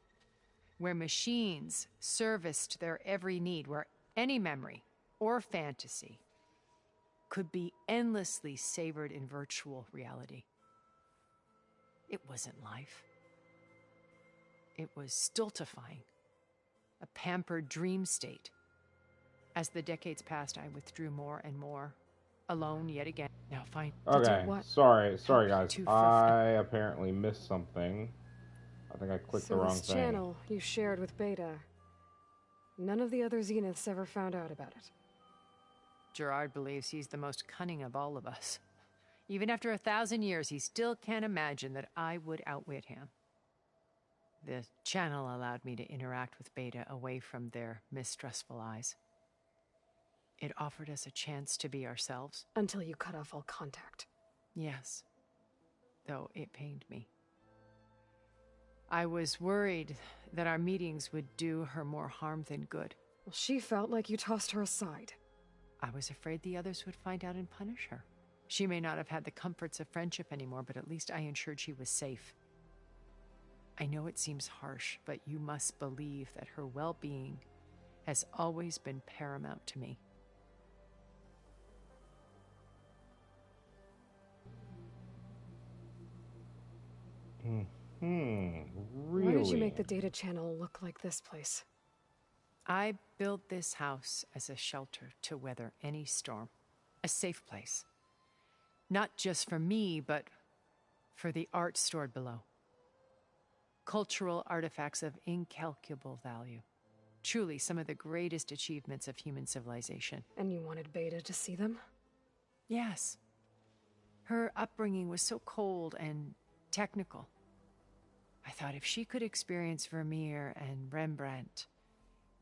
where machines serviced their every need, where any memory or fantasy could be endlessly savored in virtual reality. It wasn't life. It was stultifying, a pampered dream state. As the decades passed, I withdrew more and more, alone yet again. Now fine. Okay, sorry guys. I apparently missed something. I think I clicked the wrong this thing. channel you shared with Beta, none of the other Zeniths ever found out about it. Gerard believes he's the most cunning of all of us. Even after 1,000 years, he still can't imagine that I would outwit him. The channel allowed me to interact with Beta away from their mistrustful eyes. It offered us a chance to be ourselves. Until you cut off all contact. Yes. Though it pained me. I was worried that our meetings would do her more harm than good. Well, she felt like you tossed her aside. I was afraid the others would find out and punish her. She may not have had the comforts of friendship anymore, but at least I ensured she was safe. I know it seems harsh, but you must believe that her well-being has always been paramount to me. Really? Why did you make the data channel look like this place? I built this house as a shelter to weather any storm. A safe place. Not just for me, but for the art stored below. Cultural artifacts of incalculable value. Truly some of the greatest achievements of human civilization. And you wanted Beta to see them? Yes. Her upbringing was so cold and technical. I thought if she could experience Vermeer and Rembrandt,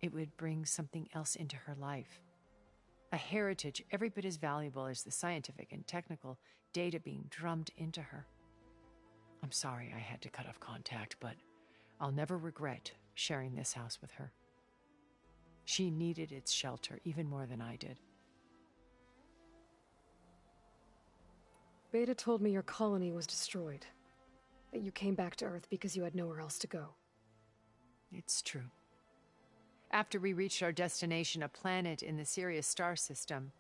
it would bring something else into her life. A heritage every bit as valuable as the scientific and technical data being drummed into her. I'm sorry I had to cut off contact, but I'll never regret sharing this house with her. She needed its shelter even more than I did. Beta told me your colony was destroyed. That you came back to Earth because you had nowhere else to go. It's true. After we reached our destination, a planet in the Sirius star system,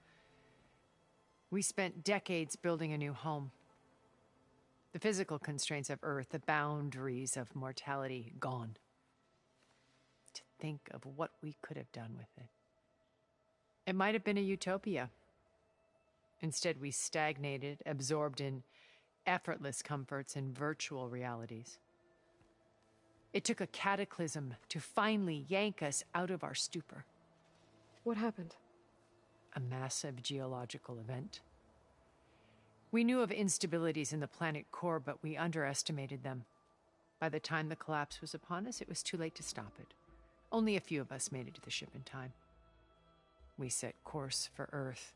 we spent decades building a new home. The physical constraints of Earth, the boundaries of mortality, gone. To think of what we could have done with it. It might have been a utopia. Instead, we stagnated, absorbed in effortless comforts and virtual realities. It took a cataclysm to finally yank us out of our stupor. What happened? A massive geological event. We knew of instabilities in the planet core, but we underestimated them. By the time the collapse was upon us, it was too late to stop it. Only a few of us made it to the ship in time. We set course for Earth,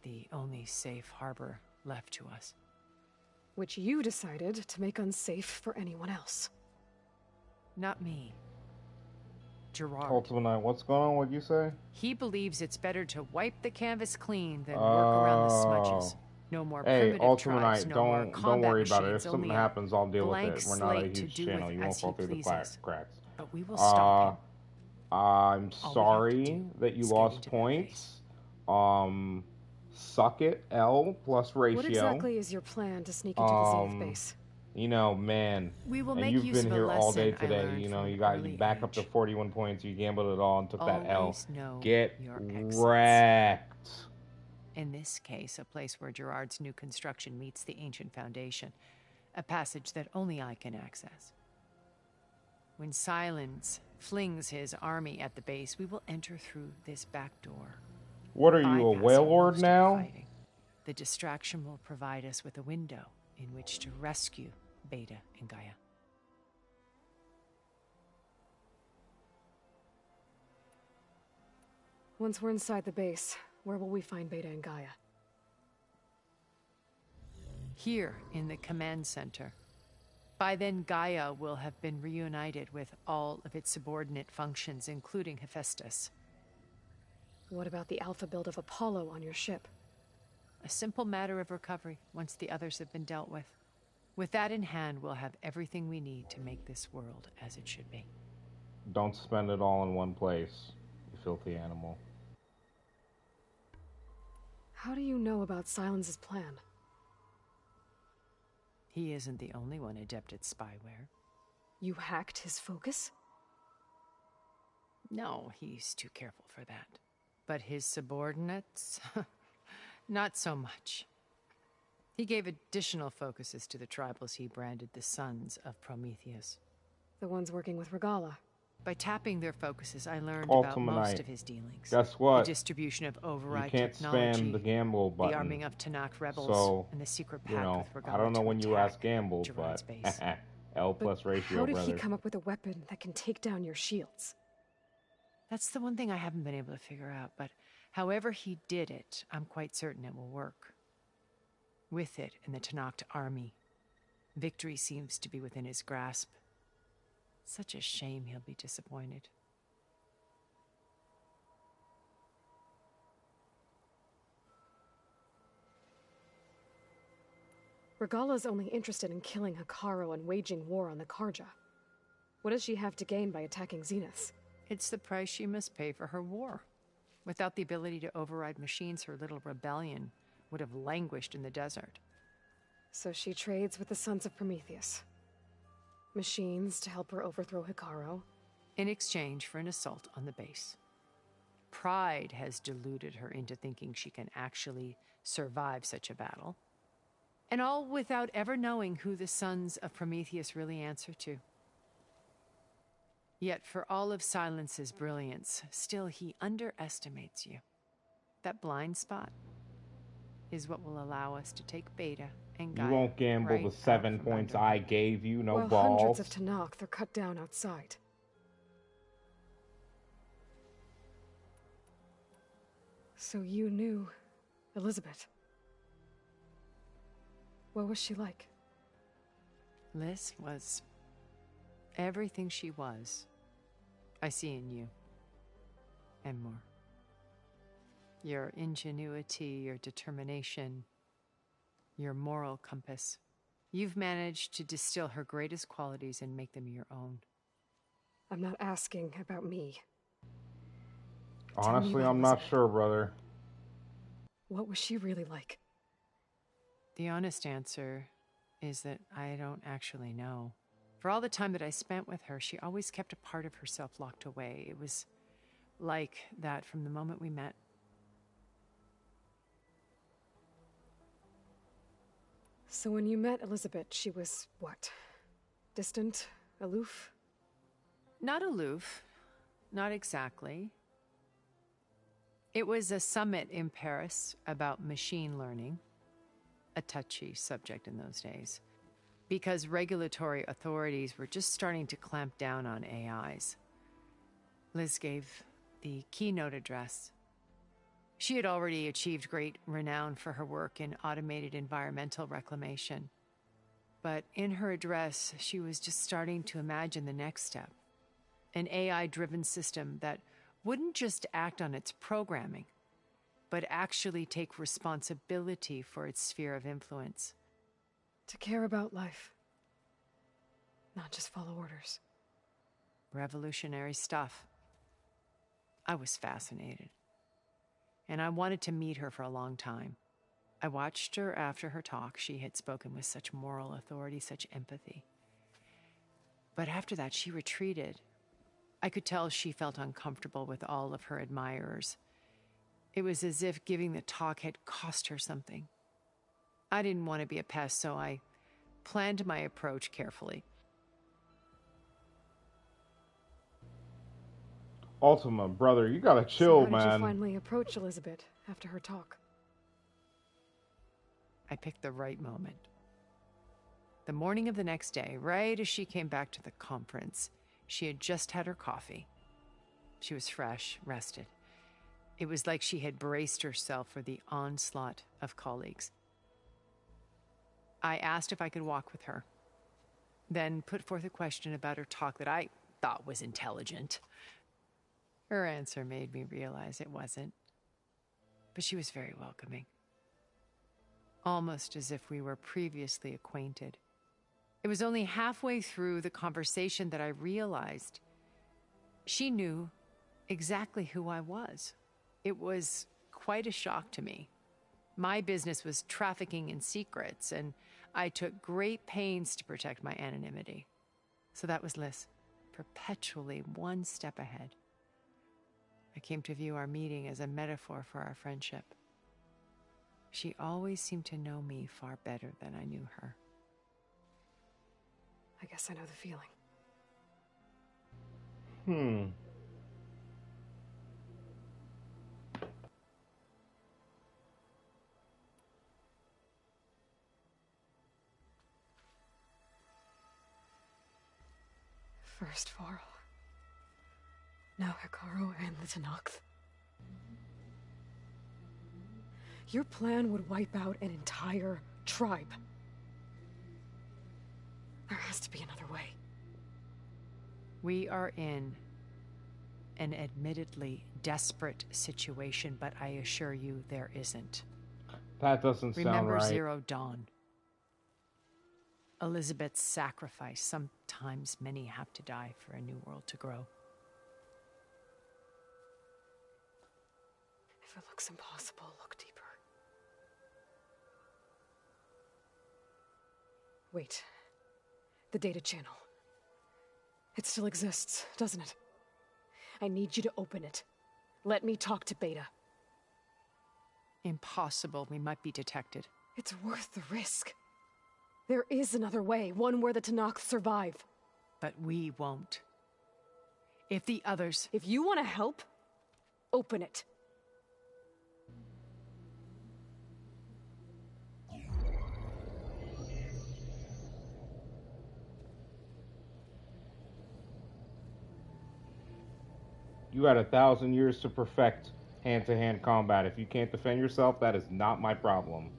the only safe harbor left to us. Which you decided to make unsafe for anyone else. Not me. Gerard. Ultimate Knight, what's going on? What'd you say? He believes it's better to wipe the canvas clean than work around the smudges. No more primitive Ultimate tribes, Knight, no more don't worry about it. If machines, something only a happens, I'll deal with blank it. We're not a slate to huge do channel. with You won't as fall he through the pleases. cracks. But we will stop him. I'm sorry that you lost points. Suck it, L plus ratio. What exactly is your plan to sneak into the Zenith base? You know, man, we will and make you've use been of a here all day lesson today. You know, you back up to 41 points. You gambled it all and took that L. Always know Get your exits. wrecked. In this case, a place where Gerard's new construction meets the ancient foundation, a passage that only I can access. When Silence flings his army at the base, we will enter through this back door. What are you, a whale lord now? The distraction will provide us with a window in which to rescue Beta and Gaia. Once we're inside the base, where will we find Beta and Gaia? Here in the command center. By then, Gaia will have been reunited with all of its subordinate functions, including Hephaestus. What about the alpha build of Apollo on your ship? A simple matter of recovery once the others have been dealt with. With that in hand, we'll have everything we need to make this world as it should be. Don't spend it all in one place, you filthy animal. How do you know about Silence's plan? He isn't the only one adept at spyware. You hacked his focus? No, he's too careful for that. But his subordinates? Not so much. He gave additional focuses to the tribals he branded the Sons of Prometheus. The ones working with Regalla. By tapping their focuses, I learned Ultimate about most Knight. of his dealings. Guess what? The distribution of override you can't technology, spam the gamble button. the arming of Tanakh rebels, so, and the secret pact you know, with Regalla I don't know to when you attack ask gamble, Gerard's but base. L plus ratio, How did brother. he come up with a weapon that can take down your shields? That's the one thing I haven't been able to figure out, but however he did it, I'm quite certain it will work. With it and the Tanakh army, victory seems to be within his grasp. Such a shame he'll be disappointed. Regalla's only interested in killing Hekarro and waging war on the Karja. What does she have to gain by attacking Zenith? It's the price she must pay for her war. Without the ability to override machines, her little rebellion would have languished in the desert. So she trades with the Sons of Prometheus. Machines to help her overthrow Hekarro. In exchange for an assault on the base. Pride has deluded her into thinking she can actually survive such a battle. And all without ever knowing who the Sons of Prometheus really answer to. Yet for all of Silence's brilliance, still he underestimates you. That blind spot is what will allow us to take Beta and Gaia. You won't gamble right the 7 points I gave you, no balls. Hundreds of Tenakth are cut down outside. So you knew Elizabeth. What was she like? Liz was everything she was. I see in you. And more. Your ingenuity, your determination, your moral compass. You've managed to distill her greatest qualities and make them your own. I'm not asking about me. Honestly, I'm not sure, brother. What was she really like? The honest answer is that I don't actually know. For all the time that I spent with her, she always kept a part of herself locked away. It was like that from the moment we met. So when you met Elizabeth, she was what? Distant? Aloof? Not aloof. Not exactly. It was a summit in Paris about machine learning. A touchy subject in those days. Because regulatory authorities were just starting to clamp down on AIs. Liz gave the keynote address. She had already achieved great renown for her work in automated environmental reclamation. But in her address, she was just starting to imagine the next step. An AI-driven system that wouldn't just act on its programming, but actually take responsibility for its sphere of influence. To care about life. Not just follow orders. Revolutionary stuff. I was fascinated. And I wanted to meet her for a long time. I watched her after her talk. She had spoken with such moral authority, such empathy. But after that, she retreated. I could tell she felt uncomfortable with all of her admirers. It was as if giving the talk had cost her something. I didn't want to be a pest, so I planned my approach carefully. Ultima, brother, you gotta chill, so how man. Did you finally approach Elizabeth after her talk? I picked the right moment. The morning of the next day, right as she came back to the conference, she had just had her coffee. She was fresh, rested. It was like she had braced herself for the onslaught of colleagues. I asked if I could walk with her, then put forth a question about her talk that I thought was intelligent. Her answer made me realize it wasn't, but she was very welcoming. Almost as if we were previously acquainted. It was only halfway through the conversation that I realized she knew exactly who I was. It was quite a shock to me. My business was trafficking in secrets, and I took great pains to protect my anonymity. So that was Liz, perpetually one step ahead. I came to view our meeting as a metaphor for our friendship. She always seemed to know me far better than I knew her. I guess I know the feeling. First Varl. Now Hekarro and the Tenakth. Your plan would wipe out an entire tribe. There has to be another way. We are in an admittedly desperate situation, but I assure you there isn't. That doesn't sound right. Remember Zero Dawn. Elizabeth's sacrifice. Sometimes many have to die for a new world to grow. If it looks impossible, look deeper. Wait. The data channel. It still exists, doesn't it? I need you to open it. Let me talk to Beta. Impossible. We might be detected. It's worth the risk. There is another way, one where the Tenakth survive. But we won't. If the others... If you want to help, open it. You had 1,000 years to perfect hand-to-hand combat. If you can't defend yourself, that is not my problem.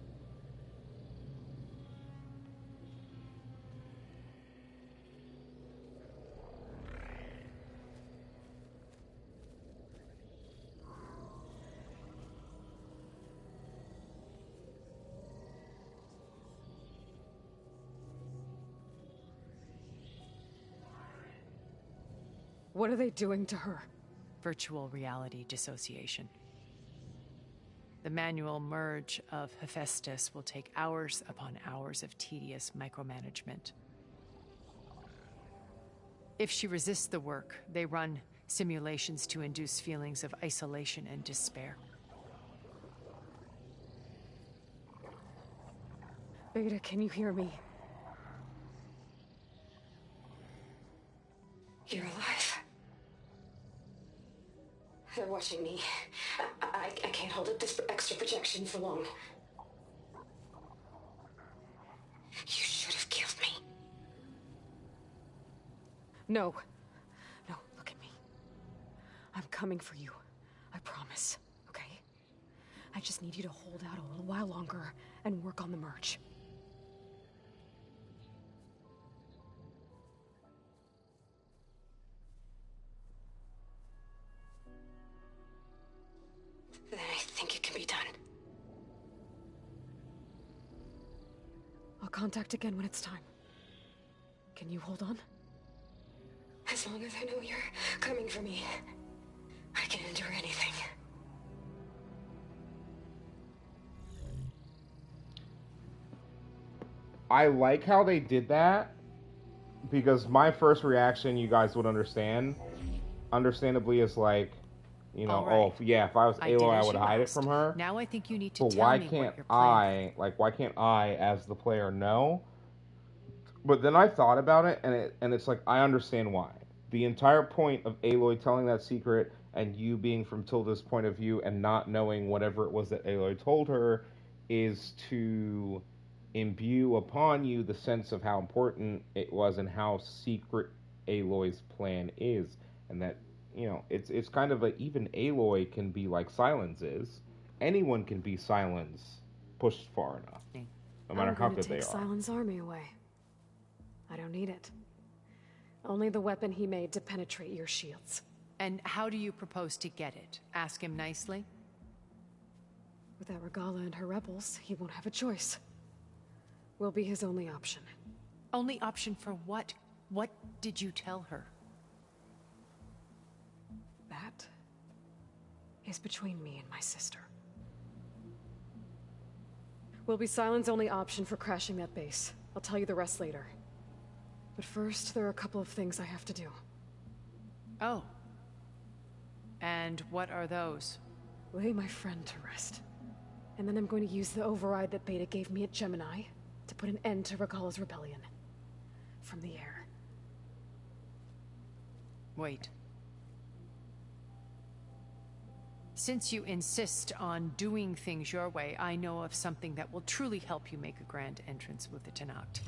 What are they doing to her? Virtual reality dissociation. The manual merge of Hephaestus will take hours upon hours of tedious micromanagement. If she resists the work, they run simulations to induce feelings of isolation and despair. Beta, can you hear me? You're alive. They're watching me. I can't hold up this extra projection for long. You should have killed me. No. No, look at me. I'm coming for you. I promise, okay? I just need you to hold out a little while longer and work on the merge. Then I think it can be done. I'll contact again when it's time. Can you hold on? As long as I know you're coming for me, I can endure anything. I like how they did that, because my first reaction, you guys would understandably, is like, you know, right. oh, yeah, if I was Aloy, I would hide it asked. from her. Now I think you need to But tell why me can't what your plan. why can't I, as the player, know? But then I thought about it, and it's like, I understand why. The entire point of Aloy telling that secret, and you being from Tilda's point of view, and not knowing whatever it was that Aloy told her, is to imbue upon you the sense of how important it was and how secret Aloy's plan is, and that, you know, it's kind of like, even Aloy can be like Silence is. Anyone can be Silence pushed far enough, no matter how good they are. Silence army away. I don't need it. Only the weapon he made to penetrate your shields. And how do you propose to get it? Ask him nicely? Without Regalla and her rebels, he won't have a choice. We'll be his only option. Only option for what? What did you tell her? That is between me and my sister. Will be Silent's only option for crashing that base. I'll tell you the rest later. But first, there are a couple of things I have to do. Oh. And what are those? Lay my friend to rest. And then I'm going to use the override that Beta gave me at Gemini to put an end to Regalla's rebellion. From the air. Wait. Since you insist on doing things your way, I know of something that will truly help you make a grand entrance with the Tenakth.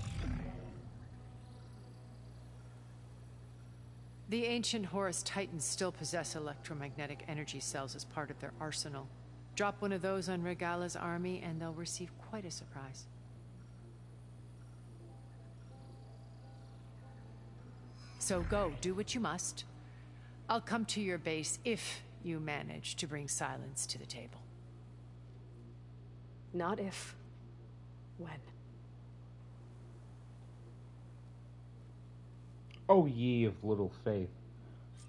The ancient Horus Titans still possess electromagnetic energy cells as part of their arsenal. Drop one of those on Regalla's army and they'll receive quite a surprise. So go, do what you must. I'll come to your base if you manage to bring Silence to the table. Not if. When. Oh, ye of little faith.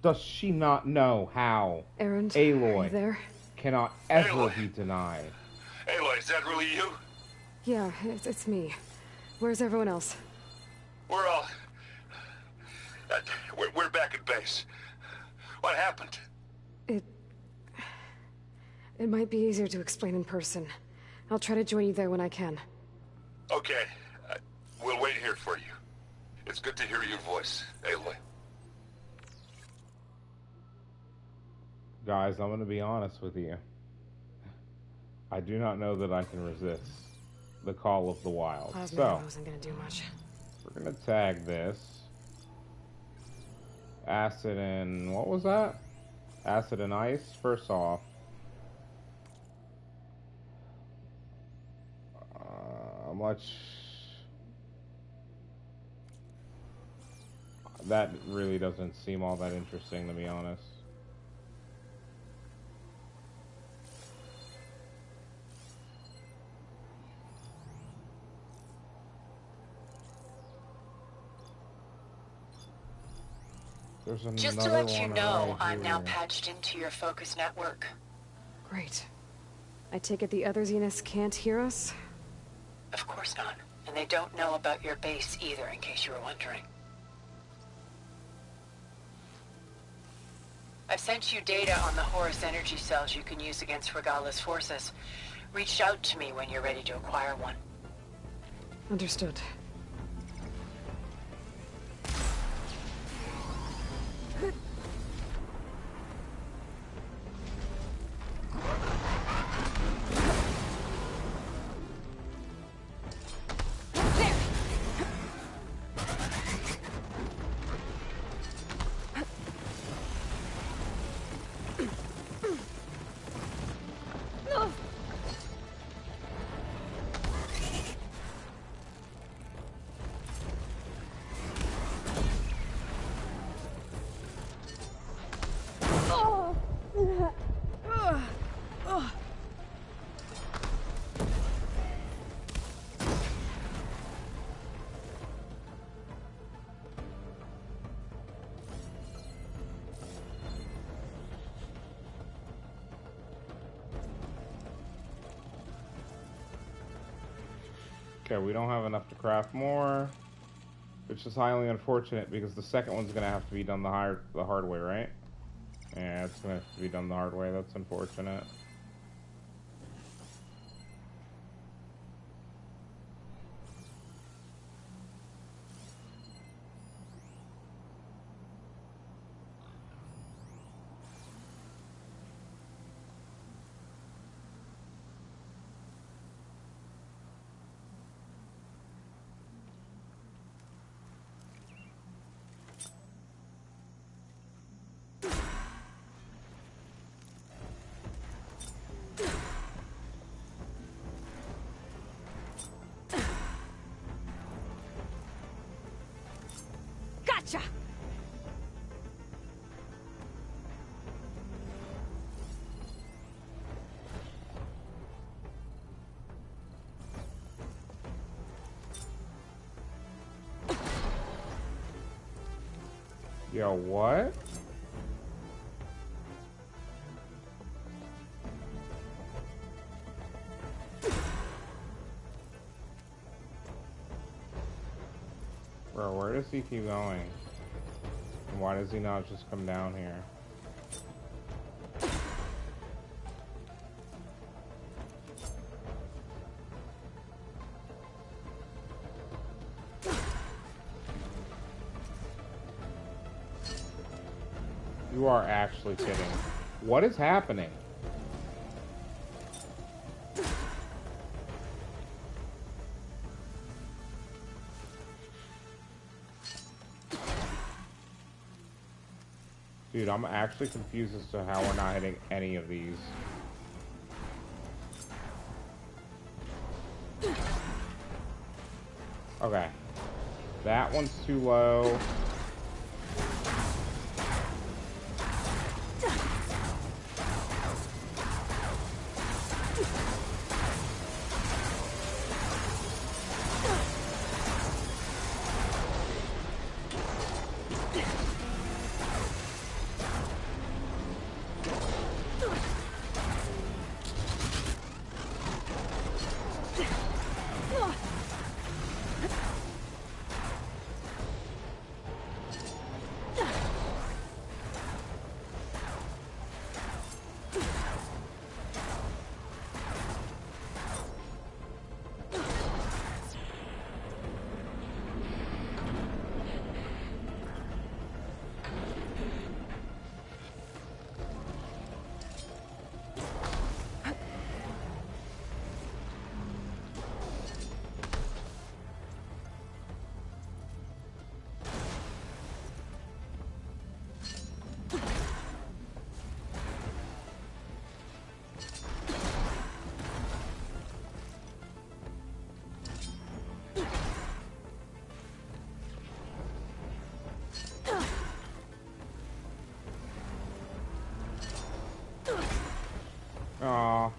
Does she not know how? Erend, Aloy. are you there? cannot ever be denied. Aloy, is that really you? Yeah, it's me. Where's everyone else? We're all... we're back at base. What happened? It might be easier to explain in person. I'll try to join you there when I can. Okay. We'll wait here for you. It's good to hear your voice, Aloy. Guys, I'm gonna be honest with you. I do not know that I can resist the call of the wild. Plasma wasn't gonna do much. We're gonna tag this. Acid and... what was that? Acid and ice, first off. Much... that really doesn't seem all that interesting, to be honest. Just to let you know, I'm now patched into your focus network. Great. I take it the other Zeniths can't hear us? Of course not. And they don't know about your base either, in case you were wondering. I've sent you data on the Horus energy cells you can use against Regalla's forces. Reach out to me when you're ready to acquire one. Understood. Okay, we don't have enough to craft more, which is highly unfortunate because the second one's gonna have to be done the hard way, right? Yeah, it's gonna have to be done the hard way. That's unfortunate. Gotcha! Yo, what? Bro, where does he keep going? And why does he not just come down here? You are actually kidding. What is happening? Dude, I'm actually confused as to how we're not hitting any of these. Okay. That one's too low. Aw.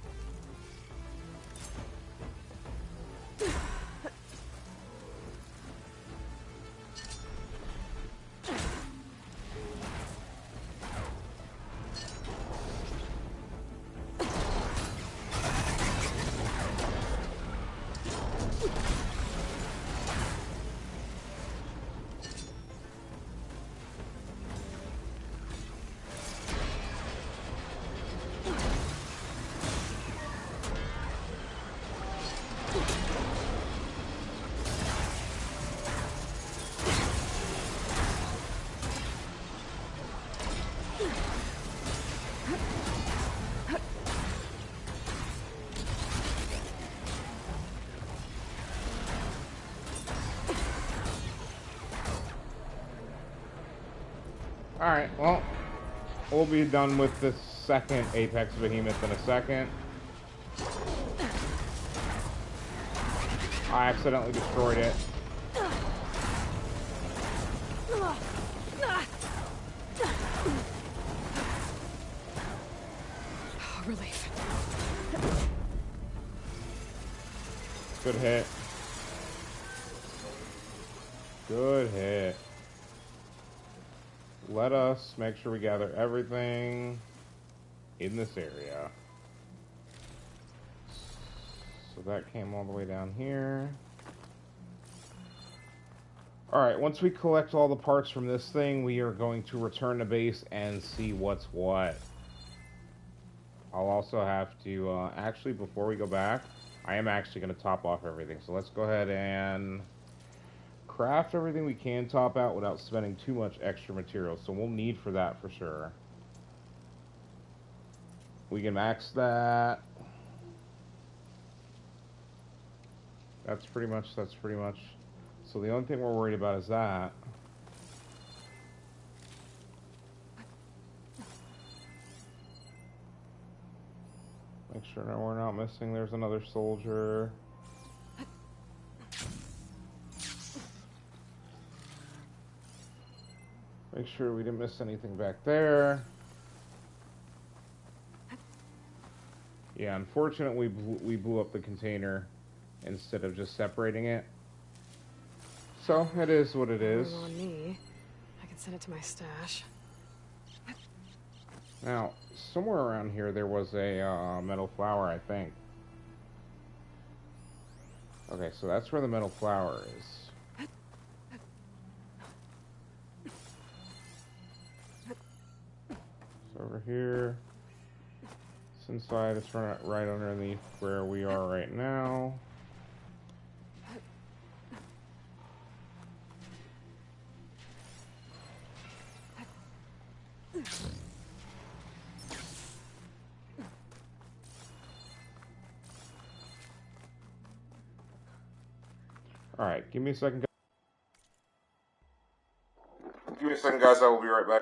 Alright, well, we'll be done with this second Apex Behemoth in a second. I accidentally destroyed it. Oh, relief. Good hit. Good hit. Let us make sure we gather everything in this area. So that came all the way down here. Alright, once we collect all the parts from this thing, we are going to return to base and see what's what. I'll also have to, actually, before we go back, I am actually going to top off everything. So let's go ahead and craft everything we can top out without spending too much extra material. So we'll need for that for sure. We can max that. That's pretty much. So the only thing we're worried about is that. Make sure no, we're not missing. There's another soldier. Make sure we didn't miss anything back there. Yeah, unfortunately we blew up the container instead of just separating it. So it is what it is. On me. I can send it to my stash. Now, somewhere around here there was a metal flower, I think. Okay, so that's where the metal flower is. It's over here. It's inside. It's right underneath where we are right now. Alright, give me a second. Give me a second, guys. I will be right back.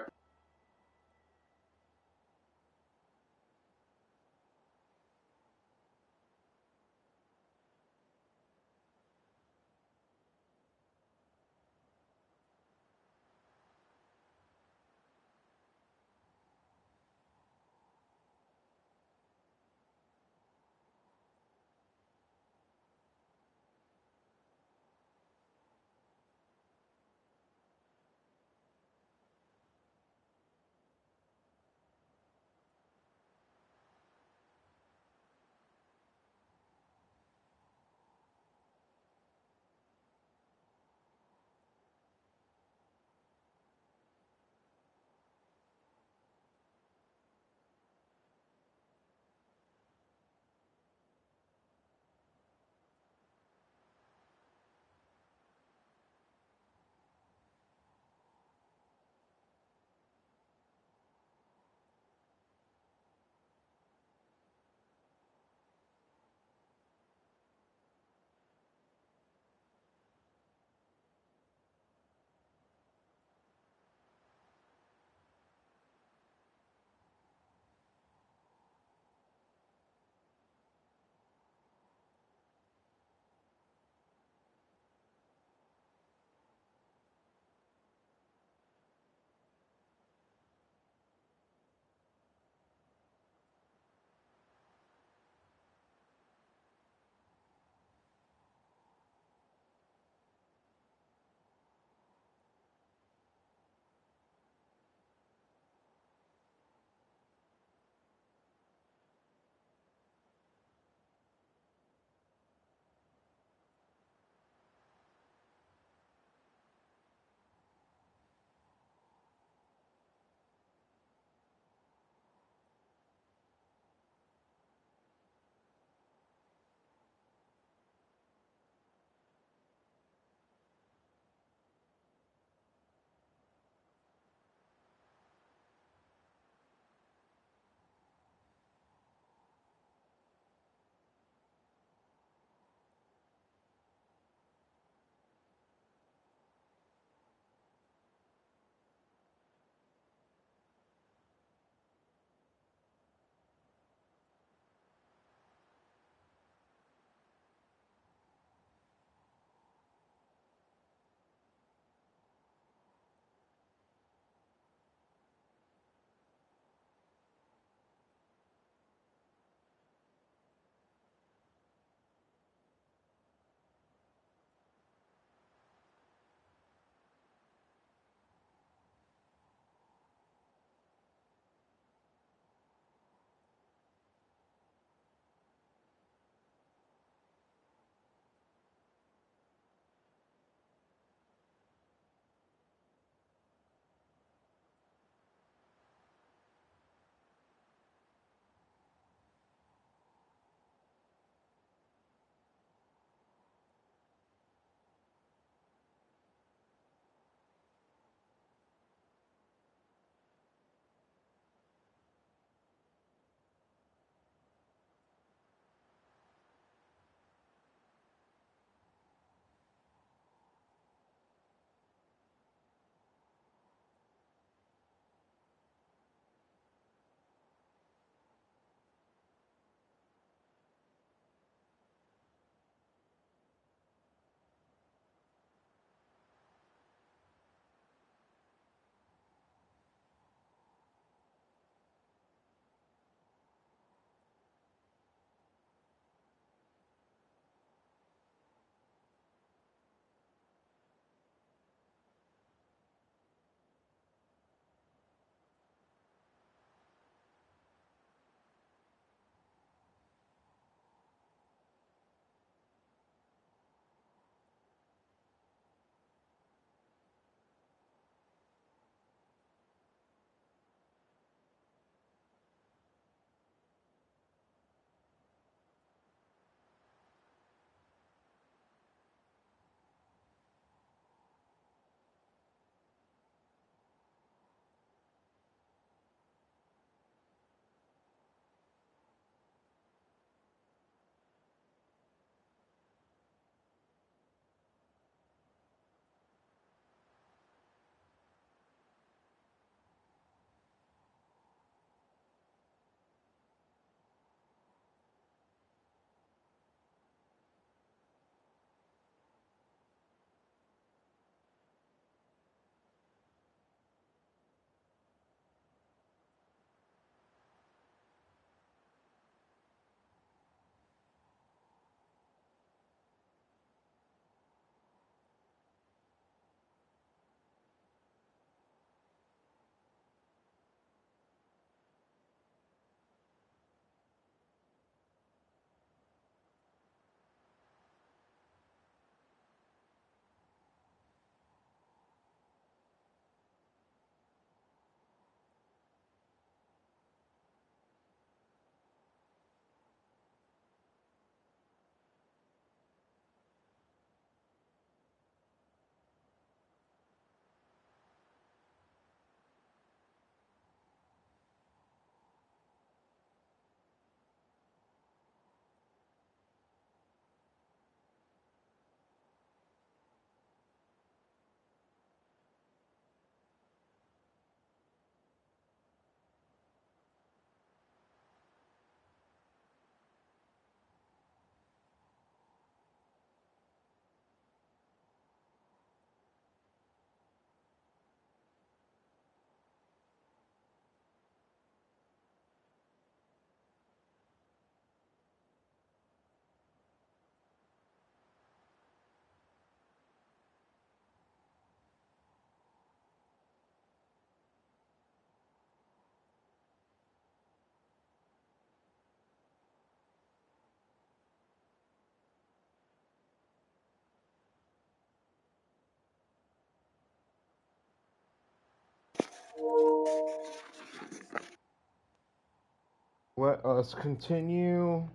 Let us continue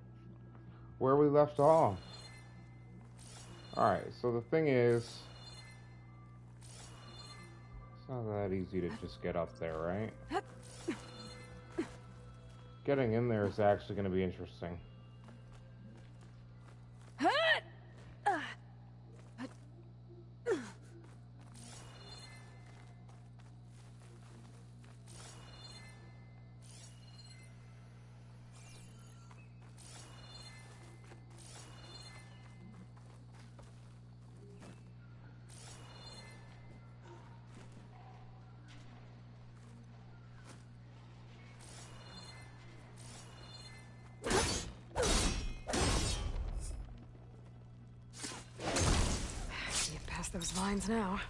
where we left off. Alright, so the thing is, it's not that easy to just get up there, right? Getting in there is actually going to be interesting. Those vines now.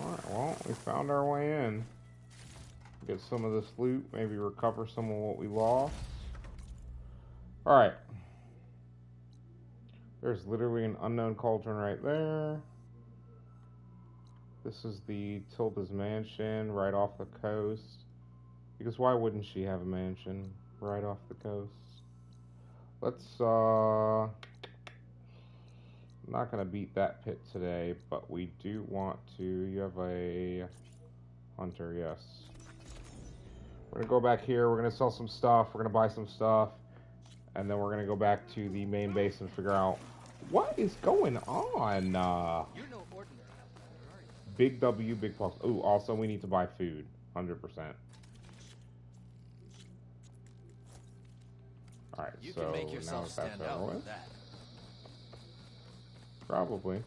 Alright, well, we found our way in. Get some of this loot, maybe recover some of what we lost. Alright. There's literally an unknown cauldron right there. This is the Tilda's mansion right off the coast. Because why wouldn't she have a mansion right off the coast? Let's, I'm not going to beat that pit today, but we do want to. You have a hunter, yes. We're going to go back here. We're going to sell some stuff. We're going to buy some stuff. And then we're going to go back to the main base and figure out what is going on. You're no ordinary. Big W, big pulse. Ooh, also we need to buy food. 100%. Alright, you so can make yourself now stand out with that. Probably.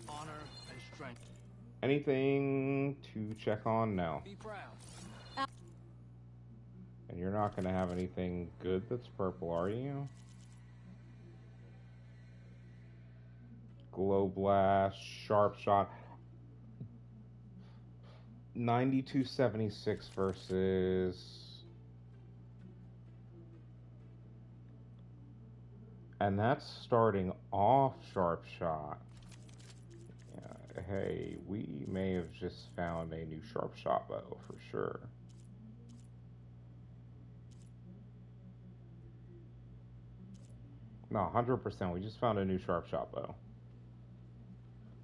Honor and strength. Anything to check on now? Be proud. And you're not going to have anything good that's purple, are you? Glow Blast, Sharp Shot. 9276 versus... And that's starting off Sharp Shot. Yeah, hey, we may have just found a new Sharp Shot bow for sure. No, 100%. We just found a new Sharp Shot bow.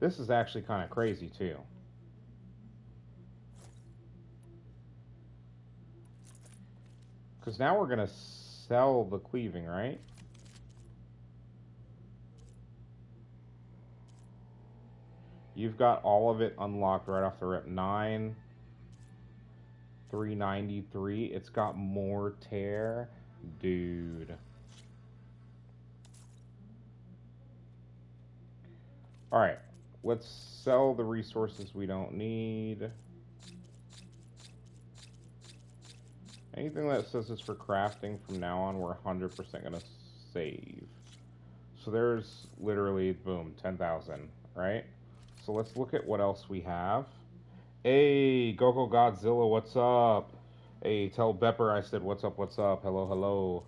This is actually kind of crazy too. Because now we're going to sell the cleaving, right? You've got all of it unlocked right off the rip. 9,393. It's got more tear. Dude. Alright. Let's sell the resources we don't need. Anything that says it's for crafting from now on, we're 100% going to save. So there's literally, boom, 10,000, right? So let's look at what else we have. Hey, Gogo Godzilla, what's up? Hey, tell Bepper I said what's up, what's up. Hello, hello.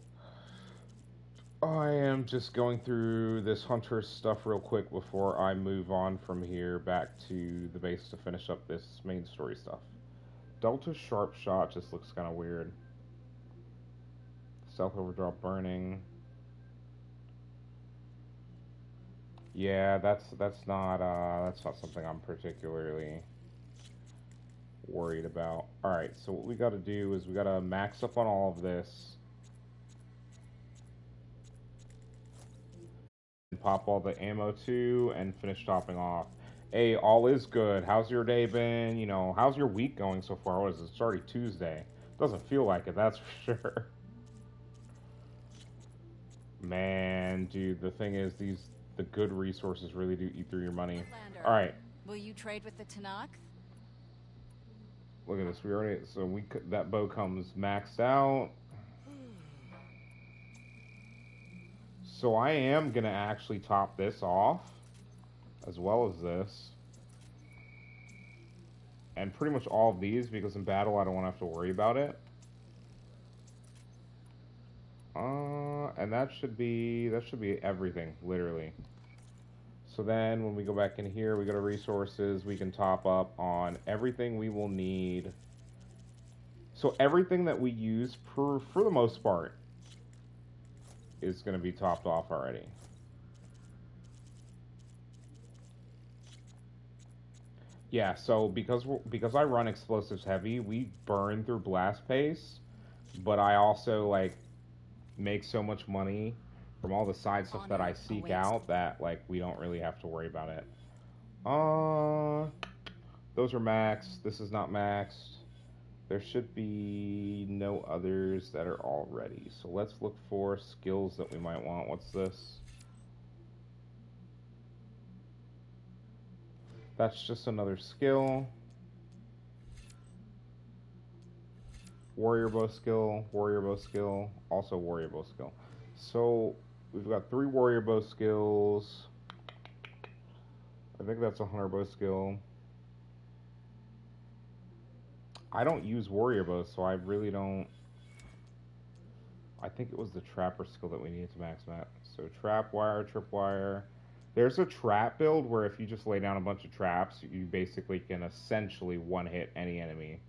I am just going through this hunter stuff real quick before I move on from here back to the base to finish up this main story stuff. Delta Sharp Shot just looks kind of weird. Stealth Overdraw Burning. Yeah, that's not something I'm particularly worried about. All right, so what we got to do is we got to max up on all of this and pop all the ammo too and finish topping off. Hey, all is good. How's your day been? You know, how's your week going so far? What is it? It's already Tuesday. Doesn't feel like it, that's for sure. Man, dude, the thing is, the good resources really do eat through your money. All right. Will you trade with the Tanakh? Look at this. We already that bow comes maxed out. So I am gonna actually top this off, as well as this, and pretty much all of these because in battle I don't want to have to worry about it. And that should be everything, literally. So then when we go back in here, we go to resources, we can top up on everything we will need. So everything that we use for the most part is going to be topped off already. Yeah, so because I run explosives heavy, we burn through blast pace, but I also like make so much money from all the side stuff that I seek out that like we don't really have to worry about it. Those are maxed. This is not maxed. There should be no others that are already. So let's look for skills that we might want. What's this? That's just another skill. Warrior bow skill, also warrior bow skill. So we've got 3 warrior bow skills. I think that's a hunter bow skill. I don't use warrior bows, so I really don't. I think it was the trapper skill that we needed to max that. So trap wire, tripwire. There's a trap build where if you just lay down a bunch of traps, you basically can essentially one-hit any enemy.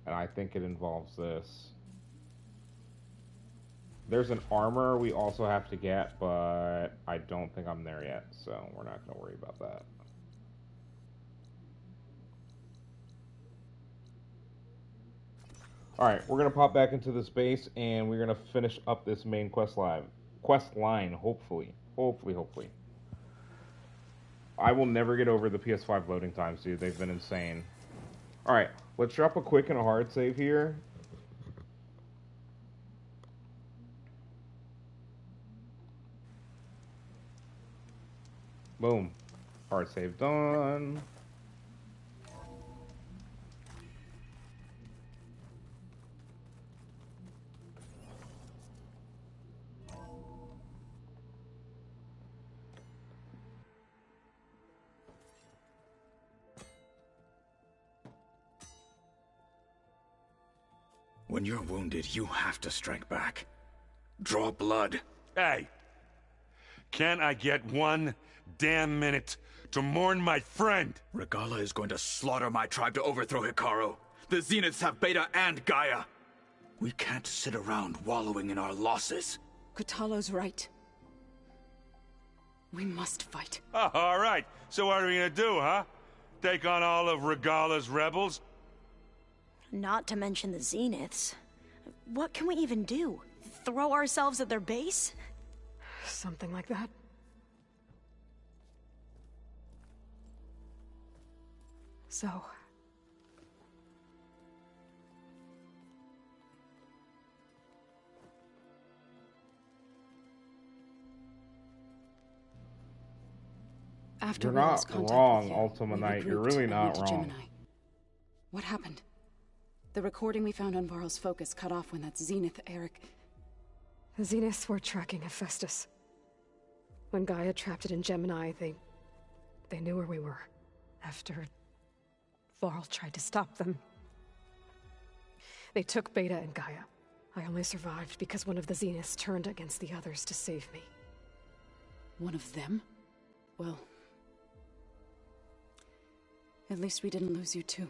And I think it involves this. There's an armor we also have to get, but I don't think I'm there yet, so we're not going to worry about that. Alright, we're going to pop back into this base, and we're going to finish up this main quest line, hopefully. Hopefully. I will never get over the PS5 loading times, dude. They've been insane. Alright, let's drop a quick and a hard save here. Boom. Hard save done. When you're wounded, you have to strike back. Draw blood. Hey! Can't I get 1 damn minute to mourn my friend? Regalla is going to slaughter my tribe to overthrow Hekarro. The Zeniths have Beta and Gaia. We can't sit around wallowing in our losses. Kotallo's right. We must fight. Oh, all right. So what are we gonna do, huh? Take on all of Regalla's rebels? Not to mention the Zeniths. What can we even do? Throw ourselves at their base? Something like that. So... After You're we not lost contact wrong, with you, Ultima we Knight. You're regrouped really and not went to wrong. Gemini. What happened? The recording we found on Varl's focus cut off when that Zenith, Eric... The Zeniths were tracking Hephaestus. When Gaia trapped it in Gemini, they knew where we were. After Varl tried to stop them. They took Beta and Gaia. I only survived because one of the Zeniths turned against the others to save me. One of them? Well... at least we didn't lose you too.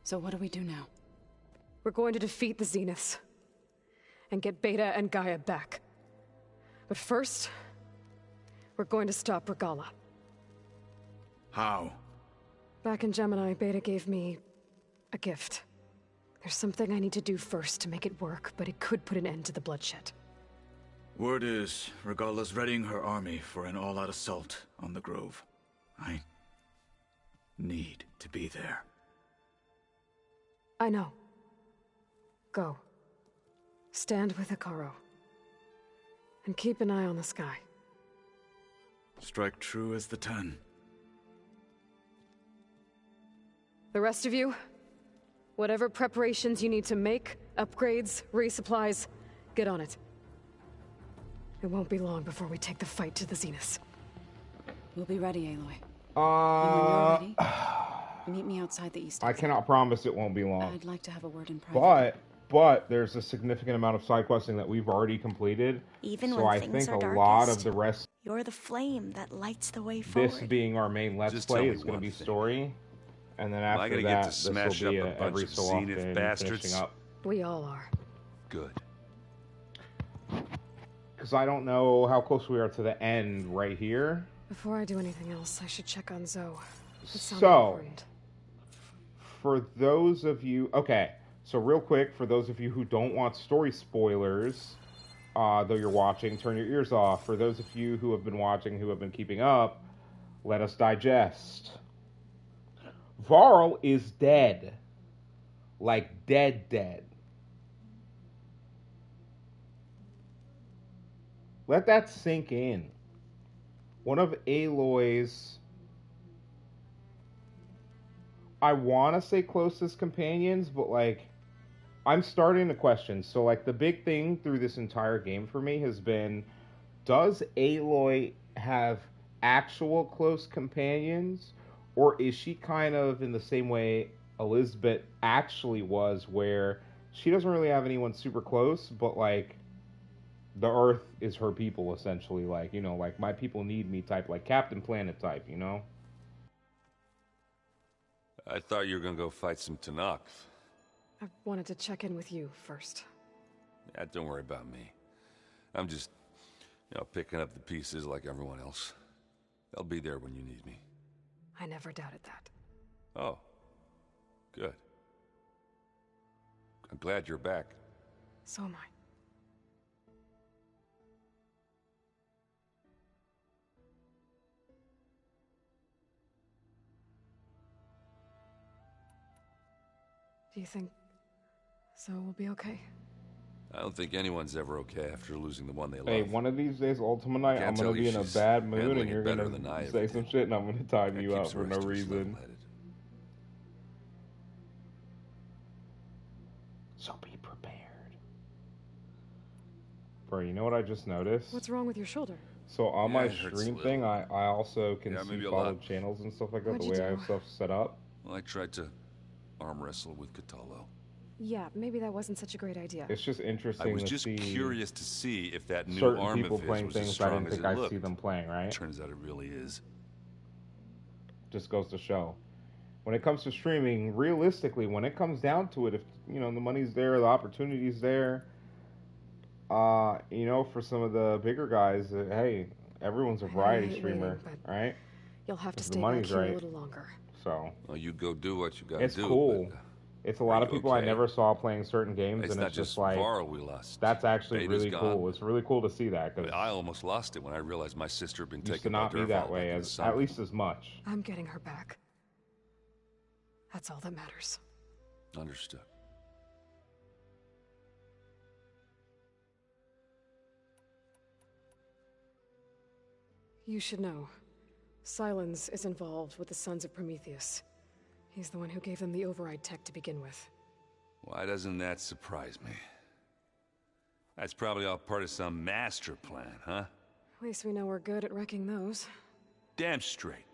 So what do we do now? We're going to defeat the Zeniths. And get Beta and Gaia back. But first, we're going to stop Regalla. How? Back in Gemini, Beta gave me a gift. There's something I need to do first to make it work, but it could put an end to the bloodshed. Word is, Regalla's readying her army for an all-out assault on the Grove. I need to be there. I know. Go. Stand with Hekarro. And keep an eye on the sky. Strike true as the 10. The rest of you, whatever preparations you need to make, upgrades, resupplies, get on it. It won't be long before we take the fight to the Zeniths. We'll be ready, Aloy. And when you're ready, meet me outside the east exit. I cannot promise it won't be long. I'd like to have a word in private. But there's a significant amount of side questing that we've already completed. Even so when I things think are a lot darkest. of the rest You're the flame that lights the way forward. This being our main Let's Just Play tell me is going to one be thing. story. And then Am I after gonna get that, to this will smash be up a bunch every of so zenith often bastards? finishing up. We all are. Good. Because I don't know how close we are to the end right here. Before I do anything else, I should check on Zoe. It sounded So, important. for those of you... Okay, so real quick, for those of you who don't want story spoilers, though you're watching, turn your ears off. For those of you who have been watching, who have been keeping up, let us digest. Varl is dead. Like, dead. Let that sink in. One of Aloy's, I want to say closest companions, but like, I'm starting to question. So like, the big thing through this entire game for me has been, does Aloy have actual close companions, or is she kind of in the same way Elizabeth actually was, where she doesn't really have anyone super close, but like, the Earth is her people, essentially. Like, you know, like, my people need me type, like Captain Planet type, you know? I thought you were gonna go fight some Tanakh. I wanted to check in with you first. Yeah, don't worry about me. I'm just, picking up the pieces like everyone else. I'll be there when you need me. I never doubted that. Oh. Good. I'm glad you're back. So am I. Do you think Zoe will be okay? I don't think anyone's ever okay after losing the one they love. Hey, one of these days, Ultima Night, Can't I'm tell gonna be you in a she's bad mood, handling and it you're better gonna than I say ever some did. shit, and I'm gonna time That you up keeps the for no rest of us reason. level-headed. So be prepared. Bro, you know what I just noticed? What's wrong with your shoulder? So on Yeah, my it hurts a stream little. thing, I also can Yeah, see maybe a followed lot. channels and stuff like that, What'd the you way I do? have stuff set up. Well, I tried to arm wrestle with Cthulhu. Yeah, maybe that wasn't such a great idea. It's just I interesting was to just see curious to see if that new certain arm people of his playing was as things I strong didn't as think it I'd looked. see them playing, right? Turns out it really is. Just goes to show. When it comes to streaming, realistically, when it comes down to it, if, the money's there, the opportunity's there, for some of the bigger guys, hey, everyone's a variety hate streamer, waiting, right? You'll have to If stay the back money's here right. a little longer. So Well, you go do what you gotta it's do. cool. But, It's a lot of you people I okay? never saw playing certain games, It's and not it's just just like, Varl we lost. that's actually Beta's really gone. cool. It's really cool to see that, I because mean, I almost lost it when I realized my sister had been it used to taken by not be Dervahl that back way, in the at summer. least as much. I'm getting her back. That's all that matters. Understood. You should know. Sylens is involved with the Sons of Prometheus. He's the one who gave them the override tech to begin with. Why doesn't that surprise me? That's probably all part of some master plan, huh? At least we know we're good at wrecking those. Damn straight.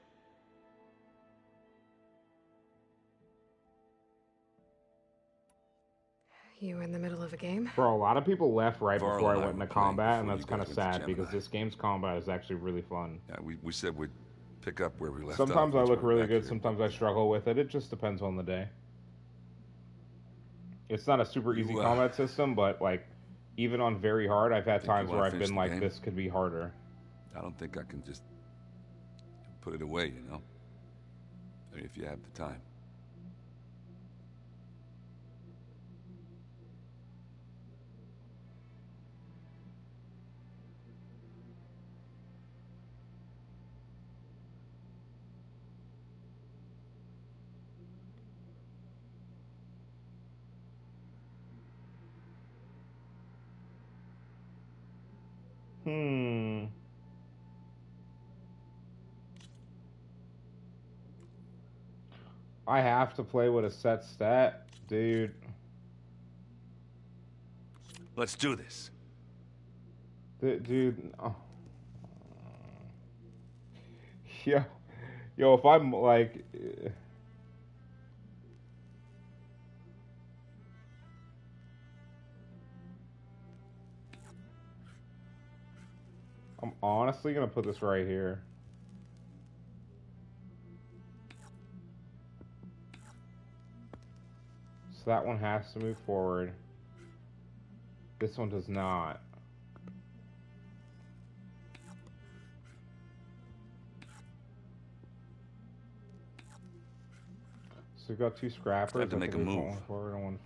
You in the middle of a game? Bro, a lot of people left right Varl before I and I went were into playing combat, and before that's you kind of guys went to sad, because Gemini. this game's combat is actually really fun. Yeah, we said we'd pick up where we left Sometimes off I once look we're really back good, here. sometimes I struggle with it. It just depends on the day. It's not a super easy You, combat system, but like, even on very hard, I've had Think you times wanna where I've finish been the like, game? this could be harder. I don't think I can just put it away, you know? I mean, if you have the time. I have to play with a set stat, dude. Let's do this. Dude, oh. Yo, if I'm like, I'm I'm honestly gonna put this right here. So that one has to move forward. This one does not. So we've got two scrappers. I have to make a move. One forward and one.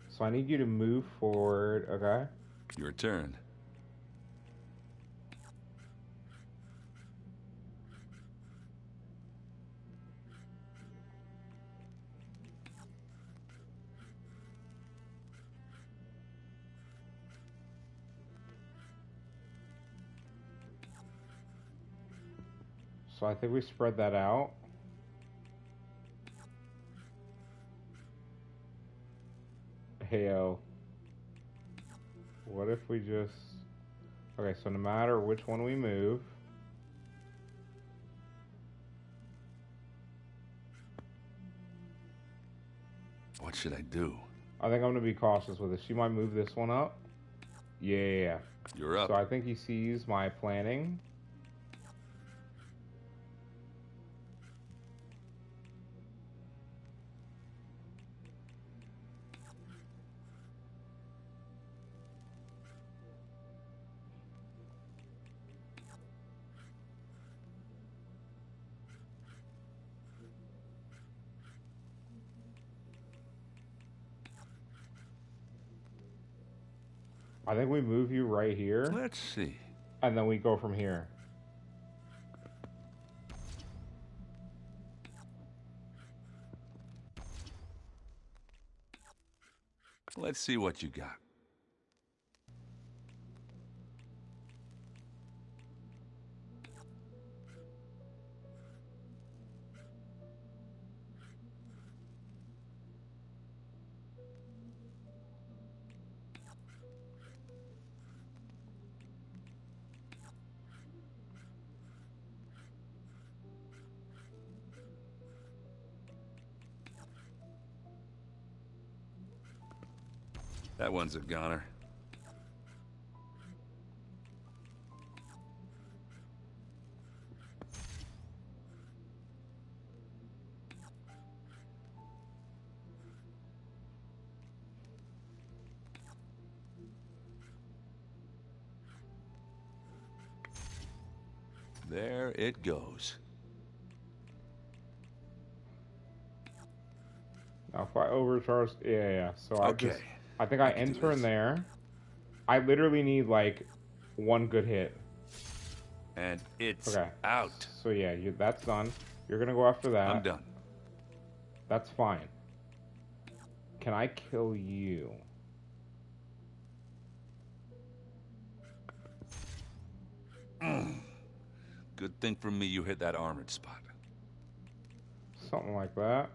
So I need you to move forward, okay? Your turn. So I think we spread that out. Heyo. What if we just... Okay, so no matter which one we move... What should I do? I think I'm going to be cautious with it. She might move this one up. Yeah. You're up. So I think he sees my planning. I think we move you right here. Let's see. And then we go from here. Let's see what you got. That one's a goner. There it goes. Now if I overcharge... Yeah. So Okay. I think I enter in there. I literally need like one good hit. And it's okay. out. So yeah, that's done. You're gonna go after that. I'm done. That's fine. Can I kill you? Good thing for me you hit that armored spot. Something like that.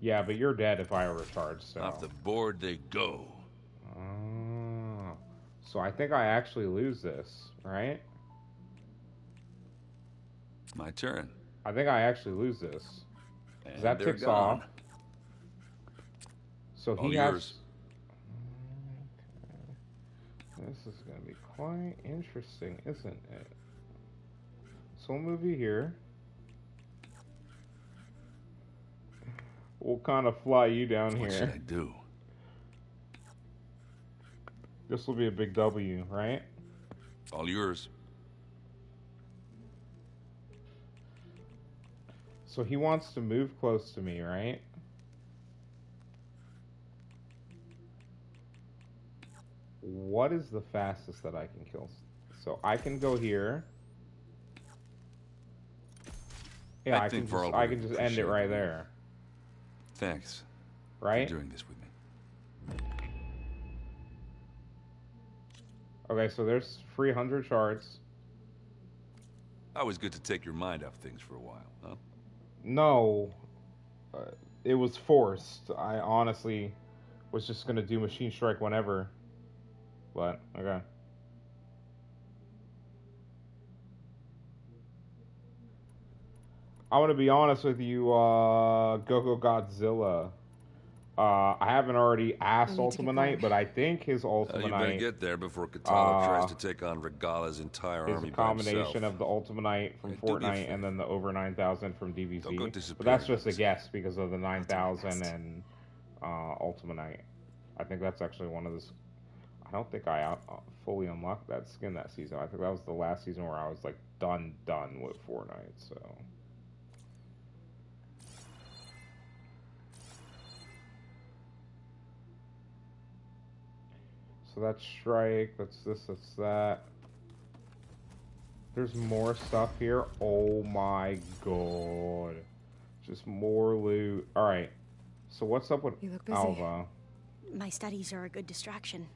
Yeah, but you're dead if I overcharge, so... Off the board they go. So I think I actually lose this, right? My turn. I think I actually lose this. And that they're ticks gone. off. So All he yours. has... Okay. This is going to be quite interesting, isn't it? So we'll move you here. We'll kind of fly you down What here. should I do? This will be a big W, right? All yours. So he wants to move close to me, right? What is the fastest that I can kill? So I can go here. Yeah, I can just end it right there. Thanks. Right? For doing this with me. Okay, so there's 300 shards. Always good to take your mind off things for a while, huh? No. It was forced. I honestly was just going to do Machine Strike whenever. But, okay. I want to be honest with you, Go-Go Godzilla. I haven't already asked I need to Ultima get Knight, going. but I think his Ultima You better Knight get there before Katala tries to take on Regala's entire is army a by combination himself. of the Ultima Knight from Hey, do me a Fortnite favor. and then the over 9,000 from Don't go DBZ. But disappearing that's just on a us. guess because of the 9,000 and Ultima Knight. I think that's actually one of the. I don't think I fully unlocked that skin that season. I think that was the last season where I was like done with Fortnite. So. So that's Strike, that's this, that's that. There's more stuff here. Oh my god. Just more loot. Alright. So what's up with You look busy. Alva? My studies are a good distraction.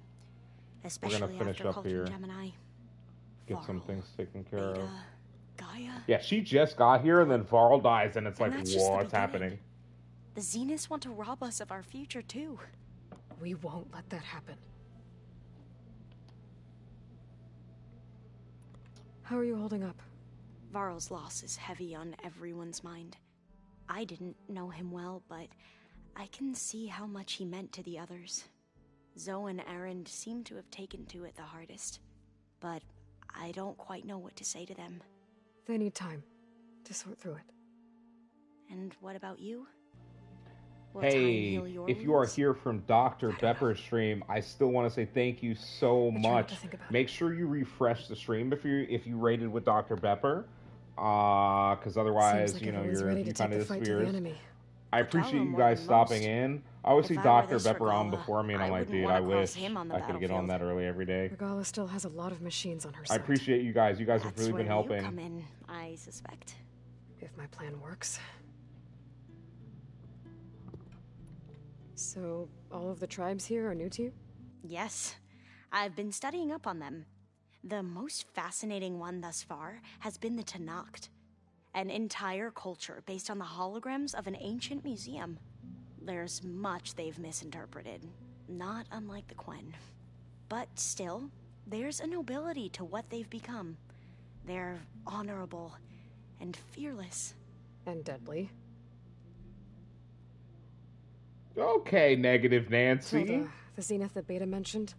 We're Especially gonna finish after up Cauldron here. Gemini. Get some things taken care of. Gaia? Yeah, she just got here and then Varl dies and it's And like, that's just the what's beginning. happening? The Zeniths want to rob us of our future, too. We won't let that happen. How are you holding up? Varl's loss is heavy on everyone's mind. I didn't know him well, but I can see how much he meant to the others. Zoe and Erend seem to have taken to it the hardest, but I don't quite know what to say to them. They need time to sort through it. And what about you? Will time Hey, heal your if you are wounds? here from Dr. Pepper's stream, I still want to say thank you so much. Make sure you refresh the stream if you rated with Dr. Pepper, because otherwise, Seems like you know, everyone's ready to kind take of the fight to the disappears. enemy. I appreciate you guys stopping in. I always see If I were Dr. this Pepper on Regala, before me, and I'm I like, wouldn't dude, wanna I cross wish him on the I could get on that early every day. Regala still has a lot of machines on her I side. appreciate you guys. You guys have That's really been where you helping. come in, I suspect. If my plan works. So, all of the tribes here are new to you? Yes, I've been studying up on them. The most fascinating one thus far has been the Tenakth, an entire culture based on the holograms of an ancient museum. There's much they've misinterpreted, not unlike the Quen. But still, there's a nobility to what they've become. They're honorable and fearless. And deadly. Okay, negative Nancy. Tilda, the Zenith that Beta mentioned,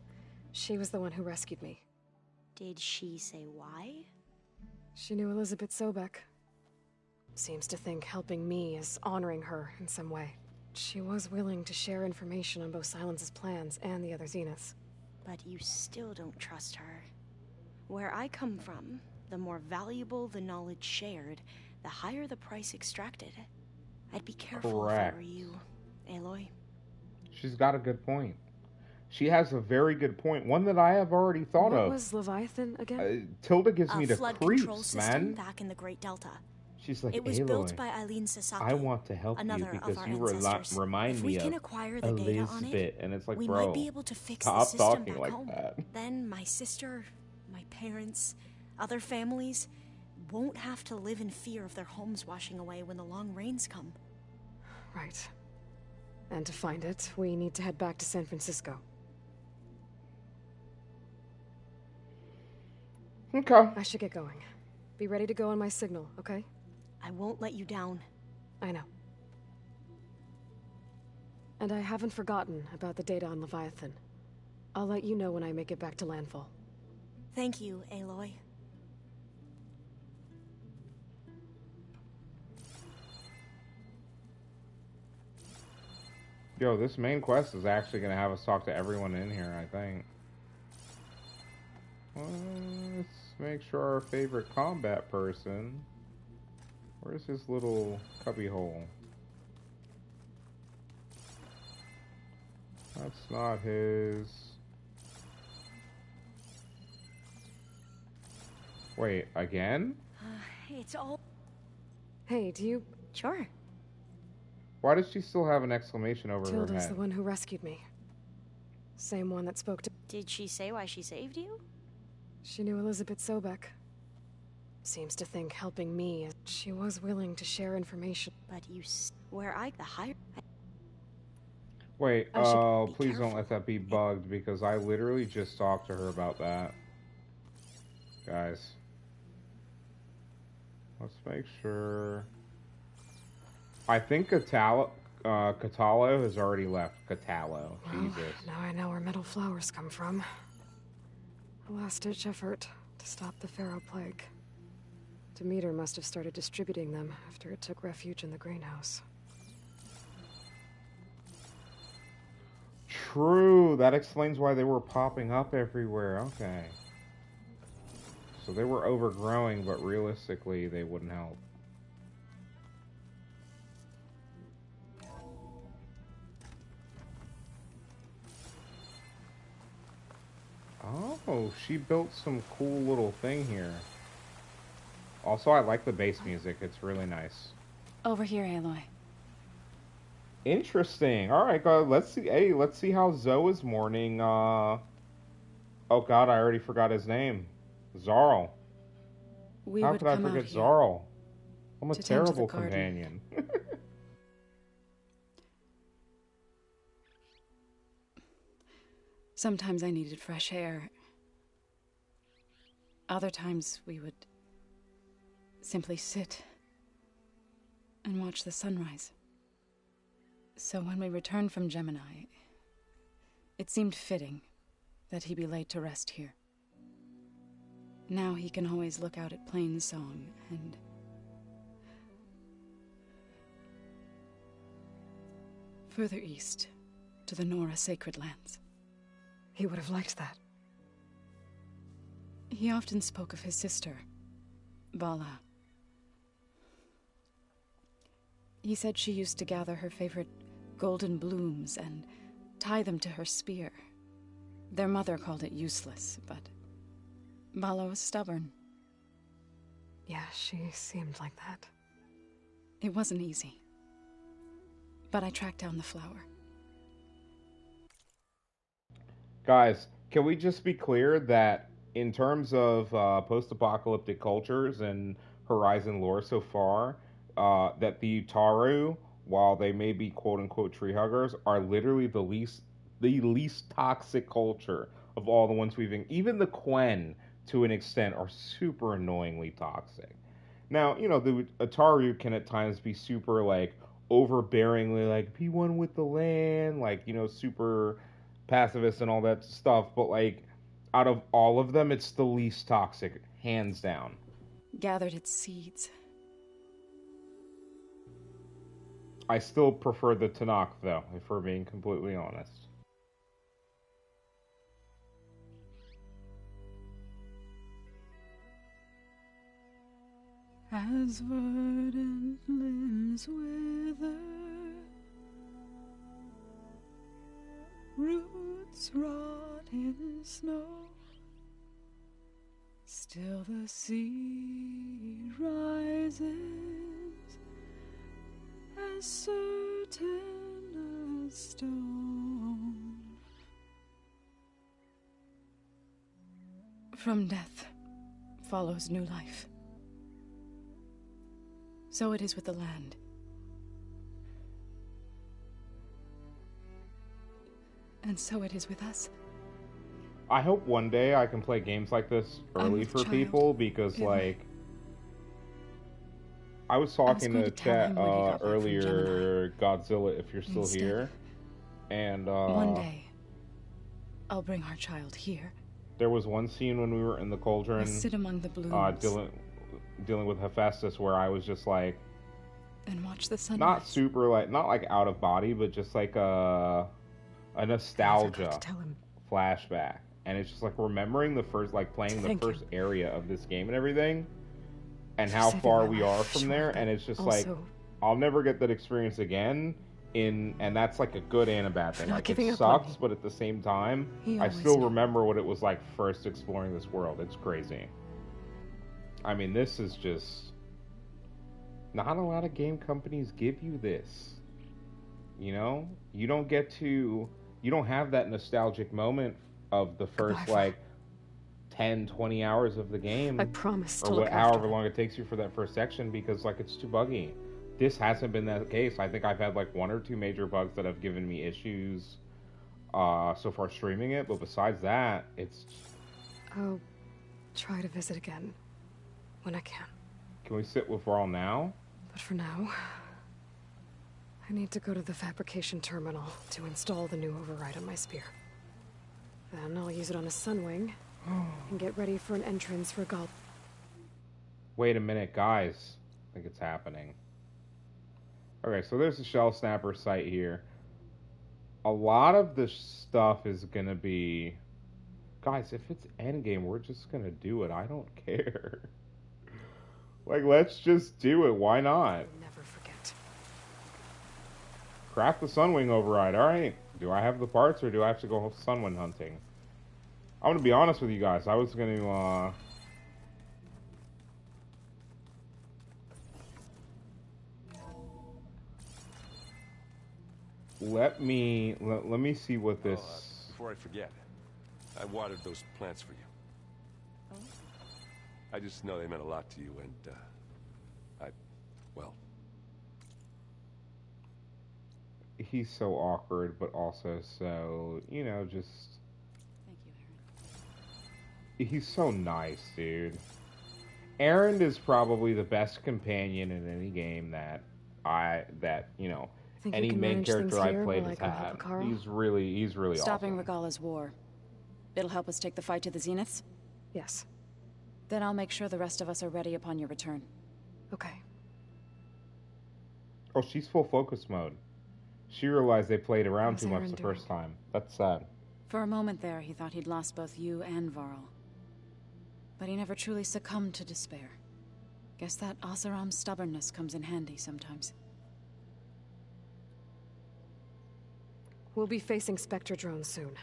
she was the one who rescued me. Did she say why? She knew Elizabeth Sobek. Seems to think helping me is honoring her in some way. She was willing to share information on both Silence's plans and the other Zeniths. But you still don't trust her. Where I come from, the more valuable the knowledge shared, the higher the price extracted. I'd be careful if I Correct. were you, Aloy. She's got a good point. She has a very good point. One that I have already thought What of. was Leviathan again? Tilda gives A me the flood control creeps, system man. back in the Great Delta. She's like, It was Aloy, built by Eileen Sasaki, I want to help you another because of our you ancestors. remind If me we can of acquire the data on Elizabeth. it, And it's like, we bro, might be able to fix the stop system talking back like home. that. Then my sister, my parents, other families won't have to live in fear of their homes washing away when the long rains come. Right. And to find it, we need to head back to San Francisco. Okay. I should get going. Be ready to go on my signal, okay? I won't let you down. I know. And I haven't forgotten about the data on Leviathan. I'll let you know when I make it back to landfall. Thank you, Aloy. Yo, this main quest is actually going to have us talk to everyone in here, I think. Let's make sure our favorite combat person... Where's his little cubby hole? That's not his... Wait, again? It's all... Hey, do you... Sure. Why does she still have an exclamation over her Tilda's head? the one who rescued me. Same one that spoke to... Did she say why she saved you? She knew Elizabeth Sobek. Seems to think helping me is... She was willing to share information. But you... Where I... The higher... Wait, I should be please don't let that be bugged, because I literally just talked to her about that. Guys. Let's make sure... I think Catalo has already left. Catalo. Well, Jesus. now I know where metal flowers come from. A last-ditch effort to stop the Pharaoh Plague. Demeter must have started distributing them after it took refuge in the greenhouse. True. That explains why they were popping up everywhere. Okay. So they were overgrowing, but realistically, they wouldn't help. Oh, she built some cool little thing here. Also, I like the bass music. It's really nice. Over here, Aloy. Interesting. All right, guys. Let's see. Hey, let's see how Zoe is mourning. Oh God, I already forgot his name. Zarl. How could I forget Zarl? I'm a terrible companion. Sometimes I needed fresh air. Other times we would simply sit and watch the sunrise. So when we returned from Gemini, it seemed fitting that he be laid to rest here. Now he can always look out at Plainsong and further east to the Nora Sacred Lands. He would have liked that. He often spoke of his sister, Vala. He said she used to gather her favorite golden blooms and tie them to her spear. Their mother called it useless, but Vala was stubborn. Yeah, she seemed like that. It wasn't easy, but I tracked down the flower. Guys, can we just be clear that in terms of post-apocalyptic cultures and Horizon lore so far, that the Utaru, while they may be quote-unquote tree huggers, are literally the least toxic culture of all the ones we've... Even the Quen, to an extent, are super annoyingly toxic. Now, you know, the Utaru can at times be super, like, overbearingly, like, be one with the land, like, you know, super pacifist and all that stuff, but, like, out of all of them, it's the least toxic, hands down. Gathered its seeds. I still prefer the Tanakh, though, if we're being completely honest. As verdant limbs wither, roots rot in snow, still the sea rises, as certain as stone. From death follows new life. So it is with the land. And so it is with us. I hope one day I can play games like this early for people, because, like, I was talking to chat earlier, Godzilla, if you're still here, and one day, I'll bring our child here. There was one scene when we were in the cauldron, sit among the blooms, dealing with Hephaestus, where I was just like, and watch the sunrise. Not super, like, not like out of body, but just like a nostalgia flashback, and it's just like remembering the first, like, playing the first area of this game and everything, and how far we are from there, and it's just like, I'll never get that experience again. And that's like a good and a bad thing. Like, it sucks, but at the same time, I still remember what it was like first exploring this world. It's crazy. I mean, this is just... Not a lot of game companies give you this. You know? You don't get to... You don't have that nostalgic moment of the first, like, 10, 20 hours of the game. I promise to or look however long it takes you for that first section, because, like, it's too buggy. This hasn't been that case. I think I've had, like, 1 or 2 major bugs that have given me issues so far streaming it, but besides that, it's... I'll try to visit again when I can. Can we sit with Varl now? But for now, I need to go to the fabrication terminal to install the new override on my spear. Then I'll use it on a Sunwing and get ready for an entrance for Gala. Wait a minute, guys. I think it's happening. Okay, so there's the Shell Snapper site here. A lot of this stuff is gonna be... Guys, if it's endgame, we're just gonna do it. I don't care. Like, let's just do it. Why not? Never forget. Craft the Sunwing override. Alright. Do I have the parts or do I have to go Sunwing hunting? I'm gonna be honest with you guys. I was gonna, Let me see what this... before I forget, I watered those plants for you. Oh? I just know they meant a lot to you, and, well... He's so awkward, but also so, you know, just... Thank you, Aaron. He's so nice, dude. Aaron is probably the best companion in any game that you know, any main character I played has had. He's really Stopping awesome. Regala's war. It'll help us take the fight to the Zeniths? Yes. Then I'll make sure the rest of us are ready upon your return. Okay. Oh, she's full focus mode. She realized they played around How's too much Aaron the doing? first time. That's sad. For a moment there, he thought he'd lost both you and Varl. But he never truly succumbed to despair. Guess that Oseram's stubbornness comes in handy sometimes. We'll be facing Spectre drones soon.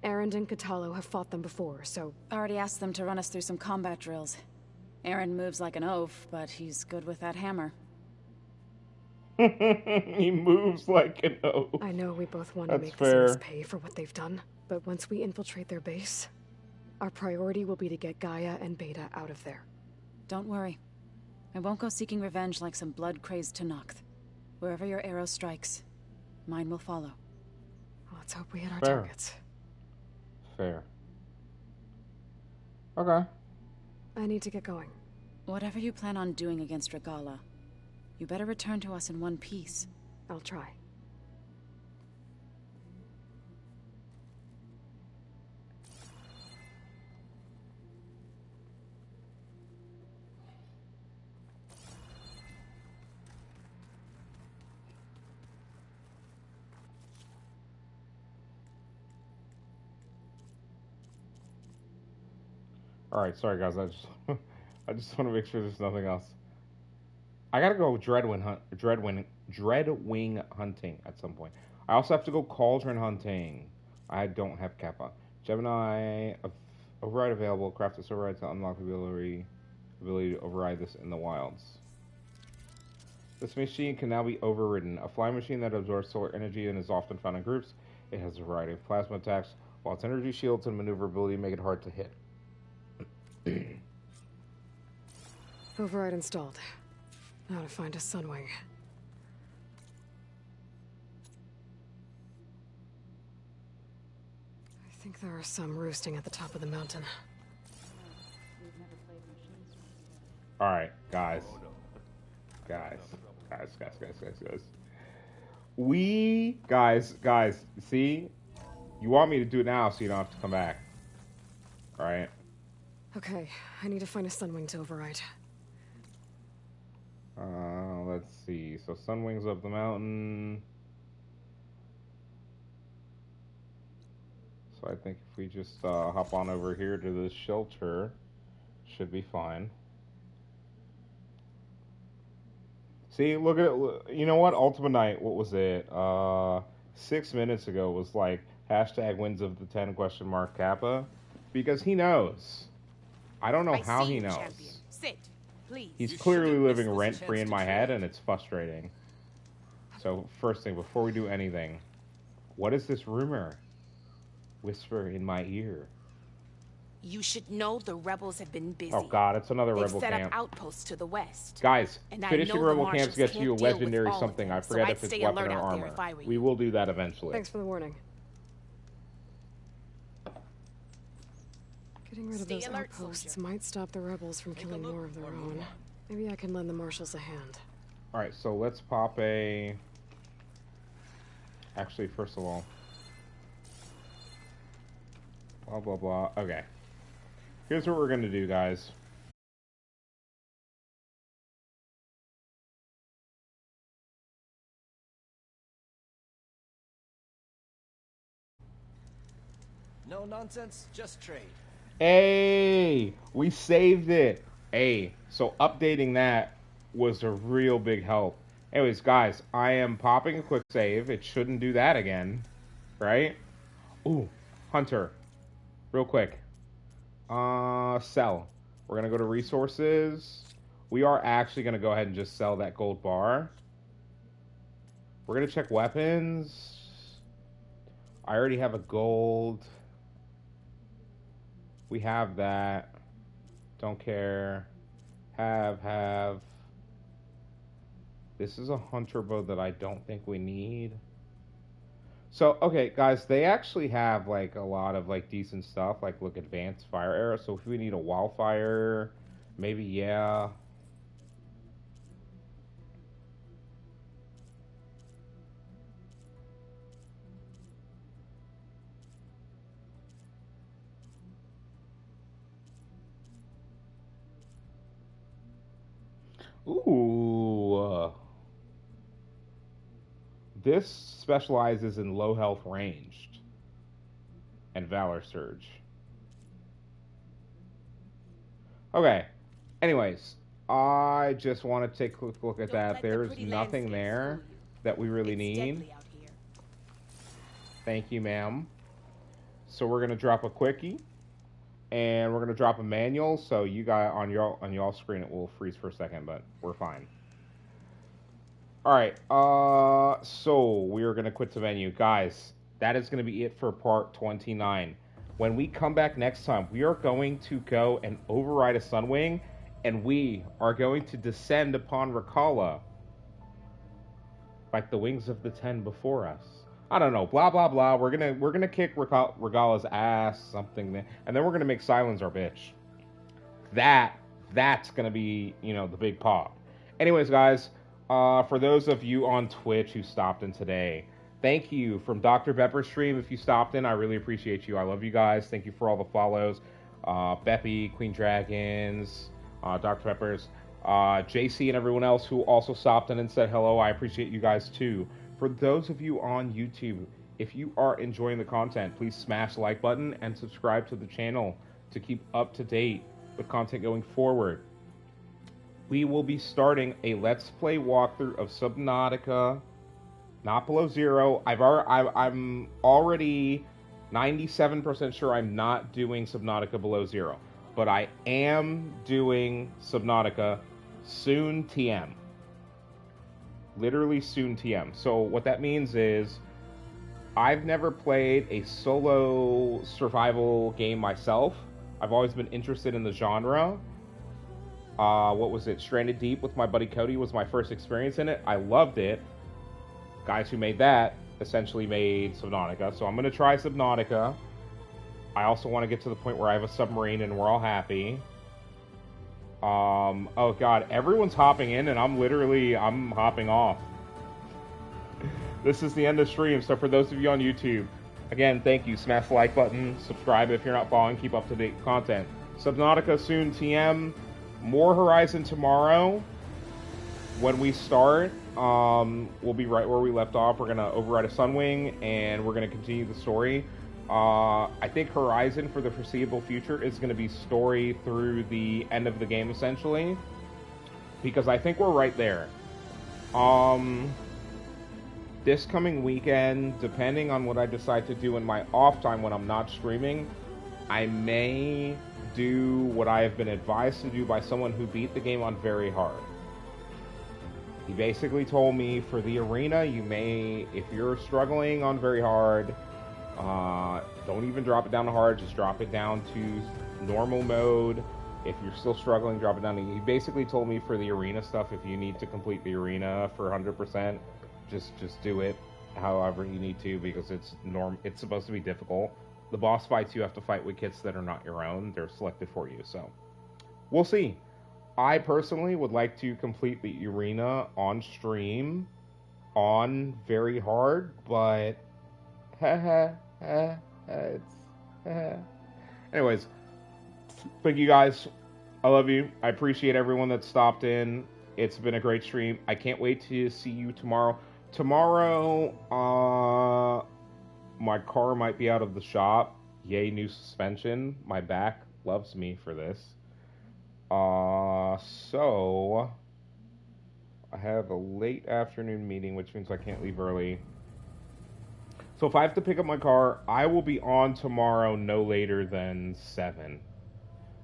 Aaron and Katalo have fought them before, so... Already asked them to run us through some combat drills. Aaron moves like an oaf, but he's good with that hammer. He moves like an oaf. I know we both want That's to make fair. the Zeniths pay for what they've done, but once we infiltrate their base, our priority will be to get Gaia and Beta out of there. Don't worry. I won't go seeking revenge like some blood-crazed Tenakth. Wherever your arrow strikes, mine will follow. Let's hope we hit our Fair. targets. Fair. Okay. I need to get going. Whatever you plan on doing against Regala, you better return to us in one piece. I'll try. Alright, sorry guys, I just want to make sure there's nothing else. I gotta go Dreadwing hunting at some point. I also have to go Cauldron hunting. I don't have Kappa. Gemini, override available. Craft this override to unlock the ability to override this in the wilds. This machine can now be overridden. A flying machine that absorbs solar energy and is often found in groups. It has a variety of plasma attacks, while its energy shields and maneuverability make it hard to hit. Override installed. Now to find a Sunwing. I think there are some roosting at the top of the mountain. Alright, guys. Guys. Guys, see? You want me to do it now so you don't have to come back. Alright? Okay, I need to find a Sunwing to override. Let's see. So Sunwing's up the mountain. So I think if we just hop on over here to this shelter, should be fine. See, look at it. You know what? Ultima Night, what was it? 6 minutes ago was like hashtag wins of the 10 ? Kappa. Because he knows. I don't know how he knows. Sit, please. He's clearly living rent-free in my head, and it's frustrating. So, first thing, before we do anything, what is this rumor? Whisper in my ear. You should know the rebels have been busy. Oh god, it's another They've rebel set camp. up outposts to the west. Guys, And I finishing know the rebel Marshals camps gets can't you a deal with legendary all of something. them, I so forget I'd if it's stay weapon alert or out there if I armor. were you. We will do that eventually. Thanks for the warning. Getting rid of Stay those alert, outposts soldier. might stop the rebels from killing more of their own. Maybe I can lend the marshals a hand. Alright, so let's pop a... Actually, first of all. Blah, blah, blah. Okay. Here's what we're going to do, guys. No nonsense, just trade. Hey, we saved it. Hey, so updating that was a real big help. Anyways, guys, I am popping a quick save. It shouldn't do that again, right? Ooh, Hunter, real quick. Sell. We're gonna go to resources. We are actually gonna go ahead and just sell that gold bar. We're gonna check weapons. I already have a gold. We have that. Don't care. Have. This is a hunter bow that I don't think we need. So, okay, guys, they actually have, like, a lot of, like, decent stuff. Like, look, advanced fire arrow. So if we need a wildfire, maybe, yeah. Ooh. This specializes in low health ranged and Valor Surge. Okay. Anyways, I just want to take a quick look at that. There's nothing there that we really need. Thank you, ma'am. So we're gonna drop a quickie. And we're gonna drop a manual, so you guys on y'all screen it will freeze for a second, but we're fine. All right, so we are gonna quit the menu, guys. That is gonna be it for part 29. When we come back next time, we are going to go and override a Sunwing, and we are going to descend upon Rakala, like the wings of the 10 before us. I don't know, blah blah blah. We're gonna kick Regala's ass, something, and then we're gonna make Silence our bitch. That's gonna be, you know, the big pop. Anyways, guys, for those of you on Twitch who stopped in today, thank you from Dr. Pepper Stream. If you stopped in, I really appreciate you. I love you guys. Thank you for all the follows. Beppy, Queen Dragons, Dr. Peppers, JC, and everyone else who also stopped in and said hello. I appreciate you guys too. For those of you on YouTube, if you are enjoying the content, please smash the like button and subscribe to the channel to keep up to date with content going forward. We will be starting a Let's Play walkthrough of Subnautica, not Below Zero. I'm already 97% sure I'm not doing Subnautica Below Zero, but I am doing Subnautica soon TM. Literally soon TM. So what that means is I've never played a solo survival game myself. I've always been interested in the genre. What was it? Stranded Deep with my buddy Cody was my first experience in it. I loved it. Guys who made that essentially made Subnautica. So I'm going to try Subnautica. I also want to get to the point where I have a submarine and we're all happy. Oh god, everyone's hopping in and I'm hopping off. This is the end of stream, so for those of you on YouTube, again, thank you. Smash the like button, subscribe if you're not following, keep up to date content. Subnautica soon TM, more Horizon tomorrow. When we start, we'll be right where we left off. We're gonna override a Sunwing and we're gonna continue the story. I think Horizon for the foreseeable future is going to be story through the end of the game, essentially, because I think we're right there. This coming weekend, depending on what I decide to do in my off time when I'm not streaming, I may do what I have been advised to do by someone who beat the game on very hard. He basically told me for the arena, you may, if you're struggling on very hard, don't even drop it down to hard, just drop it down to normal mode. If you're still struggling, drop it down to... He basically told me for the arena stuff, if you need to complete the arena for 100%, just do it however you need to, because it's supposed to be difficult. The boss fights you have to fight with kits that are not your own. They're selected for you, so we'll see. I personally would like to complete the arena on stream on very hard, but anyways, thank you guys. I love you. I appreciate everyone that stopped in. It's been a great stream. I can't wait to see you tomorrow. Tomorrow, my car might be out of the shop. Yay, new suspension. My back loves me for this. So I have a late afternoon meeting, which means I can't leave early. So if I have to pick up my car, I will be on tomorrow no later than 7.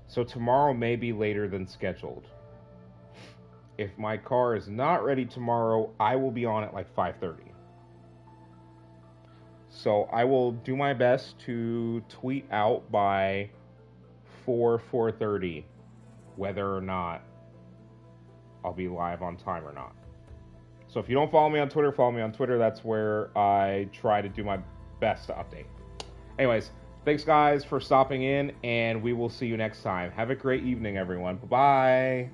So tomorrow may be later than scheduled. If my car is not ready tomorrow, I will be on at like 5:30. So I will do my best to tweet out by 4:30 whether or not I'll be live on time or not. So if you don't follow me on Twitter, follow me on Twitter. That's where I try to do my best to update. Anyways, thanks guys for stopping in, and we will see you next time. Have a great evening, everyone. Bye-bye.